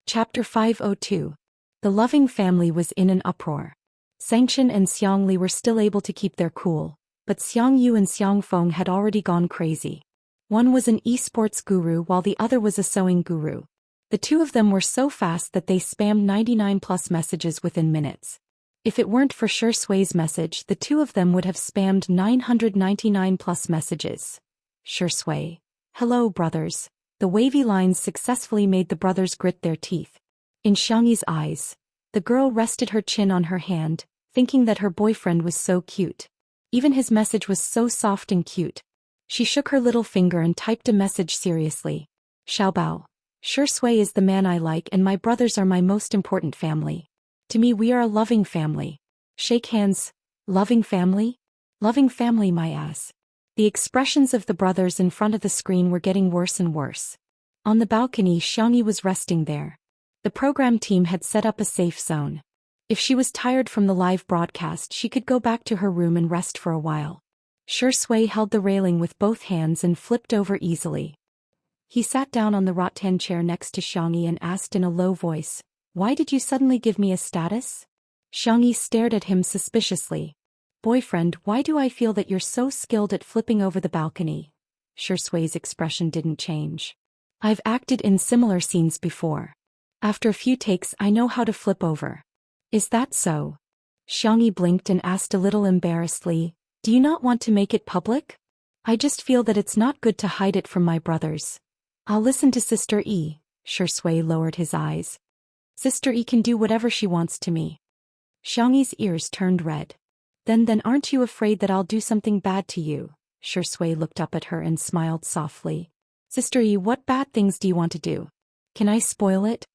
Chapter 502. The loving family was in an uproar. Xianxia and Xiangli were still able to keep their cool, but Xiangyu and Xiangfeng had already gone crazy. One was an esports guru while the other was a sewing guru. The two of them were so fast that they spammed 99+ messages within minutes. If it weren't for Shui's message, the two of them would have spammed 999+ messages. Shui, hello brothers. The wavy lines successfully made the brothers grit their teeth. In Xiangyi's eyes, the girl rested her chin on her hand, thinking that her boyfriend was so cute. Even his message was so soft and cute. She shook her little finger and typed a message seriously. Xiaobao, Shui is the man I like and my brothers are my most important family. To me we are a loving family. Shake hands. Loving family? Loving family my ass. The expressions of the brothers in front of the screen were getting worse and worse. On the balcony, Xiangyi was resting there. The program team had set up a safe zone. If she was tired from the live broadcast, she could go back to her room and rest for a while. Shui held the railing with both hands and flipped over easily. He sat down on the rattan chair next to Xiangyi and asked in a low voice, why did you suddenly give me a status? Xiangyi stared at him suspiciously. Boyfriend, why do I feel that you're so skilled at flipping over the balcony? Shui's expression didn't change. I've acted in similar scenes before. After a few takes I know how to flip over. Is that so? Xiangyi blinked and asked a little embarrassedly, do you not want to make it public? I just feel that it's not good to hide it from my brothers. I'll listen to Sister E. Shui lowered his eyes. Sister Yi can do whatever she wants to me. Xiangyi's ears turned red. Then aren't you afraid that I'll do something bad to you? Shui looked up at her and smiled softly. Sister Yi, what bad things do you want to do? Can I spoil it?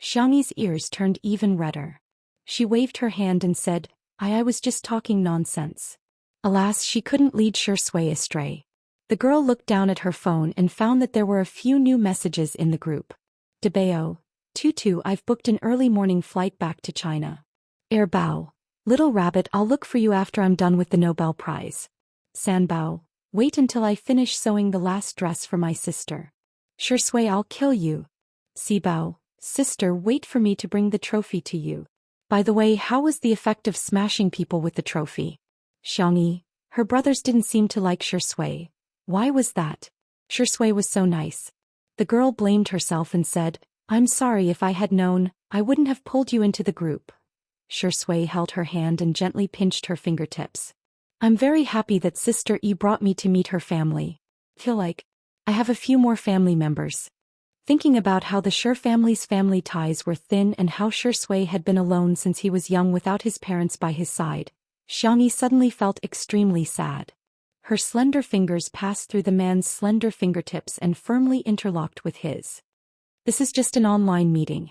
Xiangyi's ears turned even redder. She waved her hand and said, I was just talking nonsense. Alas, she couldn't lead Shui astray. The girl looked down at her phone and found that there were a few new messages in the group. Debao, Tutu, I've booked an early morning flight back to China. Airbao, Little Rabbit, I'll look for you after I'm done with the Nobel Prize. Sanbao, wait until I finish sewing the last dress for my sister. Shui, I'll kill you. Sibao, sister, wait for me to bring the trophy to you. By the way, how was the effect of smashing people with the trophy? Xiangyi, her brothers didn't seem to like Shui. Why was that? Shui was so nice. The girl blamed herself and said, I'm sorry, if I had known, I wouldn't have pulled you into the group. Shui held her hand and gently pinched her fingertips. I'm very happy that Sister Yi brought me to meet her family. Feel like I have a few more family members. Thinking about how the Shui family's family ties were thin and how Shui had been alone since he was young without his parents by his side, Xiangyi suddenly felt extremely sad. Her slender fingers passed through the man's slender fingertips and firmly interlocked with his. This is just an online meeting.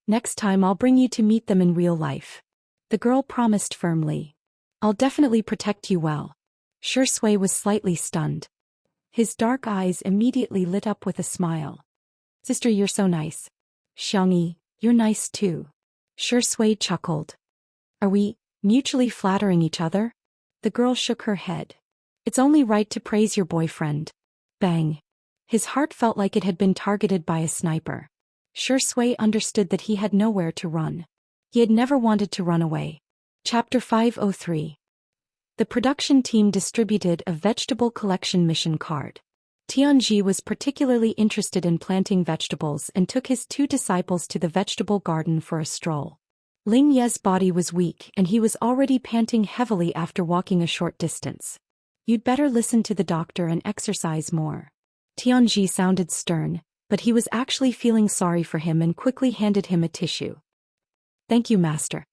Next time I'll bring you to meet them in real life. The girl promised firmly. I'll definitely protect you well. Shui was slightly stunned. His dark eyes immediately lit up with a smile. Sister, you're so nice. Xiangyi, you're nice too. Shui chuckled. Are we mutually flattering each other? The girl shook her head. It's only right to praise your boyfriend. Bang. His heart felt like it had been targeted by a sniper. Shui understood that he had nowhere to run. He had never wanted to run away. Chapter 503. The production team distributed a vegetable collection mission card. Tianji was particularly interested in planting vegetables and took his 2 disciples to the vegetable garden for a stroll. Ling Ye's body was weak and he was already panting heavily after walking a short distance. You'd better listen to the doctor and exercise more. Tianji sounded stern, but he was actually feeling sorry for him and quickly handed him a tissue. Thank you, master.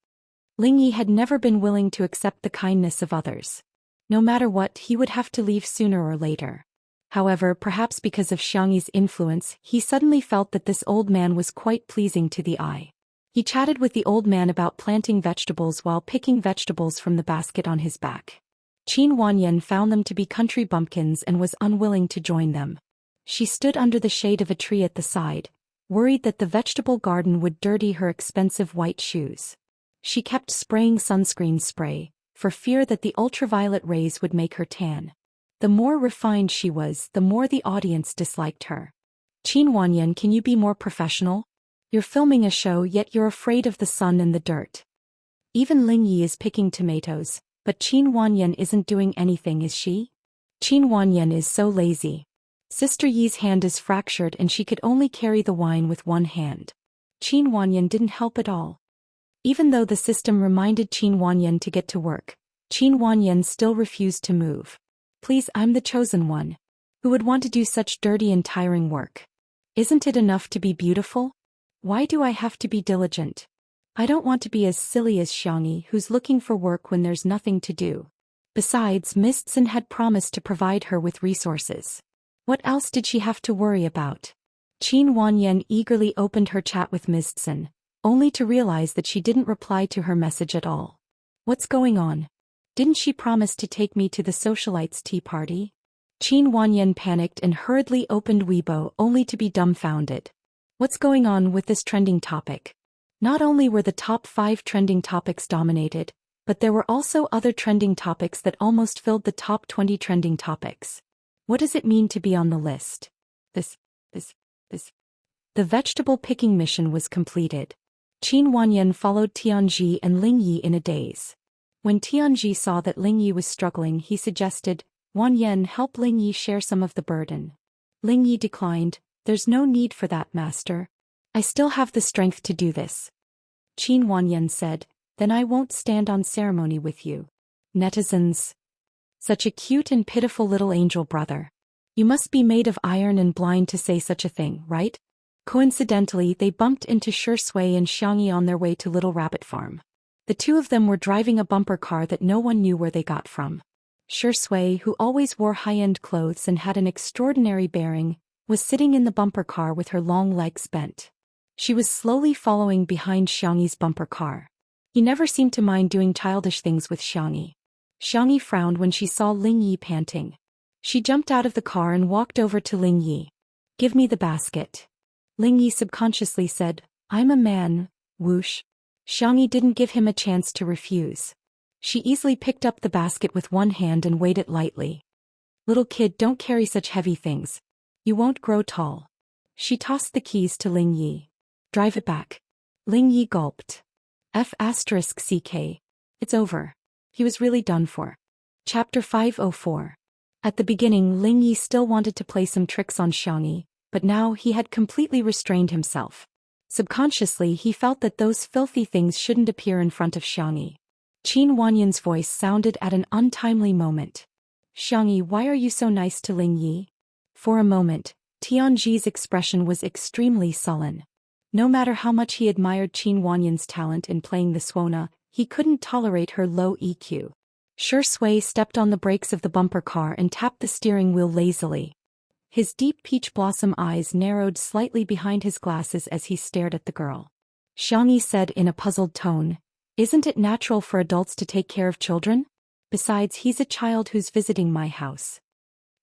Ling Yi had never been willing to accept the kindness of others. No matter what, he would have to leave sooner or later. However, perhaps because of Xiangyi's influence, he suddenly felt that this old man was quite pleasing to the eye. He chatted with the old man about planting vegetables while picking vegetables from the basket on his back. Qin Wanyan found them to be country bumpkins and was unwilling to join them. She stood under the shade of a tree at the side, worried that the vegetable garden would dirty her expensive white shoes. She kept spraying sunscreen spray, for fear that the ultraviolet rays would make her tan. The more refined she was, the more the audience disliked her. Qin Wanyan, can you be more professional? You're filming a show, yet you're afraid of the sun and the dirt. Even Ling Yi is picking tomatoes, but Qin Wanyan isn't doing anything, is she? Qin Wanyan is so lazy. Sister Yi's hand is fractured and she could only carry the wine with one hand. Qin Wanyan didn't help at all. Even though the system reminded Qin Wanyan to get to work, Qin Wanyan still refused to move. Please, I'm the chosen one. Who would want to do such dirty and tiring work? Isn't it enough to be beautiful? Why do I have to be diligent? I don't want to be as silly as Xiangyi, who's looking for work when there's nothing to do. Besides, Mistson had promised to provide her with resources. What else did she have to worry about? Qin Wanyan eagerly opened her chat with Mistson, only to realize that she didn't reply to her message at all. What's going on? Didn't she promise to take me to the socialites' tea party? Qin Wanyan panicked and hurriedly opened Weibo only to be dumbfounded. What's going on with this trending topic? Not only were the top 5 trending topics dominated, but there were also other trending topics that almost filled the top 20 trending topics. What does it mean to be on the list? This. The vegetable picking mission was completed. Qin Wanyan followed Tianji and Ling Yi in a daze. When Tianji saw that Ling Yi was struggling, he suggested, Wanyan, help Ling Yi share some of the burden. Ling Yi declined, there's no need for that, master. I still have the strength to do this. Qin Wanyan said, then I won't stand on ceremony with you. Netizens. Such a cute and pitiful little angel brother. You must be made of iron and blind to say such a thing, right? Coincidentally, they bumped into Shui and Xianxia on their way to Little Rabbit Farm. The two of them were driving a bumper car that no one knew where they got from. Shui, who always wore high-end clothes and had an extraordinary bearing, was sitting in the bumper car with her long legs bent. She was slowly following behind Xiangyi's bumper car. He never seemed to mind doing childish things with Xiangyi. Xiangyi frowned when she saw Ling Yi panting. She jumped out of the car and walked over to Ling Yi. "Give me the basket." Ling Yi subconsciously said, "I'm a man, whoosh." Xiangyi didn't give him a chance to refuse. She easily picked up the basket with one hand and weighed it lightly. "Little kid, don't carry such heavy things. You won't grow tall." She tossed the keys to Ling Yi. "Drive it back." Ling Yi gulped. F***CK. It's over. He was really done for. Chapter 504. At the beginning, Ling Yi still wanted to play some tricks on Xiangyi, but now he had completely restrained himself. Subconsciously, he felt that those filthy things shouldn't appear in front of Xiangyi. Qin Wanyan's voice sounded at an untimely moment. "Xiangyi, why are you so nice to Ling Yi?" For a moment, Tianji's expression was extremely sullen. No matter how much he admired Qin Wanyan's talent in playing the Suona, he couldn't tolerate her low EQ. Shui stepped on the brakes of the bumper car and tapped the steering wheel lazily. His deep peach blossom eyes narrowed slightly behind his glasses as he stared at the girl. Xiangyi said in a puzzled tone, "Isn't it natural for adults to take care of children? Besides, he's a child who's visiting my house."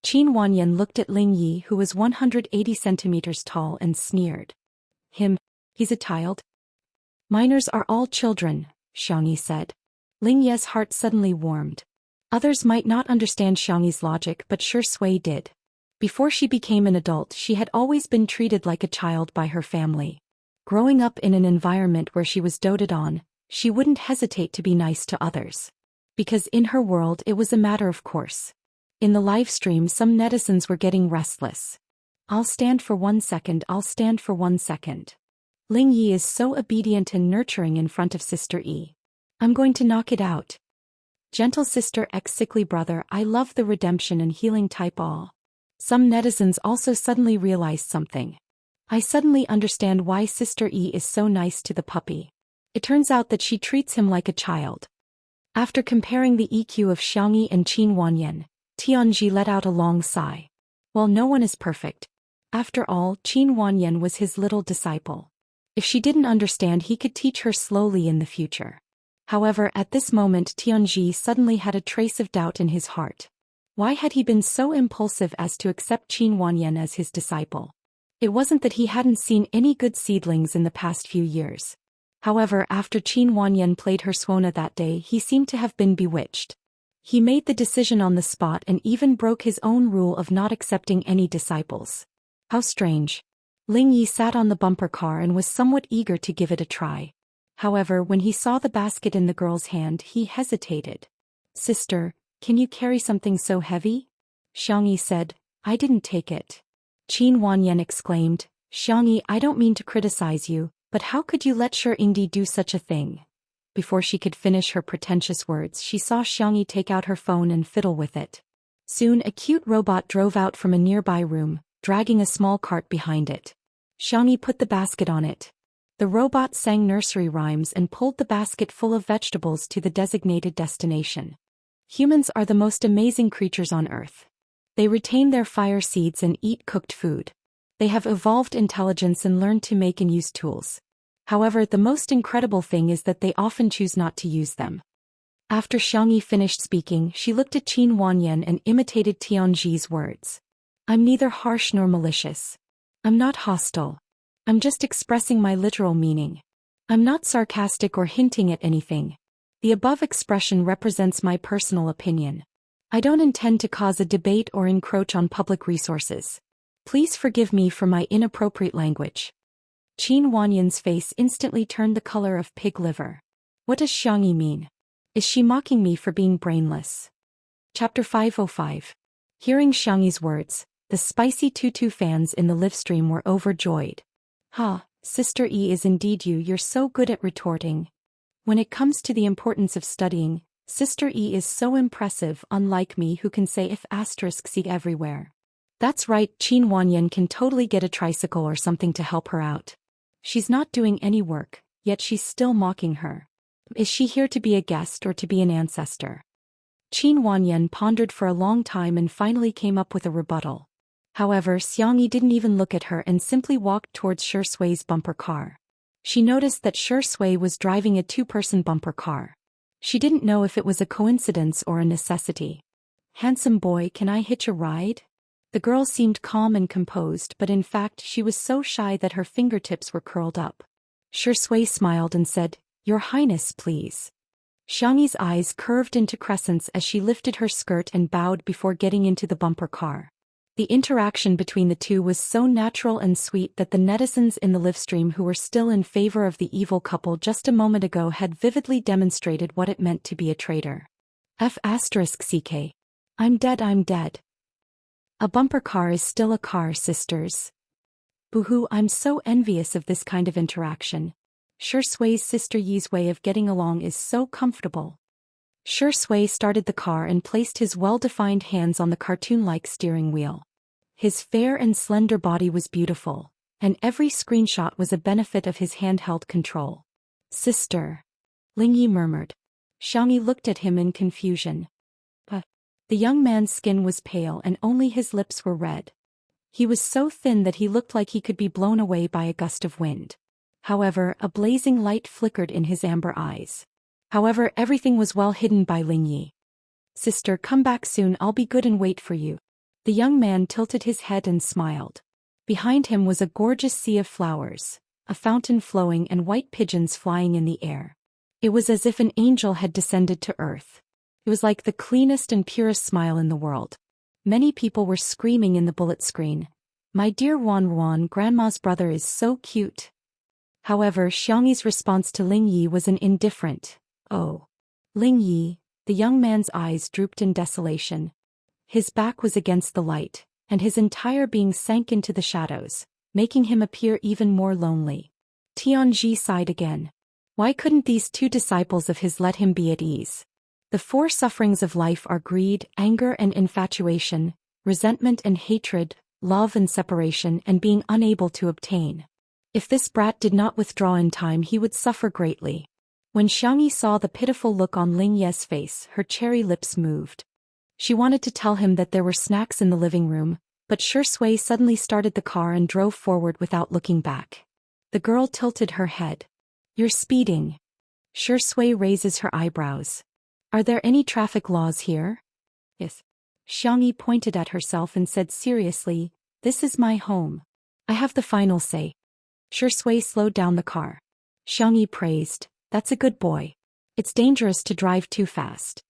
Qin Wanyan looked at Ling Yi, who was 180 centimeters tall, and sneered. He's a child? Minors are all children, Xiangyi said. Ling Ye's heart suddenly warmed. Others might not understand Xiangyi's logic, but Shui did. Before she became an adult, she had always been treated like a child by her family. Growing up in an environment where she was doted on, she wouldn't hesitate to be nice to others. Because in her world it was a matter of course. In the live stream, some netizens were getting restless. I'll stand for 1 second. Ling Yi is so obedient and nurturing in front of Sister E. I'm going to knock it out. Gentle sister x sickly brother, I love the redemption and healing type all. Some netizens also suddenly realized something. I suddenly understand why Sister E is so nice to the puppy. It turns out that she treats him like a child. After comparing the EQ of Xiangyi and Qin Wanyan, Tianji let out a long sigh. Well, no one is perfect. After all, Qin Wanyan was his little disciple. If she didn't understand, he could teach her slowly in the future. However, at this moment Tianji suddenly had a trace of doubt in his heart. Why had he been so impulsive as to accept Qin Wanyan as his disciple? It wasn't that he hadn't seen any good seedlings in the past few years. However, after Qin Wanyan played her Suona that day, he seemed to have been bewitched. He made the decision on the spot and even broke his own rule of not accepting any disciples. How strange. Ling Yi sat on the bumper car and was somewhat eager to give it a try. However, when he saw the basket in the girl's hand, he hesitated. Sister, can you carry something so heavy? Xiangyi said, I didn't take it. Qin Wanyan exclaimed, Xiangyi, I don't mean to criticize you, but how could you let Shi Ingdi do such a thing? Before she could finish her pretentious words, she saw Xiangyi take out her phone and fiddle with it. Soon a cute robot drove out from a nearby room, dragging a small cart behind it. Xiangyi put the basket on it. The robot sang nursery rhymes and pulled the basket full of vegetables to the designated destination. Humans are the most amazing creatures on Earth. They retain their fire seeds and eat cooked food. They have evolved intelligence and learned to make and use tools. However, the most incredible thing is that they often choose not to use them. After Xiangyi finished speaking, she looked at Qin Wanyan and imitated Tianji's words. I'm neither harsh nor malicious. I'm not hostile. I'm just expressing my literal meaning. I'm not sarcastic or hinting at anything. The above expression represents my personal opinion. I don't intend to cause a debate or encroach on public resources. Please forgive me for my inappropriate language. Qin Wanyan's face instantly turned the color of pig liver. What does Xiangyi mean? Is she mocking me for being brainless? Chapter 505. Hearing Xiangyi's words, the spicy tutu fans in the live stream were overjoyed. Ha, Sister E is indeed you, you're so good at retorting. When it comes to the importance of studying, Sister E is so impressive, unlike me who can say if*** everywhere. That's right, Qin Wanyan can totally get a tricycle or something to help her out. She's not doing any work, yet she's still mocking her. Is she here to be a guest or to be an ancestor? Qin Wanyan pondered for a long time and finally came up with a rebuttal. However, Xiangyi didn't even look at her and simply walked towards Shi Sui's bumper car. She noticed that Shi Sui was driving a two-person bumper car. She didn't know if it was a coincidence or a necessity. "Handsome boy, can I hitch a ride?" The girl seemed calm and composed, but in fact she was so shy that her fingertips were curled up. Shi Sui smiled and said, "Your Highness, please." Xiangyi's eyes curved into crescents as she lifted her skirt and bowed before getting into the bumper car. The interaction between the two was so natural and sweet that the netizens in the livestream who were still in favor of the evil couple just a moment ago had vividly demonstrated what it meant to be a traitor. F***ck. I'm dead, I'm dead. A bumper car is still a car, sisters. Boohoo, I'm so envious of this kind of interaction. Shi Sui's sister Yi's way of getting along is so comfortable. Shi Sui started the car and placed his well-defined hands on the cartoon-like steering wheel. His fair and slender body was beautiful, and every screenshot was a benefit of his handheld control. "Sister," Lingyi murmured. Xiangyi looked at him in confusion. The young man's skin was pale and only his lips were red. He was so thin that he looked like he could be blown away by a gust of wind. However, a blazing light flickered in his amber eyes. However, everything was well hidden by Lingyi. "Sister, come back soon, I'll be good and wait for you." The young man tilted his head and smiled. Behind him was a gorgeous sea of flowers, a fountain flowing and white pigeons flying in the air. It was as if an angel had descended to earth. It was like the cleanest and purest smile in the world. Many people were screaming in the bullet screen, "My dear Wan, Grandma's brother is so cute." However, Xiangyi's response to Lingyi was an indifferent, "Oh." Lingyi, the young man's eyes drooped in desolation. His back was against the light, and his entire being sank into the shadows, making him appear even more lonely. Tianji sighed again. Why couldn't these two disciples of his let him be at ease? The four sufferings of life are greed, anger and infatuation, resentment and hatred, love and separation, and being unable to obtain. If this brat did not withdraw in time, he would suffer greatly. When Xiangyi saw the pitiful look on Ling Ye's face, her cherry lips moved. She wanted to tell him that there were snacks in the living room, but Shi Sui suddenly started the car and drove forward without looking back. The girl tilted her head. "You're speeding." Shi Sui raises her eyebrows. "Are there any traffic laws here?" "Yes." Xiangyi pointed at herself and said seriously, "This is my home. I have the final say." Shi Sui slowed down the car. Xiangyi praised, "That's a good boy. It's dangerous to drive too fast."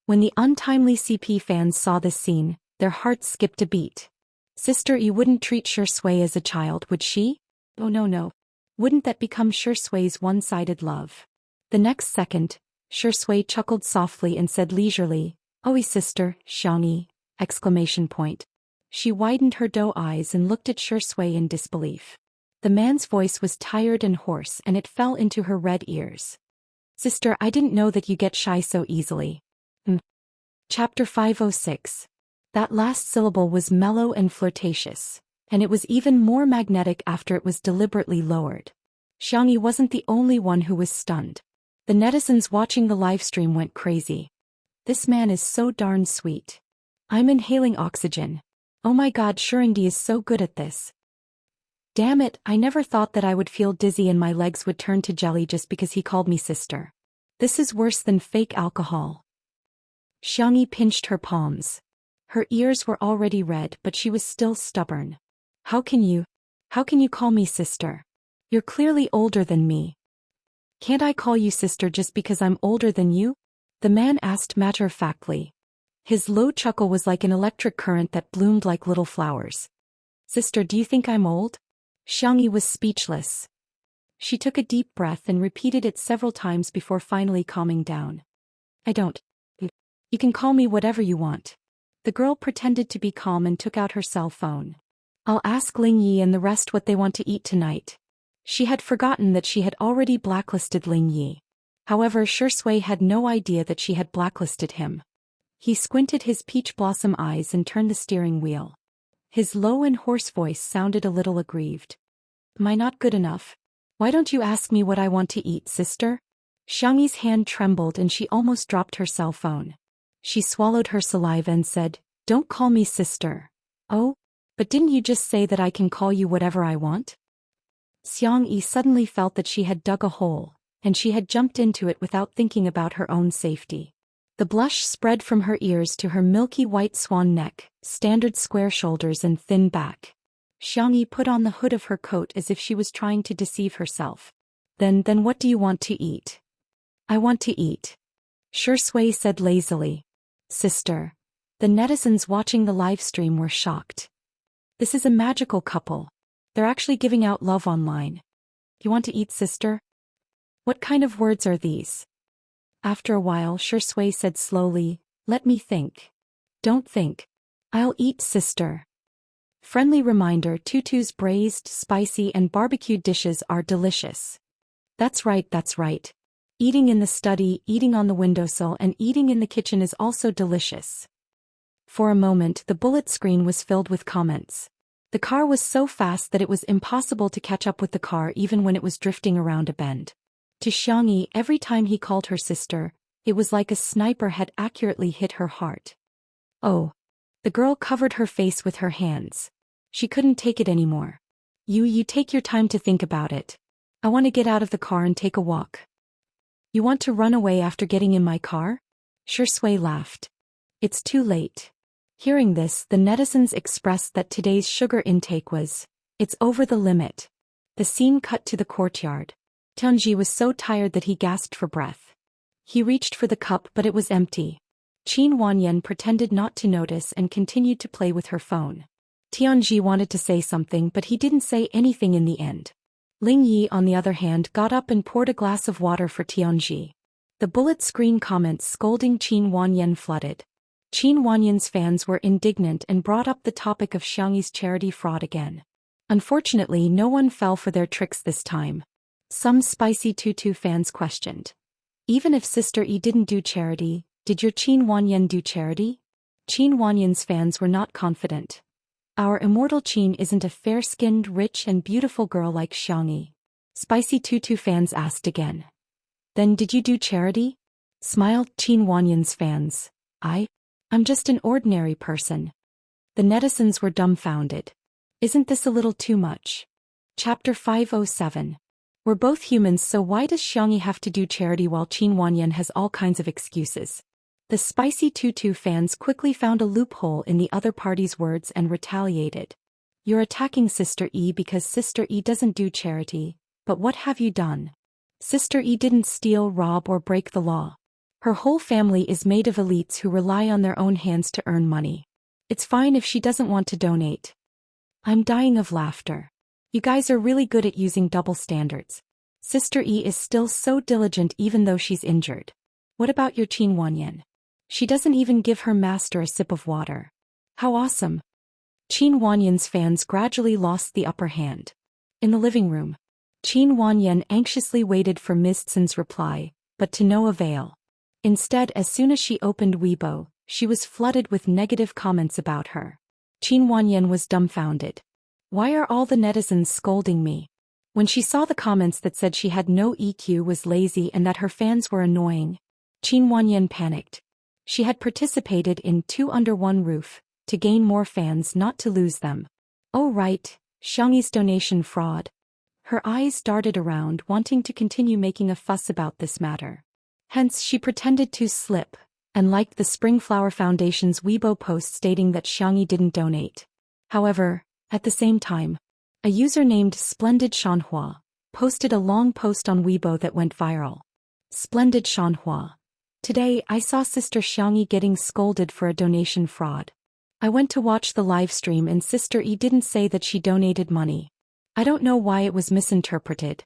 When the untimely CP fans saw this scene, their hearts skipped a beat. "Sister, you wouldn't treat Shi Sui as a child, would she?" "Oh no. Wouldn't that become Shi Sui's one-sided love?" The next second, Shi Sui chuckled softly and said leisurely, "Oh, sister, Xiangyi!" Exclamation point. She widened her doe eyes and looked at Shi Sui in disbelief. The man's voice was tired and hoarse and it fell into her red ears. "Sister, I didn't know that you get shy so easily." Chapter 506. That last syllable was mellow and flirtatious, and it was even more magnetic after it was deliberately lowered. Xiangyi wasn't the only one who was stunned. The netizens watching the livestream went crazy. "This man is so darn sweet. I'm inhaling oxygen. Oh my god, Shurindi is so good at this. Damn it, I never thought that I would feel dizzy and my legs would turn to jelly just because he called me sister. This is worse than fake alcohol." Xiangyi pinched her palms. Her ears were already red, but she was still stubborn. How can you call me sister? You're clearly older than me." "Can't I call you sister just because I'm older than you?" the man asked matter-of-factly. His low chuckle was like an electric current that bloomed like little flowers. "Sister, do you think I'm old?" Xiangyi was speechless. She took a deep breath and repeated it several times before finally calming down. "I don't. You can call me whatever you want." The girl pretended to be calm and took out her cell phone. "I'll ask Lingyi and the rest what they want to eat tonight." She had forgotten that she had already blacklisted Lingyi. However, Shi Sui had no idea that she had blacklisted him. He squinted his peach blossom eyes and turned the steering wheel. His low and hoarse voice sounded a little aggrieved. Am I not good enough? Why don't you ask me what I want to eat, sister? Xiangyi's hand trembled and she almost dropped her cell phone. She swallowed her saliva and said, Don't call me sister. Oh? But didn't you just say that I can call you whatever I want? Xiangyi suddenly felt that she had dug a hole, and she had jumped into it without thinking about her own safety. The blush spread from her ears to her milky white swan neck, standard square shoulders and thin back. Xiangyi put on the hood of her coat as if she was trying to deceive herself. Then what do you want to eat? I want to eat. Shui said lazily. Sister. The netizens watching the live stream were shocked. This is a magical couple. They're actually giving out love online. You want to eat, sister? What kind of words are these? After a while, Shui said slowly, Let me think. Don't think. I'll eat, sister. Friendly reminder, Tutu's braised, spicy and barbecued dishes are delicious. That's right, that's right. Eating in the study, eating on the windowsill and eating in the kitchen is also delicious. For a moment, the bullet screen was filled with comments. The car was so fast that it was impossible to catch up with the car even when it was drifting around a bend. To Xiangyi, every time he called her sister, it was like a sniper had accurately hit her heart. Oh. The girl covered her face with her hands. She couldn't take it anymore. You take your time to think about it. I want to get out of the car and take a walk. You want to run away after getting in my car? Shui laughed. It's too late. Hearing this, the netizens expressed that today's sugar intake was, it's over the limit. The scene cut to the courtyard. Tianji was so tired that he gasped for breath. He reached for the cup but it was empty. Qin Wanyan pretended not to notice and continued to play with her phone. Tianji wanted to say something but he didn't say anything in the end. Ling Yi on the other hand got up and poured a glass of water for Tianji. The bullet screen comments scolding Qin Wanyan flooded. Qin Wanyan's fans were indignant and brought up the topic of Xiangyi's charity fraud again. Unfortunately, no one fell for their tricks this time. Some spicy Tutu fans questioned. Even if Sister Yi didn't do charity, did your Qin Wanyan do charity? Qin Wanyan's fans were not confident. Our immortal Qin isn't a fair-skinned, rich and beautiful girl like Xiangyi. Spicy Tutu fans asked again. Then did you do charity? Smiled Qin Wanyan's fans. I'm just an ordinary person. The netizens were dumbfounded. Isn't this a little too much? Chapter 507. We're both humans, so why does Xiangyi have to do charity while Qin Wanyan has all kinds of excuses? The spicy Tutu fans quickly found a loophole in the other party's words and retaliated. You're attacking Sister Yi because Sister Yi doesn't do charity, but what have you done? Sister Yi didn't steal, rob or break the law. Her whole family is made of elites who rely on their own hands to earn money. It's fine if she doesn't want to donate. I'm dying of laughter. You guys are really good at using double standards. Sister Yi is still so diligent even though she's injured. What about your Qin Wanyan? She doesn't even give her master a sip of water. How awesome. Qin Wanyan's fans gradually lost the upper hand. In the living room, Qin Wanyan anxiously waited for Ms. Tsin's reply, but to no avail. Instead, as soon as she opened Weibo, she was flooded with negative comments about her. Qin Wanyan was dumbfounded. Why are all the netizens scolding me? When she saw the comments that said she had no EQ, was lazy and that her fans were annoying, Qin Wanyan panicked. She had participated in 2 Under One Roof, to gain more fans, not to lose them. Oh right, Xiangyi's donation fraud. Her eyes darted around, wanting to continue making a fuss about this matter. Hence she pretended to slip, and liked the Springflower Foundation's Weibo post stating that Xiangyi didn't donate. However, at the same time, a user named Splendid Shanhua posted a long post on Weibo that went viral. Splendid Shanhua. Today I saw Sister Xiangyi getting scolded for a donation fraud. I went to watch the live stream and Sister Yi didn't say that she donated money. I don't know why it was misinterpreted.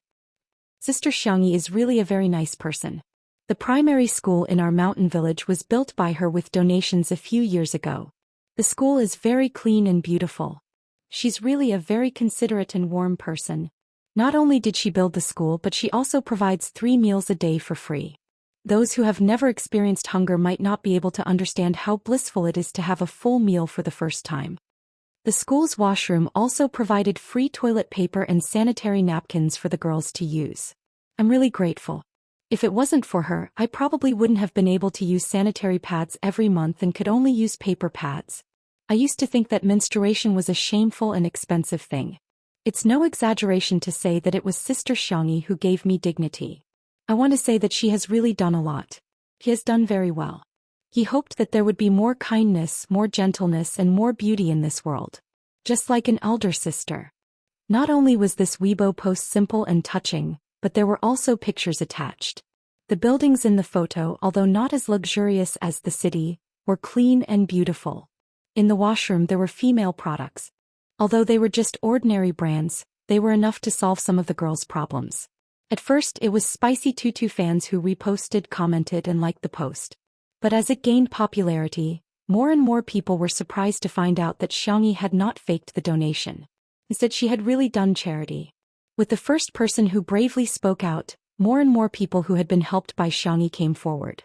Sister Xiangyi is really a very nice person. The primary school in our mountain village was built by her with donations a few years ago. The school is very clean and beautiful. She's really a very considerate and warm person. Not only did she build the school, but she also provides 3 meals a day for free. Those who have never experienced hunger might not be able to understand how blissful it is to have a full meal for the first time. The school's washroom also provided free toilet paper and sanitary napkins for the girls to use. I'm really grateful. If it wasn't for her, I probably wouldn't have been able to use sanitary pads every month and could only use paper pads. I used to think that menstruation was a shameful and expensive thing. It's no exaggeration to say that it was Sister Xianxia who gave me dignity. I want to say that she has really done a lot. He has done very well. He hoped that there would be more kindness, more gentleness, and more beauty in this world. Just like an elder sister. Not only was this Weibo post simple and touching, but there were also pictures attached. The buildings in the photo, although not as luxurious as the city, were clean and beautiful. In the washroom there were female products. Although they were just ordinary brands, they were enough to solve some of the girls' problems. At first it was Spicy Tutu fans who reposted, commented, and liked the post. But as it gained popularity, more and more people were surprised to find out that Xianxia had not faked the donation. Instead, she had really done charity. With the first person who bravely spoke out, more and more people who had been helped by Xianxia came forward.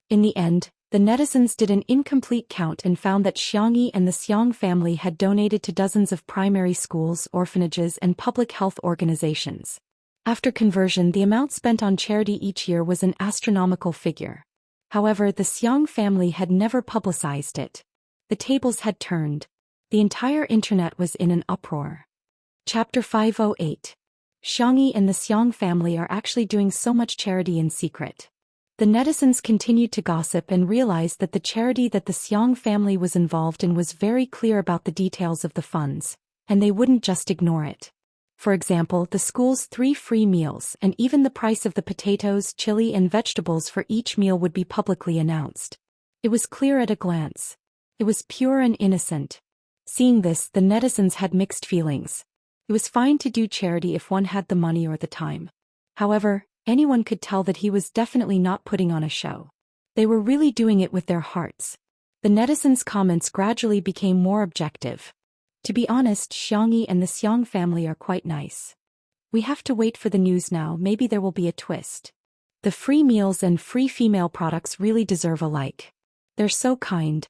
In the end, the netizens did an incomplete count and found that Xianxia and the Xiang family had donated to dozens of primary schools, orphanages, and public health organizations. After conversion, the amount spent on charity each year was an astronomical figure. However, the Xiang family had never publicized it. The tables had turned. The entire internet was in an uproar. Chapter 508. Xianxia and the Xiang family are actually doing so much charity in secret. The netizens continued to gossip and realized that the charity that the Xiang family was involved in was very clear about the details of the funds, and they wouldn't just ignore it. For example, the school's 3 free meals and even the price of the potatoes, chili, and vegetables for each meal would be publicly announced. It was clear at a glance. It was pure and innocent. Seeing this, the netizens had mixed feelings. It was fine to do charity if one had the money or the time. However, anyone could tell that he was definitely not putting on a show. They were really doing it with their hearts. The netizens' comments gradually became more objective. To be honest, Xianxia and the Xiang family are quite nice. We have to wait for the news now, maybe there will be a twist. The free meals and free female products really deserve a like. They're so kind.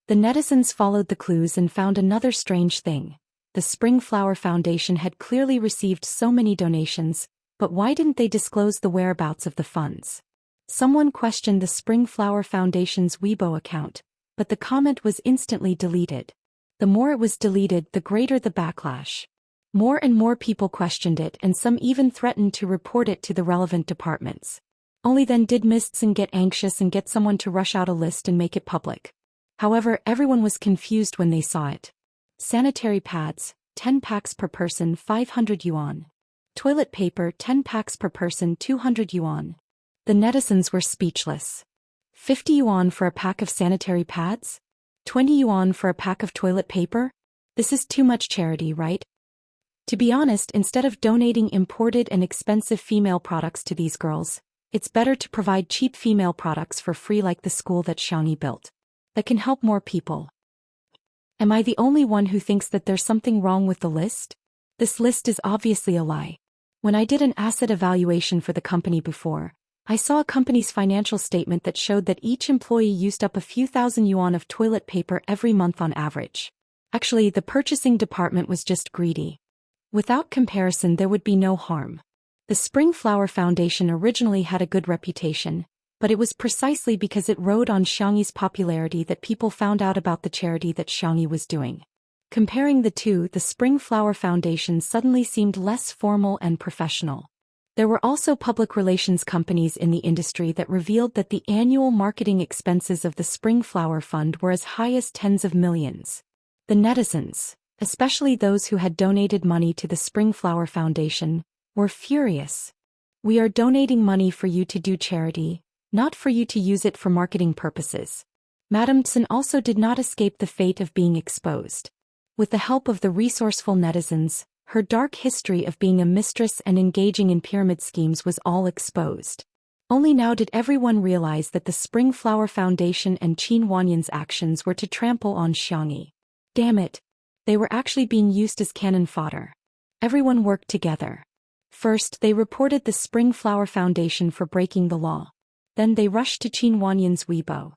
The netizens followed the clues and found another strange thing. The Spring Flower Foundation had clearly received so many donations, but why didn't they disclose the whereabouts of the funds? Someone questioned the Spring Flower Foundation's Weibo account, but the comment was instantly deleted. The more it was deleted, the greater the backlash. More and more people questioned it, and some even threatened to report it to the relevant departments. Only then did Mistson get anxious and get someone to rush out a list and make it public. However, everyone was confused when they saw it. Sanitary pads, 10 packs per person, 500 yuan. Toilet paper, 10 packs per person, 200 yuan. The netizens were speechless. 50 yuan for a pack of sanitary pads? 20 yuan for a pack of toilet paper? This is too much charity, right? To be honest, instead of donating imported and expensive female products to these girls, it's better to provide cheap female products for free like the school that Xianxia built. That can help more people. Am I the only one who thinks that there's something wrong with the list? This list is obviously a lie. When I did an asset evaluation for the company before, I saw a company's financial statement that showed that each employee used up a few thousand yuan of toilet paper every month on average. Actually, the purchasing department was just greedy. Without comparison, there would be no harm. The Spring Flower Foundation originally had a good reputation, but it was precisely because it rode on Xianxia's popularity that people found out about the charity that Xianxia was doing. Comparing the two, the Spring Flower Foundation suddenly seemed less formal and professional. There were also public relations companies in the industry that revealed that the annual marketing expenses of the Spring Flower Fund were as high as tens of millions. The netizens, especially those who had donated money to the Spring Flower Foundation, were furious. We are donating money for you to do charity, not for you to use it for marketing purposes. Madame Tsun also did not escape the fate of being exposed. With the help of the resourceful netizens, her dark history of being a mistress and engaging in pyramid schemes was all exposed. Only now did everyone realize that the Spring Flower Foundation and Qin Wanyan's actions were to trample on Xianxia. Damn it! They were actually being used as cannon fodder. Everyone worked together. First, they reported the Spring Flower Foundation for breaking the law. Then they rushed to Qin Wanyan's Weibo.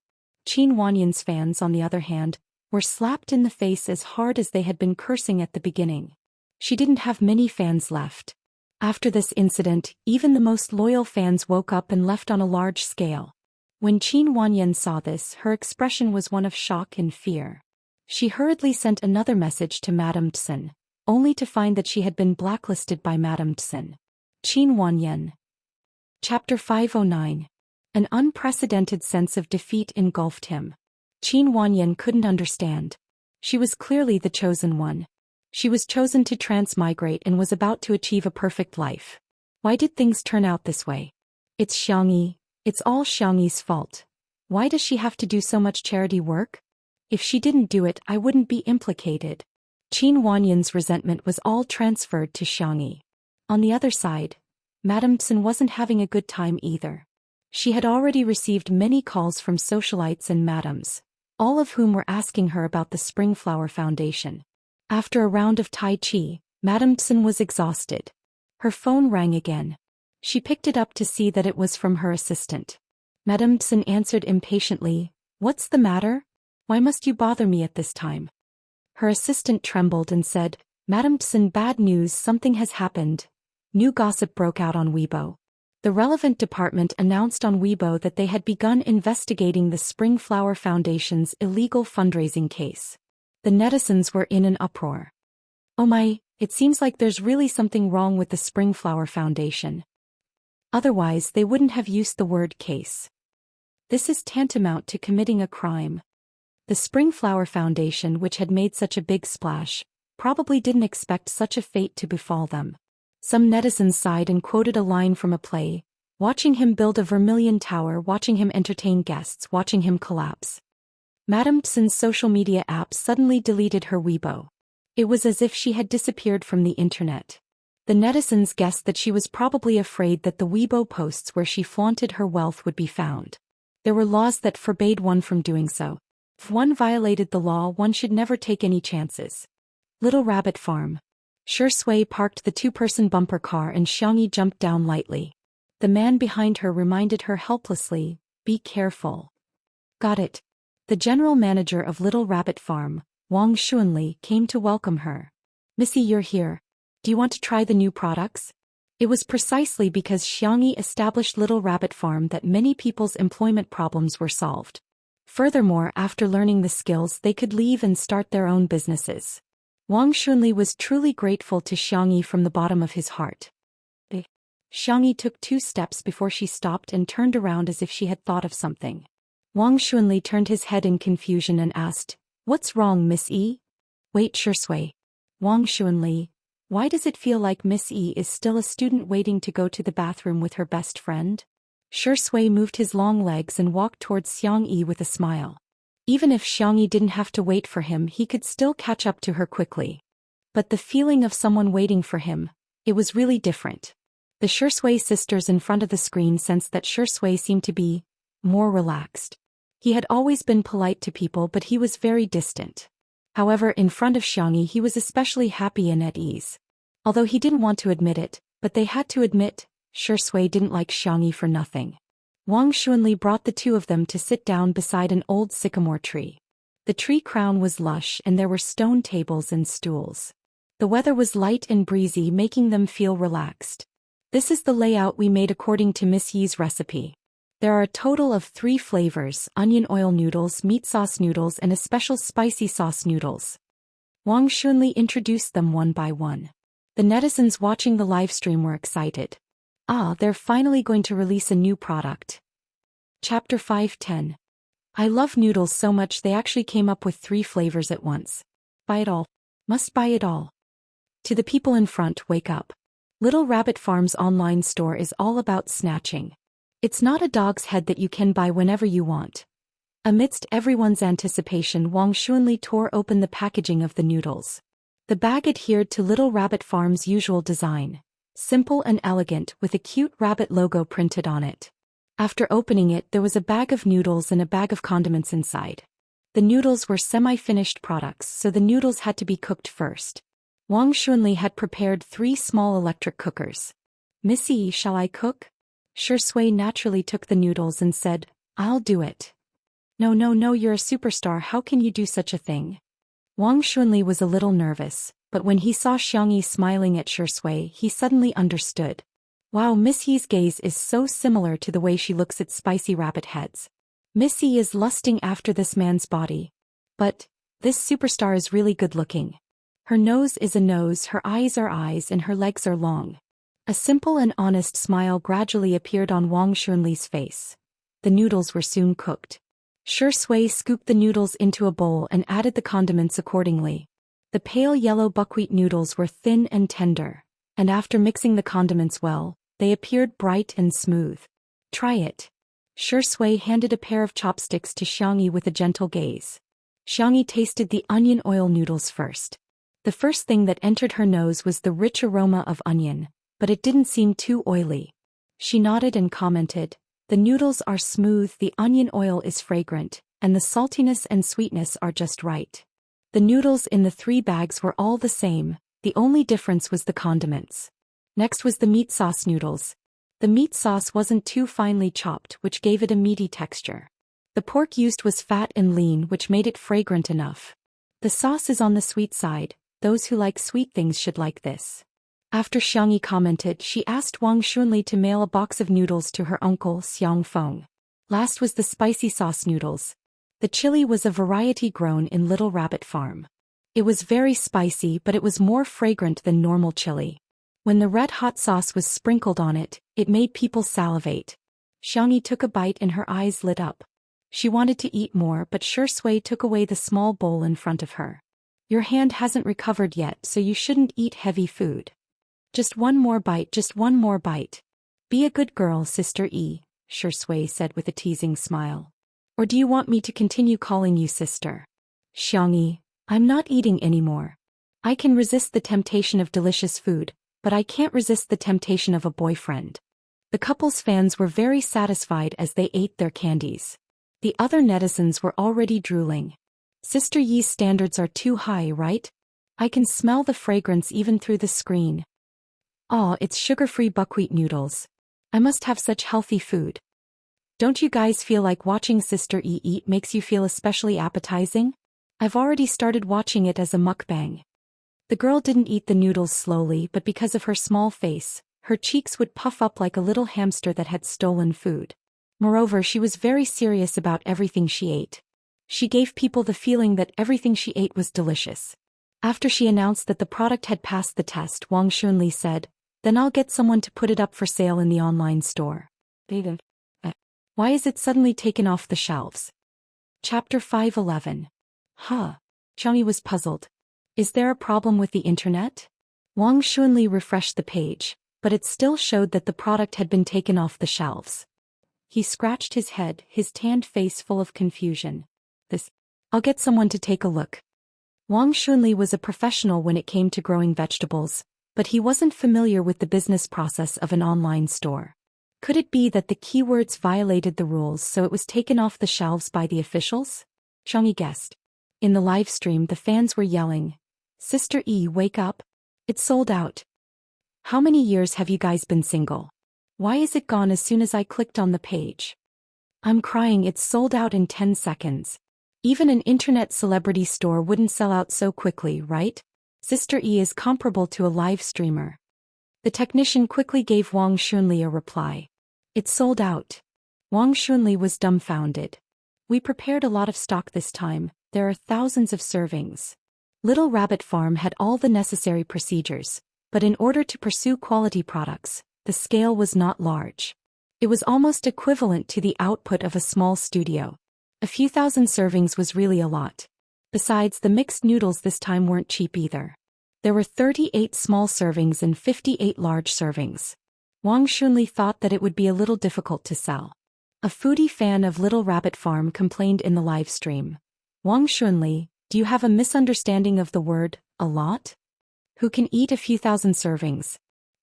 Qin Wanyan's fans, on the other hand, were slapped in the face as hard as they had been cursing at the beginning. She didn't have many fans left. After this incident, even the most loyal fans woke up and left on a large scale. When Qin Wanyan saw this, her expression was one of shock and fear. She hurriedly sent another message to Madame Tsen, only to find that she had been blacklisted by Madame Tsen. Qin Wanyan. Chapter 509. An unprecedented sense of defeat engulfed him. Qin Wanyan couldn't understand. She was clearly the chosen one. She was chosen to transmigrate and was about to achieve a perfect life. Why did things turn out this way? It's Xianxia. It's all Xianxia's fault. Why does she have to do so much charity work? If she didn't do it, I wouldn't be implicated. Qin Wanyan's resentment was all transferred to Xianxia. On the other side, Madame Tsen wasn't having a good time either. She had already received many calls from socialites and madams, all of whom were asking her about the Springflower Foundation. After a round of Tai Chi, Madame Tsen was exhausted. Her phone rang again. She picked it up to see that it was from her assistant. Madame Tsen answered impatiently, "What's the matter? Why must you bother me at this time?" Her assistant trembled and said, "Madame Tsen, bad news, something has happened." New gossip broke out on Weibo. The relevant department announced on Weibo that they had begun investigating the Springflower Foundation's illegal fundraising case. The netizens were in an uproar. Oh my, it seems like there's really something wrong with the Springflower Foundation. Otherwise they wouldn't have used the word case. This is tantamount to committing a crime. The Springflower Foundation, which had made such a big splash, probably didn't expect such a fate to befall them. Some netizens sighed and quoted a line from a play, watching him build a vermilion tower, watching him entertain guests, watching him collapse. Madame Tsen's social media app suddenly deleted her Weibo. It was as if she had disappeared from the internet. The netizens guessed that she was probably afraid that the Weibo posts where she flaunted her wealth would be found. There were laws that forbade one from doing so. If one violated the law, one should never take any chances. Little Rabbit Farm. Shui parked the two-person bumper car and Xianxia jumped down lightly. The man behind her reminded her helplessly, "Be careful." Got it. The general manager of Little Rabbit Farm, Wang Xuanli, came to welcome her. "Missy, you're here. Do you want to try the new products?" It was precisely because Xianxia established Little Rabbit Farm that many people's employment problems were solved. Furthermore, after learning the skills, they could leave and start their own businesses. Wang Xuanli was truly grateful to Xianxia from the bottom of his heart. Xianxia took 2 steps before she stopped and turned around as if she had thought of something. Wang Xuanli turned his head in confusion and asked, "What's wrong, Miss E?" "Wait, Shui." Wang Xuanli, why does it feel like Miss E is still a student waiting to go to the bathroom with her best friend? Shui moved his long legs and walked towards Xianxia with a smile. Even if Xianxia didn't have to wait for him, he could still catch up to her quickly. But the feeling of someone waiting for him, it was really different. The Shui sisters in front of the screen sensed that Shui seemed to be more relaxed. He had always been polite to people, but he was very distant. However, in front of Xianxia he was especially happy and at ease. Although he didn't want to admit it, but they had to admit, Shui didn't like Xianxia for nothing. Wang Xuanli brought the two of them to sit down beside an old sycamore tree. The tree crown was lush and there were stone tables and stools. The weather was light and breezy, making them feel relaxed. "This is the layout we made according to Miss Yi's recipe. There are a total of 3 flavors: onion oil noodles, meat sauce noodles, and a special spicy sauce noodles." Wang Xuanli introduced them one by one. The netizens watching the livestream were excited. They're finally going to release a new product. Chapter 510. I love noodles so much they actually came up with 3 flavors at once. Buy it all. Must buy it all. To the people in front, wake up. Little Rabbit Farm's online store is all about snatching. It's not a dog's head that you can buy whenever you want. Amidst everyone's anticipation, Wang Xuanli tore open the packaging of the noodles. The bag adhered to Little Rabbit Farm's usual design, simple and elegant, with a cute rabbit logo printed on it. After opening it, there was a bag of noodles and a bag of condiments inside. The noodles were semi-finished products, so the noodles had to be cooked first. Wang Xuanli had prepared 3 small electric cookers. "Missy, shall I cook?" Shui naturally took the noodles and said, "I'll do it." No, no, no, you're a superstar, how can you do such a thing? Wang Xunli was a little nervous, but when he saw Xiangyi smiling at Shui, he suddenly understood. Wow, Miss Yi's gaze is so similar to the way she looks at spicy rabbit heads. Miss Yi is lusting after this man's body. But this superstar is really good looking. Her nose is a nose, her eyes are eyes, and her legs are long. A simple and honest smile gradually appeared on Wang Xunli's face. The noodles were soon cooked. Shui scooped the noodles into a bowl and added the condiments accordingly. The pale yellow buckwheat noodles were thin and tender, and after mixing the condiments well, they appeared bright and smooth. Try it. Shui handed a pair of chopsticks to Xiangyi with a gentle gaze. Xiangyi tasted the onion oil noodles first. The first thing that entered her nose was the rich aroma of onion, but it didn't seem too oily. She nodded and commented, "The noodles are smooth, the onion oil is fragrant, and the saltiness and sweetness are just right." The noodles in the 3 bags were all the same, the only difference was the condiments. Next was the meat sauce noodles. The meat sauce wasn't too finely chopped, which gave it a meaty texture. The pork used was fat and lean, which made it fragrant enough. The sauce is on the sweet side, those who like sweet things should like this. After Xiangyi commented, she asked Wang Xunli to mail a box of noodles to her uncle Xiang Feng. Last was the spicy sauce noodles. The chili was a variety grown in Little Rabbit Farm. It was very spicy, but it was more fragrant than normal chili. When the red-hot sauce was sprinkled on it, it made people salivate. Xiangyi took a bite and her eyes lit up. She wanted to eat more, but Shui took away the small bowl in front of her. "Your hand hasn't recovered yet, so you shouldn't eat heavy food. Just one more bite, just one more bite. Be a good girl, Sister E," Shui said with a teasing smile. "Or do you want me to continue calling you sister?" "Xiangyi, I'm not eating anymore. I can resist the temptation of delicious food, but I can't resist the temptation of a boyfriend." The couple's fans were very satisfied as they ate their candies. The other netizens were already drooling. "Sister Yi's standards are too high, right? I can smell the fragrance even through the screen. Aw, it's sugar-free buckwheat noodles. I must have such healthy food. Don't you guys feel like watching Sister E eat makes you feel especially appetizing? I've already started watching it as a mukbang." The girl didn't eat the noodles slowly, but because of her small face, her cheeks would puff up like a little hamster that had stolen food. Moreover, she was very serious about everything she ate. She gave people the feeling that everything she ate was delicious. After she announced that the product had passed the test, Wang Xunli said, "Then I'll get someone to put it up for sale in the online store." Why is it suddenly taken off the shelves? Chapter 511. Huh. Xiangyi was puzzled. Is there a problem with the internet? Wang Xunli refreshed the page, but it still showed that the product had been taken off the shelves. He scratched his head, his tanned face full of confusion. I'll get someone to take a look. Wang Xunli was a professional when it came to growing vegetables, but he wasn't familiar with the business process of an online store. Could it be that the keywords violated the rules, so it was taken off the shelves by the officials? Xiangyi guessed. In the live stream, the fans were yelling, "Sister E, wake up. It's sold out. How many years have you guys been single? Why is it gone as soon as I clicked on the page? I'm crying, it's sold out in 10 seconds. Even an internet celebrity store wouldn't sell out so quickly, right? Sister E is comparable to a live streamer." The technician quickly gave Wang Xunli a reply. "It's sold out." Wang Xunli was dumbfounded. "We prepared a lot of stock this time, there are thousands of servings." Little Rabbit Farm had all the necessary procedures, but in order to pursue quality products, the scale was not large. It was almost equivalent to the output of a small studio. A few thousand servings was really a lot. Besides, the mixed noodles this time weren't cheap either. There were 38 small servings and 58 large servings. Wang Xunli thought that it would be a little difficult to sell. A foodie fan of Little Rabbit Farm complained in the live stream. "Wang Xunli, do you have a misunderstanding of the word, a lot? Who can eat a few thousand servings?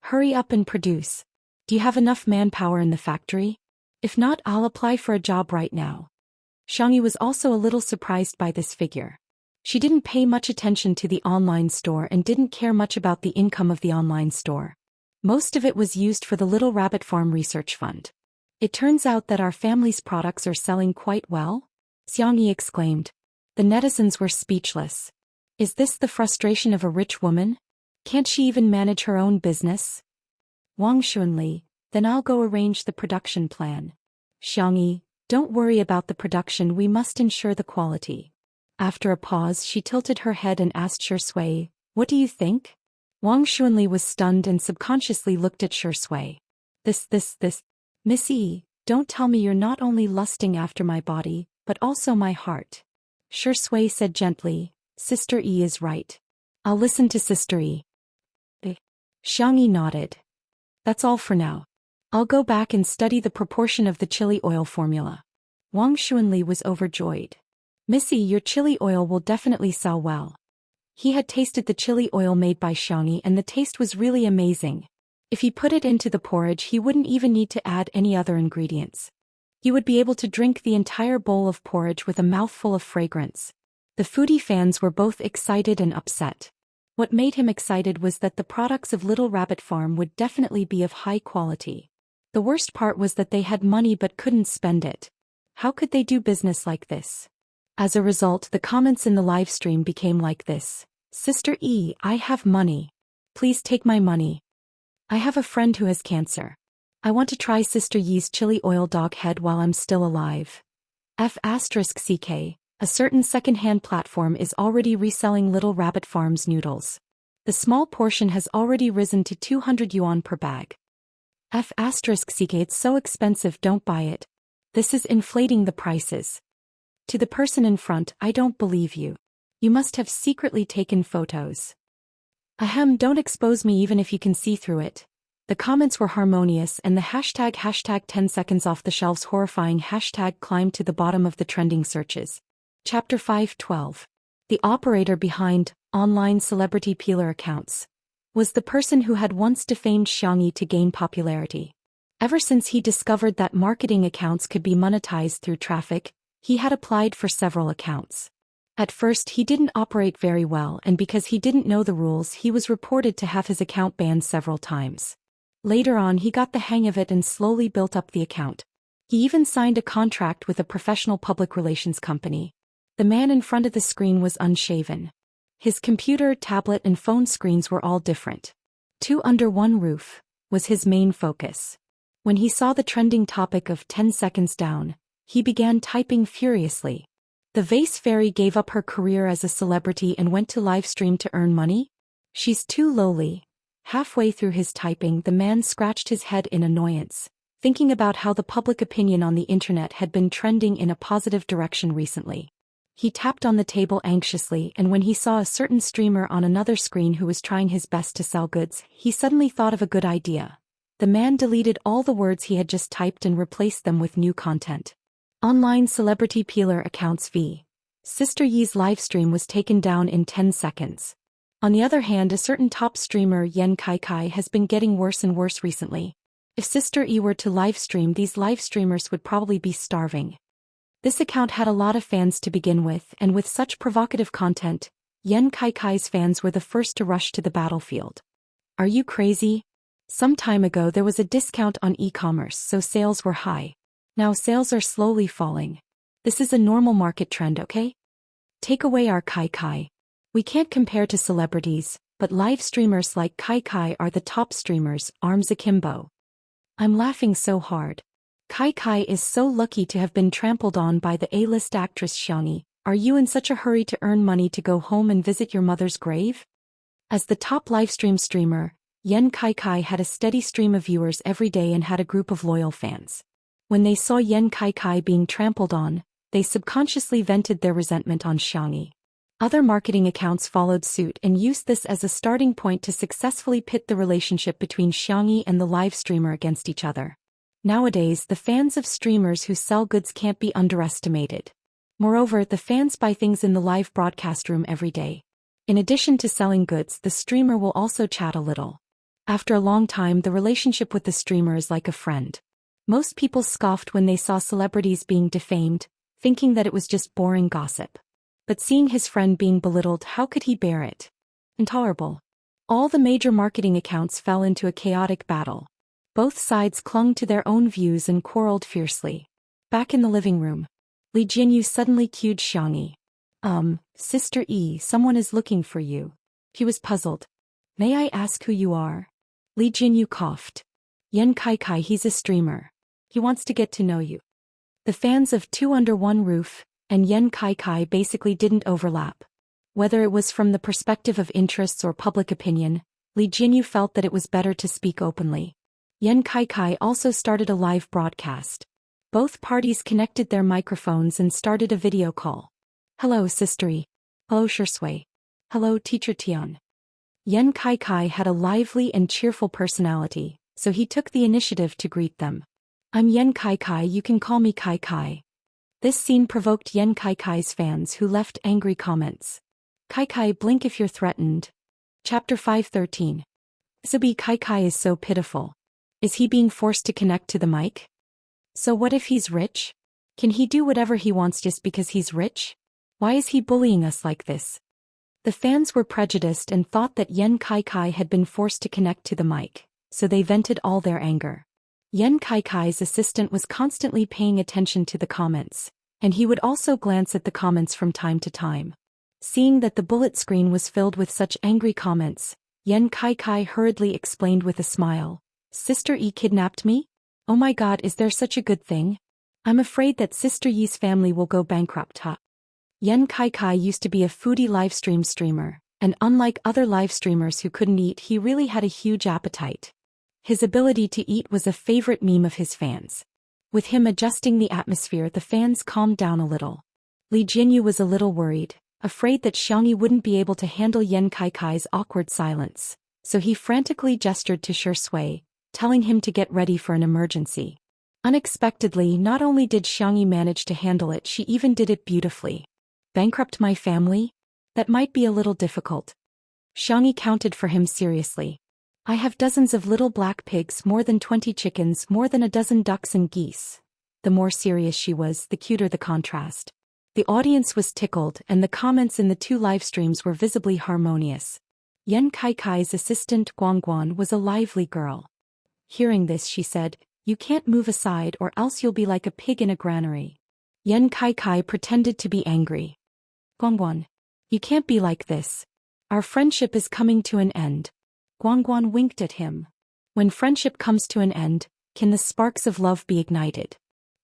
Hurry up and produce. Do you have enough manpower in the factory? If not, I'll apply for a job right now." Xiangyi was also a little surprised by this figure. She didn't pay much attention to the online store and didn't care much about the income of the online store. Most of it was used for the Little Rabbit Farm Research Fund. "It turns out that our family's products are selling quite well. Xianxia exclaimed. The netizens were speechless. Is this the frustration of a rich woman? Can't she even manage her own business? Wang Xunli, then I'll go arrange the production plan. Xianxia, don't worry about the production, we must ensure the quality. After a pause she tilted her head and asked Shui, what do you think? Wang Xunli was stunned and subconsciously looked at Shui. This. Miss Yi, don't tell me you're not only lusting after my body, but also my heart. Shui said gently, Sister Yi is right. I'll listen to Sister Yi. Xianxia nodded. That's all for now. I'll go back and study the proportion of the chili oil formula. Wang Xunli was overjoyed. Missy, your chili oil will definitely sell well. He had tasted the chili oil made by Xianxia and the taste was really amazing. If he put it into the porridge he wouldn't even need to add any other ingredients. He would be able to drink the entire bowl of porridge with a mouthful of fragrance. The foodie fans were both excited and upset. What made him excited was that the products of Little Rabbit Farm would definitely be of high quality. The worst part was that they had money but couldn't spend it. How could they do business like this? As a result, the comments in the live stream became like this. Sister E, I have money. Please take my money. I have a friend who has cancer. I want to try Sister Yi's chili oil dog head while I'm still alive. F***CK, a certain second-hand platform is already reselling Little Rabbit Farm's noodles. The small portion has already risen to 200 yuan per bag. F***CK, it's so expensive, don't buy it. This is inflating the prices. To the person in front, I don't believe you. You must have secretly taken photos. Ahem, don't expose me even if you can see through it. The comments were harmonious and the hashtag 10 seconds off the shelves horrifying hashtag climbed to the bottom of the trending searches. Chapter 5:12. The operator behind online celebrity peeler accounts was the person who had once defamed Xianxia to gain popularity. Ever since he discovered that marketing accounts could be monetized through traffic, he had applied for several accounts. At first he didn't operate very well and because he didn't know the rules he was reported to have his account banned several times. Later on he got the hang of it and slowly built up the account. He even signed a contract with a professional public relations company. The man in front of the screen was unshaven. His computer, tablet and phone screens were all different. 2 under one roof was his main focus. When he saw the trending topic of 10 seconds down, he began typing furiously. The vase fairy gave up her career as a celebrity and went to livestream to earn money? She's too lowly. Halfway through his typing the man scratched his head in annoyance, thinking about how the public opinion on the internet had been trending in a positive direction recently. He tapped on the table anxiously and when he saw a certain streamer on another screen who was trying his best to sell goods, he suddenly thought of a good idea. The man deleted all the words he had just typed and replaced them with new content. Online celebrity peeler accounts v. Sister Yi's livestream was taken down in 10 seconds. On the other hand, a certain top streamer Yan Kai has been getting worse and worse recently. If Sister Yi were to livestream, these live streamers would probably be starving. This account had a lot of fans to begin with, and with such provocative content, Yan Kai's fans were the first to rush to the battlefield. Are you crazy? Some time ago there was a discount on e-commerce, so sales were high. Now sales are slowly falling. This is a normal market trend, okay? Take away our Kai. We can't compare to celebrities, but live streamers like Kai are the top streamers, arms akimbo. I'm laughing so hard. Kai is so lucky to have been trampled on by the A-list actress Xianxia. Are you in such a hurry to earn money to go home and visit your mother's grave? As the top livestream streamer, Yan Kai had a steady stream of viewers every day and had a group of loyal fans. When they saw Yan Kai being trampled on, they subconsciously vented their resentment on Xianxia. Other marketing accounts followed suit and used this as a starting point to successfully pit the relationship between Xianxia and the live streamer against each other. Nowadays, the fans of streamers who sell goods can't be underestimated. Moreover, the fans buy things in the live broadcast room every day. In addition to selling goods, the streamer will also chat a little. After a long time, the relationship with the streamer is like a friend. Most people scoffed when they saw celebrities being defamed, thinking that it was just boring gossip. But seeing his friend being belittled, how could he bear it? Intolerable. All the major marketing accounts fell into a chaotic battle. Both sides clung to their own views and quarreled fiercely. Back in the living room, Li Jinyu suddenly cued Xianxia. Sister E, someone is looking for you. He was puzzled. May I ask who you are? Li Jinyu coughed. Yan Kai, he's a streamer. He wants to get to know you. The fans of Two Under One Roof and Yan Kai basically didn't overlap. Whether it was from the perspective of interests or public opinion, Li Jinyu felt that it was better to speak openly. Yan Kai also started a live broadcast. Both parties connected their microphones and started a video call. Hello, Sister E. Hello, Shui. Hello, Teacher Tian. Yan Kai had a lively and cheerful personality, so he took the initiative to greet them. I'm Yan Kai, you can call me Kai. This scene provoked Yan Kai's fans who left angry comments. Kai, blink if you're threatened. Chapter 513. Zubi Kai is so pitiful. Is he being forced to connect to the mic? So what if he's rich? Can he do whatever he wants just because he's rich? Why is he bullying us like this? The fans were prejudiced and thought that Yan Kai had been forced to connect to the mic, so they vented all their anger. Yan Kai's assistant was constantly paying attention to the comments, and he would also glance at the comments from time to time. Seeing that the bullet screen was filled with such angry comments, Yan Kai hurriedly explained with a smile, Sister E kidnapped me? Oh my god, is there such a good thing? I'm afraid that Sister Yi's family will go bankrupt, huh? Yan Kai used to be a foodie livestream streamer, and unlike other live streamers who couldn't eat, he really had a huge appetite. His ability to eat was a favorite meme of his fans. With him adjusting the atmosphere, the fans calmed down a little. Li Jinyu was a little worried, afraid that Xianxia wouldn't be able to handle Yan Kai's awkward silence, so he frantically gestured to Shui, telling him to get ready for an emergency. Unexpectedly, not only did Xianxia manage to handle it, she even did it beautifully. Bankrupt my family? That might be a little difficult. Xianxia counted for him seriously. I have dozens of little black pigs, more than 20 chickens, more than a dozen ducks and geese. The more serious she was, the cuter the contrast. The audience was tickled, and the comments in the two live streams were visibly harmonious. Yan Kai's assistant Guangguan was a lively girl. Hearing this, she said, You can't move aside or else you'll be like a pig in a granary. Yan Kai pretended to be angry. Guangguan, you can't be like this. Our friendship is coming to an end. Guangguan winked at him. When friendship comes to an end, can the sparks of love be ignited?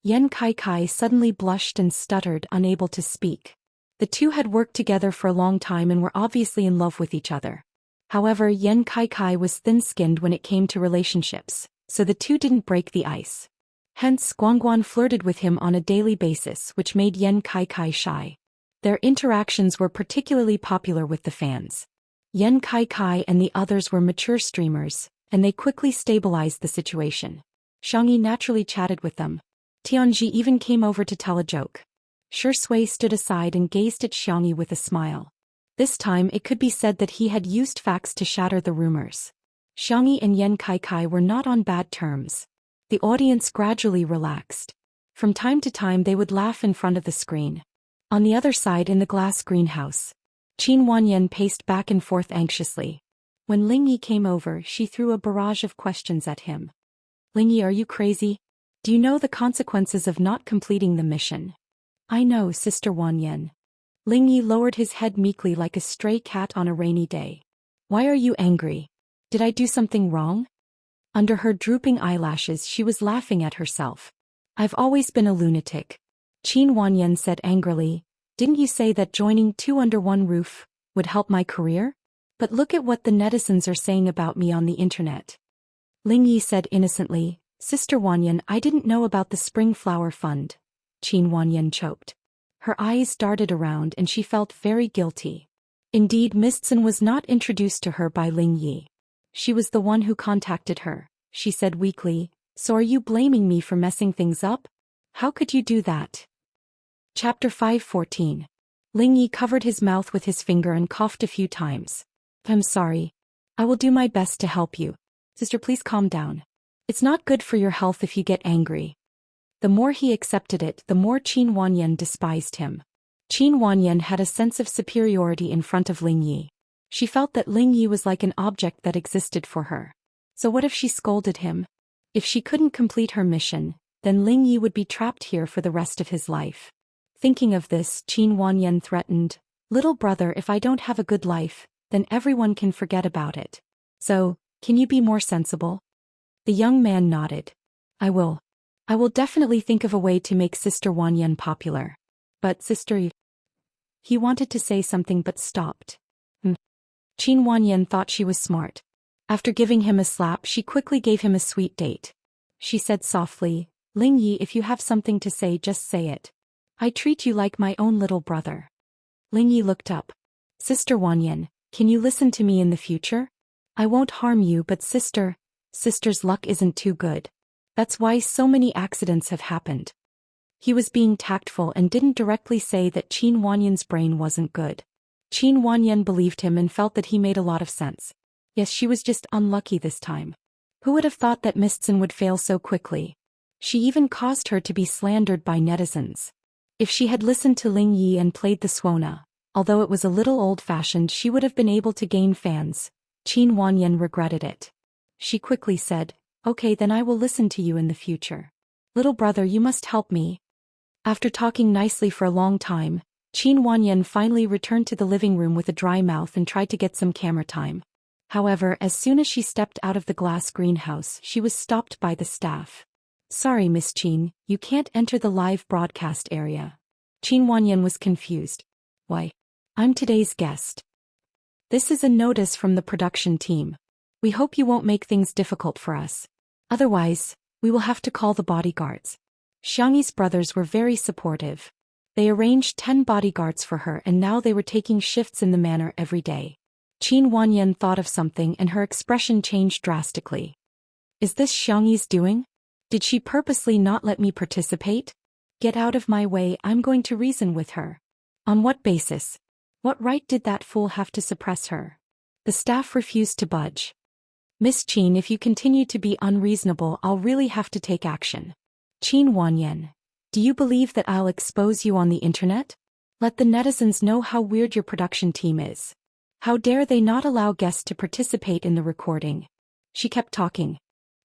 Yan Kai suddenly blushed and stuttered, unable to speak. The two had worked together for a long time and were obviously in love with each other. However, Yan Kai was thin-skinned when it came to relationships, so the two didn't break the ice. Hence, Guangguan flirted with him on a daily basis, which made Yan Kai shy. Their interactions were particularly popular with the fans. Yan Kai and the others were mature streamers, and they quickly stabilized the situation. Xianxia naturally chatted with them. Tianji even came over to tell a joke. Shui stood aside and gazed at Xianxia with a smile. This time it could be said that he had used facts to shatter the rumors. Xianxia and Yan Kai were not on bad terms. The audience gradually relaxed. From time to time they would laugh in front of the screen. On the other side in the glass greenhouse, Qin Wanyan paced back and forth anxiously. When Lingyi came over, she threw a barrage of questions at him. Lingyi, are you crazy? Do you know the consequences of not completing the mission? I know, Sister Wanyan. Lingyi lowered his head meekly like a stray cat on a rainy day. Why are you angry? Did I do something wrong? Under her drooping eyelashes she was laughing at herself. I've always been a lunatic. Qin Wanyan said angrily. Didn't you say that joining Two Under One Roof would help my career? But look at what the netizens are saying about me on the internet. Lingyi said innocently, Sister Wanyan, I didn't know about the Spring Flower Fund. Qin Wanyan choked. Her eyes darted around and she felt very guilty. Indeed, Mistson was not introduced to her by Lingyi. She was the one who contacted her, she said weakly. So are you blaming me for messing things up? How could you do that? Chapter 514. Lingyi covered his mouth with his finger and coughed a few times. I'm sorry. I will do my best to help you. Sister, please calm down. It's not good for your health if you get angry. The more he accepted it, the more Qin Wanyan despised him. Qin Wanyan had a sense of superiority in front of Lingyi. She felt that Lingyi was like an object that existed for her. So what if she scolded him? If she couldn't complete her mission, then Lingyi would be trapped here for the rest of his life. Thinking of this, Qin Wanyan threatened, "Little brother, if I don't have a good life, then everyone can forget about it. So, can you be more sensible?" The young man nodded. I will. I will definitely think of a way to make Sister Wanyan popular. But Sister..." He wanted to say something but stopped. Qin Wanyan thought she was smart. After giving him a slap, she quickly gave him a sweet date. She said softly, "Ling Yi, if you have something to say, just say it. I treat you like my own little brother." Ling Yi looked up. "Sister Wanyan, can you listen to me in the future? I won't harm you, but sister's luck isn't too good. That's why so many accidents have happened." He was being tactful and didn't directly say that Qin Wanyan's brain wasn't good. Qin Wanyan believed him and felt that he made a lot of sense. Yes, she was just unlucky this time. Who would have thought that Mistson would fail so quickly? She even caused her to be slandered by netizens. If she had listened to Ling Yi and played the Suona, although it was a little old-fashioned, she would have been able to gain fans. Qin Wanyan regretted it. She quickly said, "Okay, then I will listen to you in the future. Little brother, you must help me." After talking nicely for a long time, Qin Wanyan finally returned to the living room with a dry mouth and tried to get some camera time. However, as soon as she stepped out of the glass greenhouse, she was stopped by the staff. "Sorry, Miss Qin, you can't enter the live broadcast area." Qin Wanyan was confused. "Why? I'm today's guest. This is a notice from the production team. We hope you won't make things difficult for us. Otherwise, we will have to call the bodyguards." Xianxi's brothers were very supportive. They arranged 10 bodyguards for her, and now they were taking shifts in the manor every day. Qin Wanyan thought of something and her expression changed drastically. "Is this Xianxi's doing? Did she purposely not let me participate? Get out of my way, I'm going to reason with her." "On what basis? What right did that fool have to suppress her?" The staff refused to budge. "Miss Qin, if you continue to be unreasonable, I'll really have to take action." "Qin Wanyan, do you believe that I'll expose you on the internet? Let the netizens know how weird your production team is. How dare they not allow guests to participate in the recording?" She kept talking.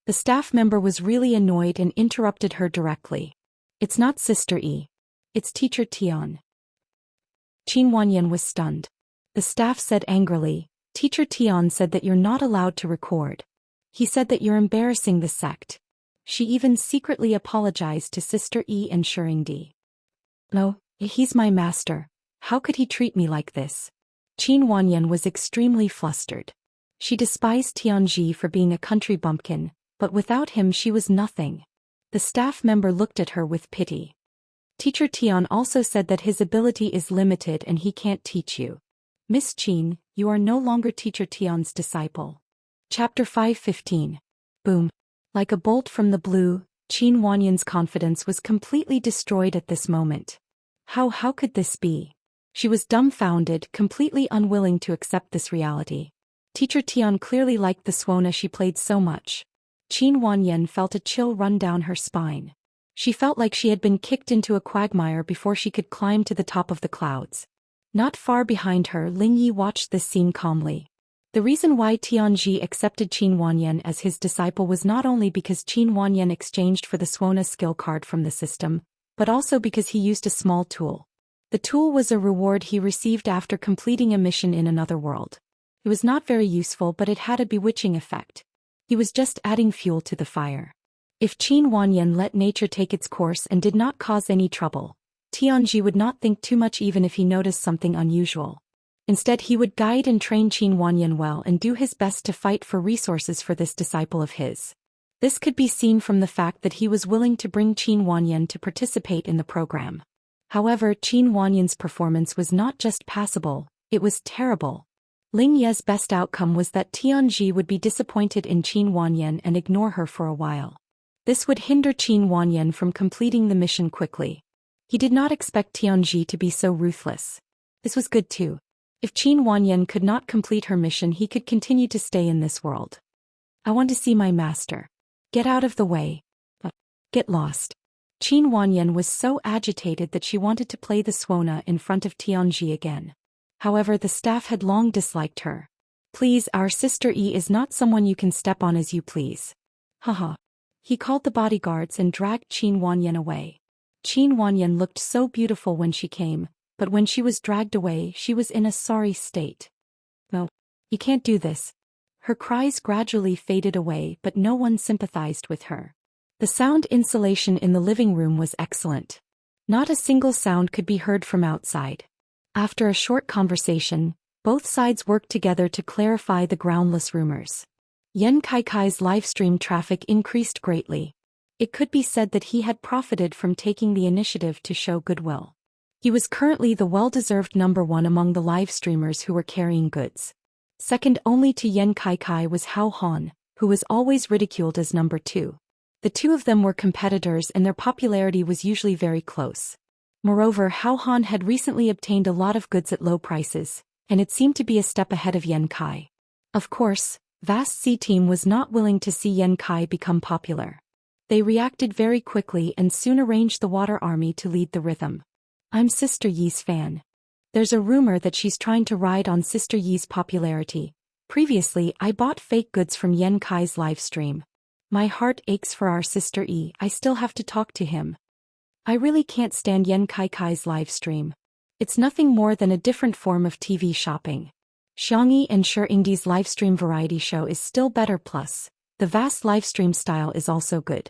The staff member was really annoyed and interrupted her directly. "It's not Sister E. It's Teacher Tian." Qin Wanyan was stunned. The staff said angrily, "Teacher Tian said that you're not allowed to record. He said that you're embarrassing the sect." She even secretly apologized to Sister E and Shuringdi. "No, he's my master. How could he treat me like this?" Qin Wanyan was extremely flustered. She despised Tianji for being a country bumpkin, but without him she was nothing. The staff member looked at her with pity. "Teacher Tian also said that his ability is limited and he can't teach you. Miss Qin, you are no longer Teacher Tian's disciple." Chapter 5:15. Boom. Like a bolt from the blue, Qin Wanyan's confidence was completely destroyed at this moment. How could this be? She was dumbfounded, completely unwilling to accept this reality. Teacher Tian clearly liked the Suona she played so much. Qin Wanyan felt a chill run down her spine. She felt like she had been kicked into a quagmire before she could climb to the top of the clouds. Not far behind her, Ling Yi watched this scene calmly. The reason why Tianji accepted Qin Wanyan as his disciple was not only because Qin Wanyan exchanged for the Suona skill card from the system, but also because he used a small tool. The tool was a reward he received after completing a mission in another world. It was not very useful, but it had a bewitching effect. He was just adding fuel to the fire. If Qin Wanyan let nature take its course and did not cause any trouble, Tianji would not think too much even if he noticed something unusual. Instead, he would guide and train Qin Wanyan well and do his best to fight for resources for this disciple of his. This could be seen from the fact that he was willing to bring Qin Wanyan to participate in the program. However, Qin Wanyan's performance was not just passable, it was terrible. Ling Ye's best outcome was that Tianji would be disappointed in Qin Wanyan and ignore her for a while. This would hinder Qin Wanyan from completing the mission quickly. He did not expect Tianji to be so ruthless. This was good too. If Qin Wanyan could not complete her mission, he could continue to stay in this world. "I want to see my master. Get out of the way. Get lost." Qin Wanyan was so agitated that she wanted to play the Suona in front of Tianji again. However, the staff had long disliked her. "Please, our Sister E is not someone you can step on as you please." Haha. He called the bodyguards and dragged Qin Wanyan away. Qin Wanyan looked so beautiful when she came, but when she was dragged away she was in a sorry state. "No, you can't do this." Her cries gradually faded away, but no one sympathized with her. The sound insulation in the living room was excellent. Not a single sound could be heard from outside. After a short conversation, both sides worked together to clarify the groundless rumors. Yan Kaikai's livestream traffic increased greatly. It could be said that he had profited from taking the initiative to show goodwill. He was currently the well-deserved number one among the live streamers who were carrying goods. Second only to Yan Kaikai was Hao Han, who was always ridiculed as number two. The two of them were competitors and their popularity was usually very close. Moreover, Hao Han had recently obtained a lot of goods at low prices, and it seemed to be a step ahead of Yan Kai. Of course, Vast C Team was not willing to see Yan Kai become popular. They reacted very quickly and soon arranged the Water Army to lead the rhythm. "I'm Sister Yi's fan. There's a rumor that she's trying to ride on Sister Yi's popularity. Previously, I bought fake goods from Yan Kai's livestream. My heart aches for our Sister Yi. I still have to talk to him. I really can't stand Yan Kaikai's livestream. It's nothing more than a different form of TV shopping. Xiangyi and Shi Ingdi's livestream variety show is still better, plus the vast livestream style is also good."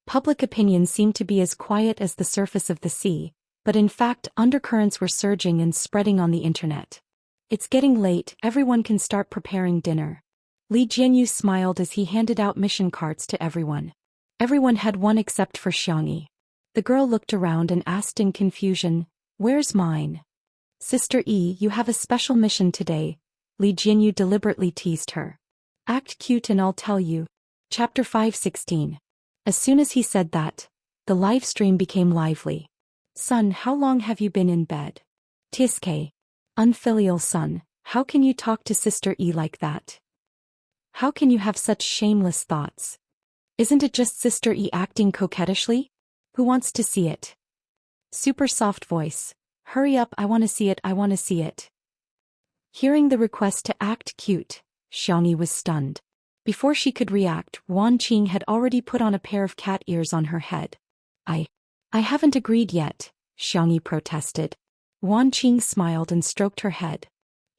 Public opinion seemed to be as quiet as the surface of the sea, but in fact undercurrents were surging and spreading on the internet. "It's getting late, everyone can start preparing dinner." Li Jianyu smiled as he handed out mission cards to everyone. Everyone had one except for Xiangyi. The girl looked around and asked in confusion, "Where's mine?" "Sister Yi, you have a special mission today," Li Jianyu deliberately teased her. "Act cute and I'll tell you." Chapter 5:16. As soon as he said that, the live stream became lively. "Son, how long have you been in bed?" "Tiske. Unfilial son, how can you talk to Sister Yi like that? How can you have such shameless thoughts? Isn't it just Sister Yi acting coquettishly? Who wants to see it?" Super soft voice. "Hurry up, I want to see it, I want to see it." Hearing the request to act cute, Xiangyi was stunned. Before she could react, Wan Qing had already put on a pair of cat ears on her head. I haven't agreed yet," Xiangyi protested. Wan Qing smiled and stroked her head.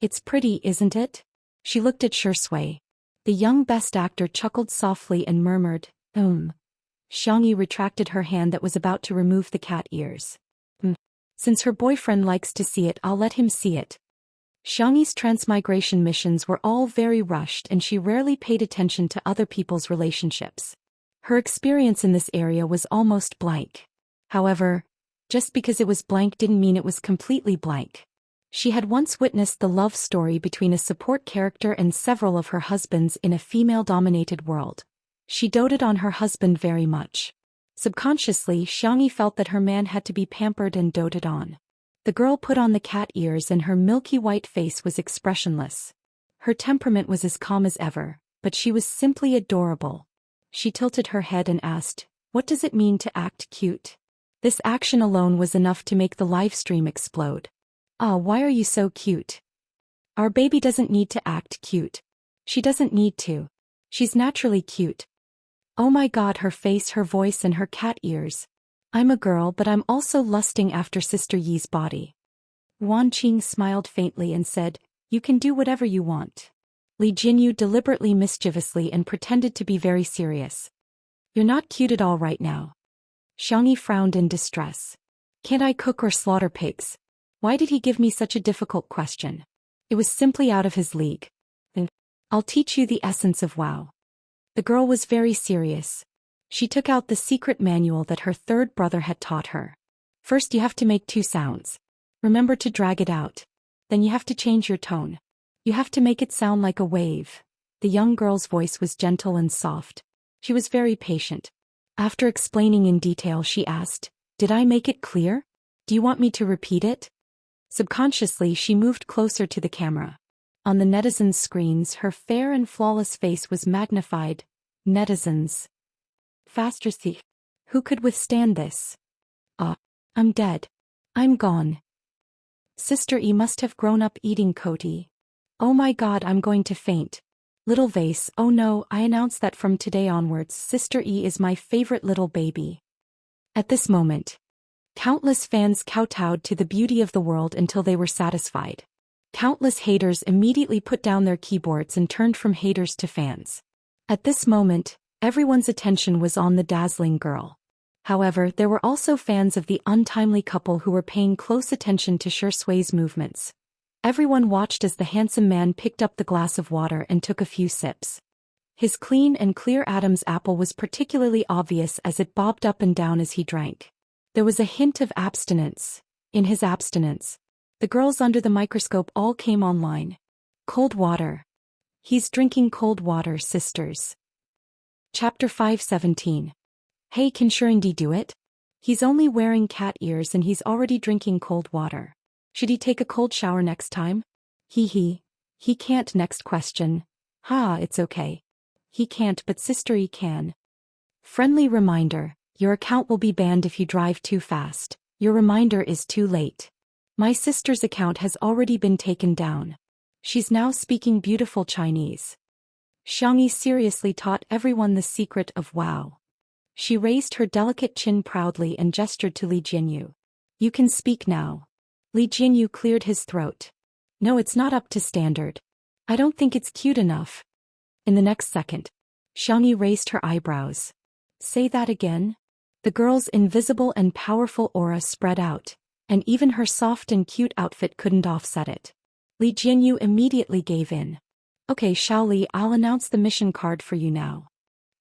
"It's pretty, isn't it?" She looked at Shui. The young best actor chuckled softly and murmured, Xiangyi retracted her hand that was about to remove the cat ears. Since her boyfriend likes to see it, I'll let him see it." Xiangyi's transmigration missions were all very rushed and she rarely paid attention to other people's relationships. Her experience in this area was almost blank. However, just because it was blank didn't mean it was completely blank. She had once witnessed the love story between a support character and several of her husbands in a female-dominated world. She doted on her husband very much. Subconsciously, Xiangyi felt that her man had to be pampered and doted on. The girl put on the cat ears and her milky white face was expressionless. Her temperament was as calm as ever, but she was simply adorable. She tilted her head and asked, "What does it mean to act cute?" This action alone was enough to make the live stream explode. "Ah, why are you so cute? Our baby doesn't need to act cute. She doesn't need to. She's naturally cute. Oh my god, her face, her voice and her cat ears. I'm a girl but I'm also lusting after Sister Yi's body." Wan Qing smiled faintly and said, "You can do whatever you want." Li Jinyu deliberately mischievously and pretended to be very serious. "You're not cute at all right now." Xiangyi frowned in distress. "Can't I cook or slaughter pigs? Why did he give me such a difficult question? It was simply out of his league. I'll teach you the essence of WoW." The girl was very serious. She took out the secret manual that her third brother had taught her. "First you have to make 2 sounds. Remember to drag it out. Then you have to change your tone. You have to make it sound like a wave." The young girl's voice was gentle and soft. She was very patient. After explaining in detail, she asked, "Did I make it clear? Do you want me to repeat it?" Subconsciously, she moved closer to the camera. On the netizens' screens, her fair and flawless face was magnified. Netizens. Faster thief. Who could withstand this? I'm dead. I'm gone. Sister E must have grown up eating Coty. Oh my god, I'm going to faint. Little vase, oh no, I announce that from today onwards, Sister E is my favorite little baby. At this moment, Countless fans kowtowed to the beauty of the world until they were satisfied. Countless haters immediately put down their keyboards and turned from haters to fans. At this moment, everyone's attention was on the dazzling girl. However, there were also fans of the untimely couple who were paying close attention to Shui's movements. Everyone watched as the handsome man picked up the glass of water and took a few sips. His clean and clear Adam's apple was particularly obvious as it bobbed up and down as he drank. There was a hint of abstinence in his abstinence. The girls under the microscope all came online. Cold water. He's drinking cold water, sisters. Chapter 5:17. Hey, can Shurindi do it? He's only wearing cat ears and he's already drinking cold water. Should he take a cold shower next time? He can't. Next question. It's okay. He can't, but sistery can. Friendly reminder. Your account will be banned if you drive too fast. Your reminder is too late. My sister's account has already been taken down. She's now speaking beautiful Chinese. Xianxia seriously taught everyone the secret of wow. She raised her delicate chin proudly and gestured to Li Jinyu. You can speak now. Li Jinyu cleared his throat. No, it's not up to standard. I don't think it's cute enough. In the next second, Xianxia raised her eyebrows. Say that again? The girl's invisible and powerful aura spread out, and even her soft and cute outfit couldn't offset it. Li Jinyu immediately gave in. Okay, Xiaoli, I'll announce the mission card for you now.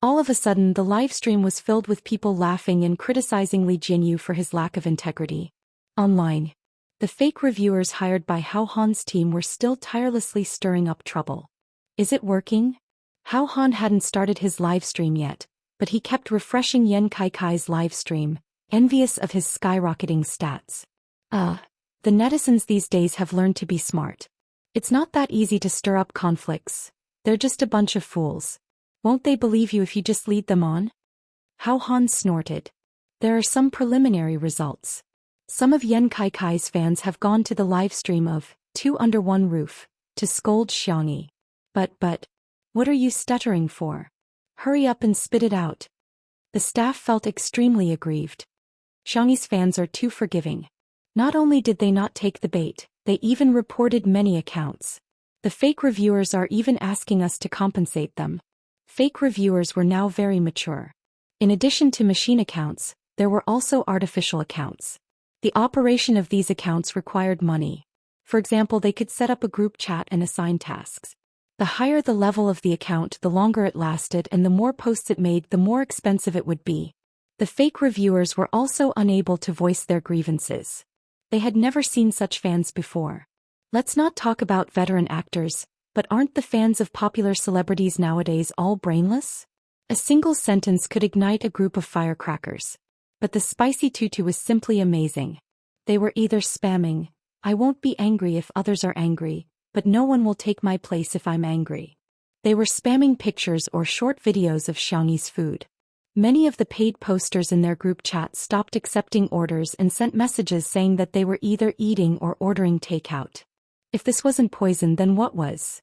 All of a sudden, the live stream was filled with people laughing and criticizing Li Jinyu for his lack of integrity. Online, the fake reviewers hired by Hao Han's team were still tirelessly stirring up trouble. Is it working? Hao Han hadn't started his live stream yet, but he kept refreshing Yan Kaikai's live stream, envious of his skyrocketing stats. The netizens these days have learned to be smart. It's not that easy to stir up conflicts. They're just a bunch of fools. Won't they believe you if you just lead them on? Hao Han snorted. There are some preliminary results. Some of Yan Kaikai's fans have gone to the live stream of Two Under One Roof to scold Xianxia. But, what are you stuttering for? Hurry up and spit it out. The staff felt extremely aggrieved. Xianxia's fans are too forgiving. Not only did they not take the bait, they even reported many accounts. The fake reviewers are even asking us to compensate them. Fake reviewers were now very mature. In addition to machine accounts, there were also artificial accounts. The operation of these accounts required money. For example, they could set up a group chat and assign tasks. The higher the level of the account, the longer it lasted, and the more posts it made, the more expensive it would be. The fake reviewers were also unable to voice their grievances. They had never seen such fans before. Let's not talk about veteran actors, but aren't the fans of popular celebrities nowadays all brainless? A single sentence could ignite a group of firecrackers. But the spicy tutu was simply amazing. They were either spamming, I won't be angry if others are angry, but no one will take my place if I'm angry. They were spamming pictures or short videos of Xianxia's food. Many of the paid posters in their group chat stopped accepting orders and sent messages saying that they were either eating or ordering takeout. If this wasn't poison, then what was?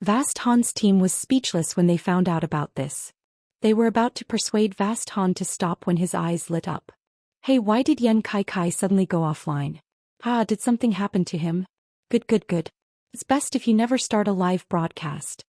Vast Han's team was speechless when they found out about this. They were about to persuade Vast Han to stop when his eyes lit up. Hey, why did Yan Kaikai suddenly go offline? Did something happen to him? Good. It's best if you never start a live broadcast.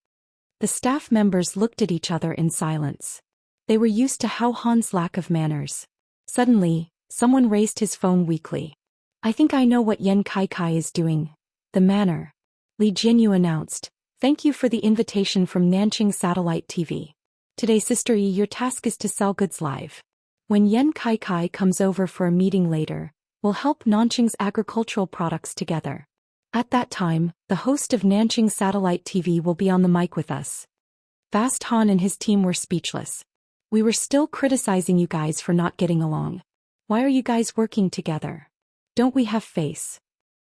The staff members looked at each other in silence. They were used to Hao Han's lack of manners. Suddenly, someone raised his phone weakly. I think I know what Yan Kaikai is doing. The manner. Li Jinyu announced. Thank you for the invitation from Nanqing Satellite TV. Today, Sister Yi, your task is to sell goods live. When Yan Kaikai comes over for a meeting later, we'll help Nanqing's agricultural products together. At that time, the host of Nanqing Satellite TV will be on the mic with us. Vast Han and his team were speechless. We were still criticizing you guys for not getting along. Why are you guys working together? Don't we have face?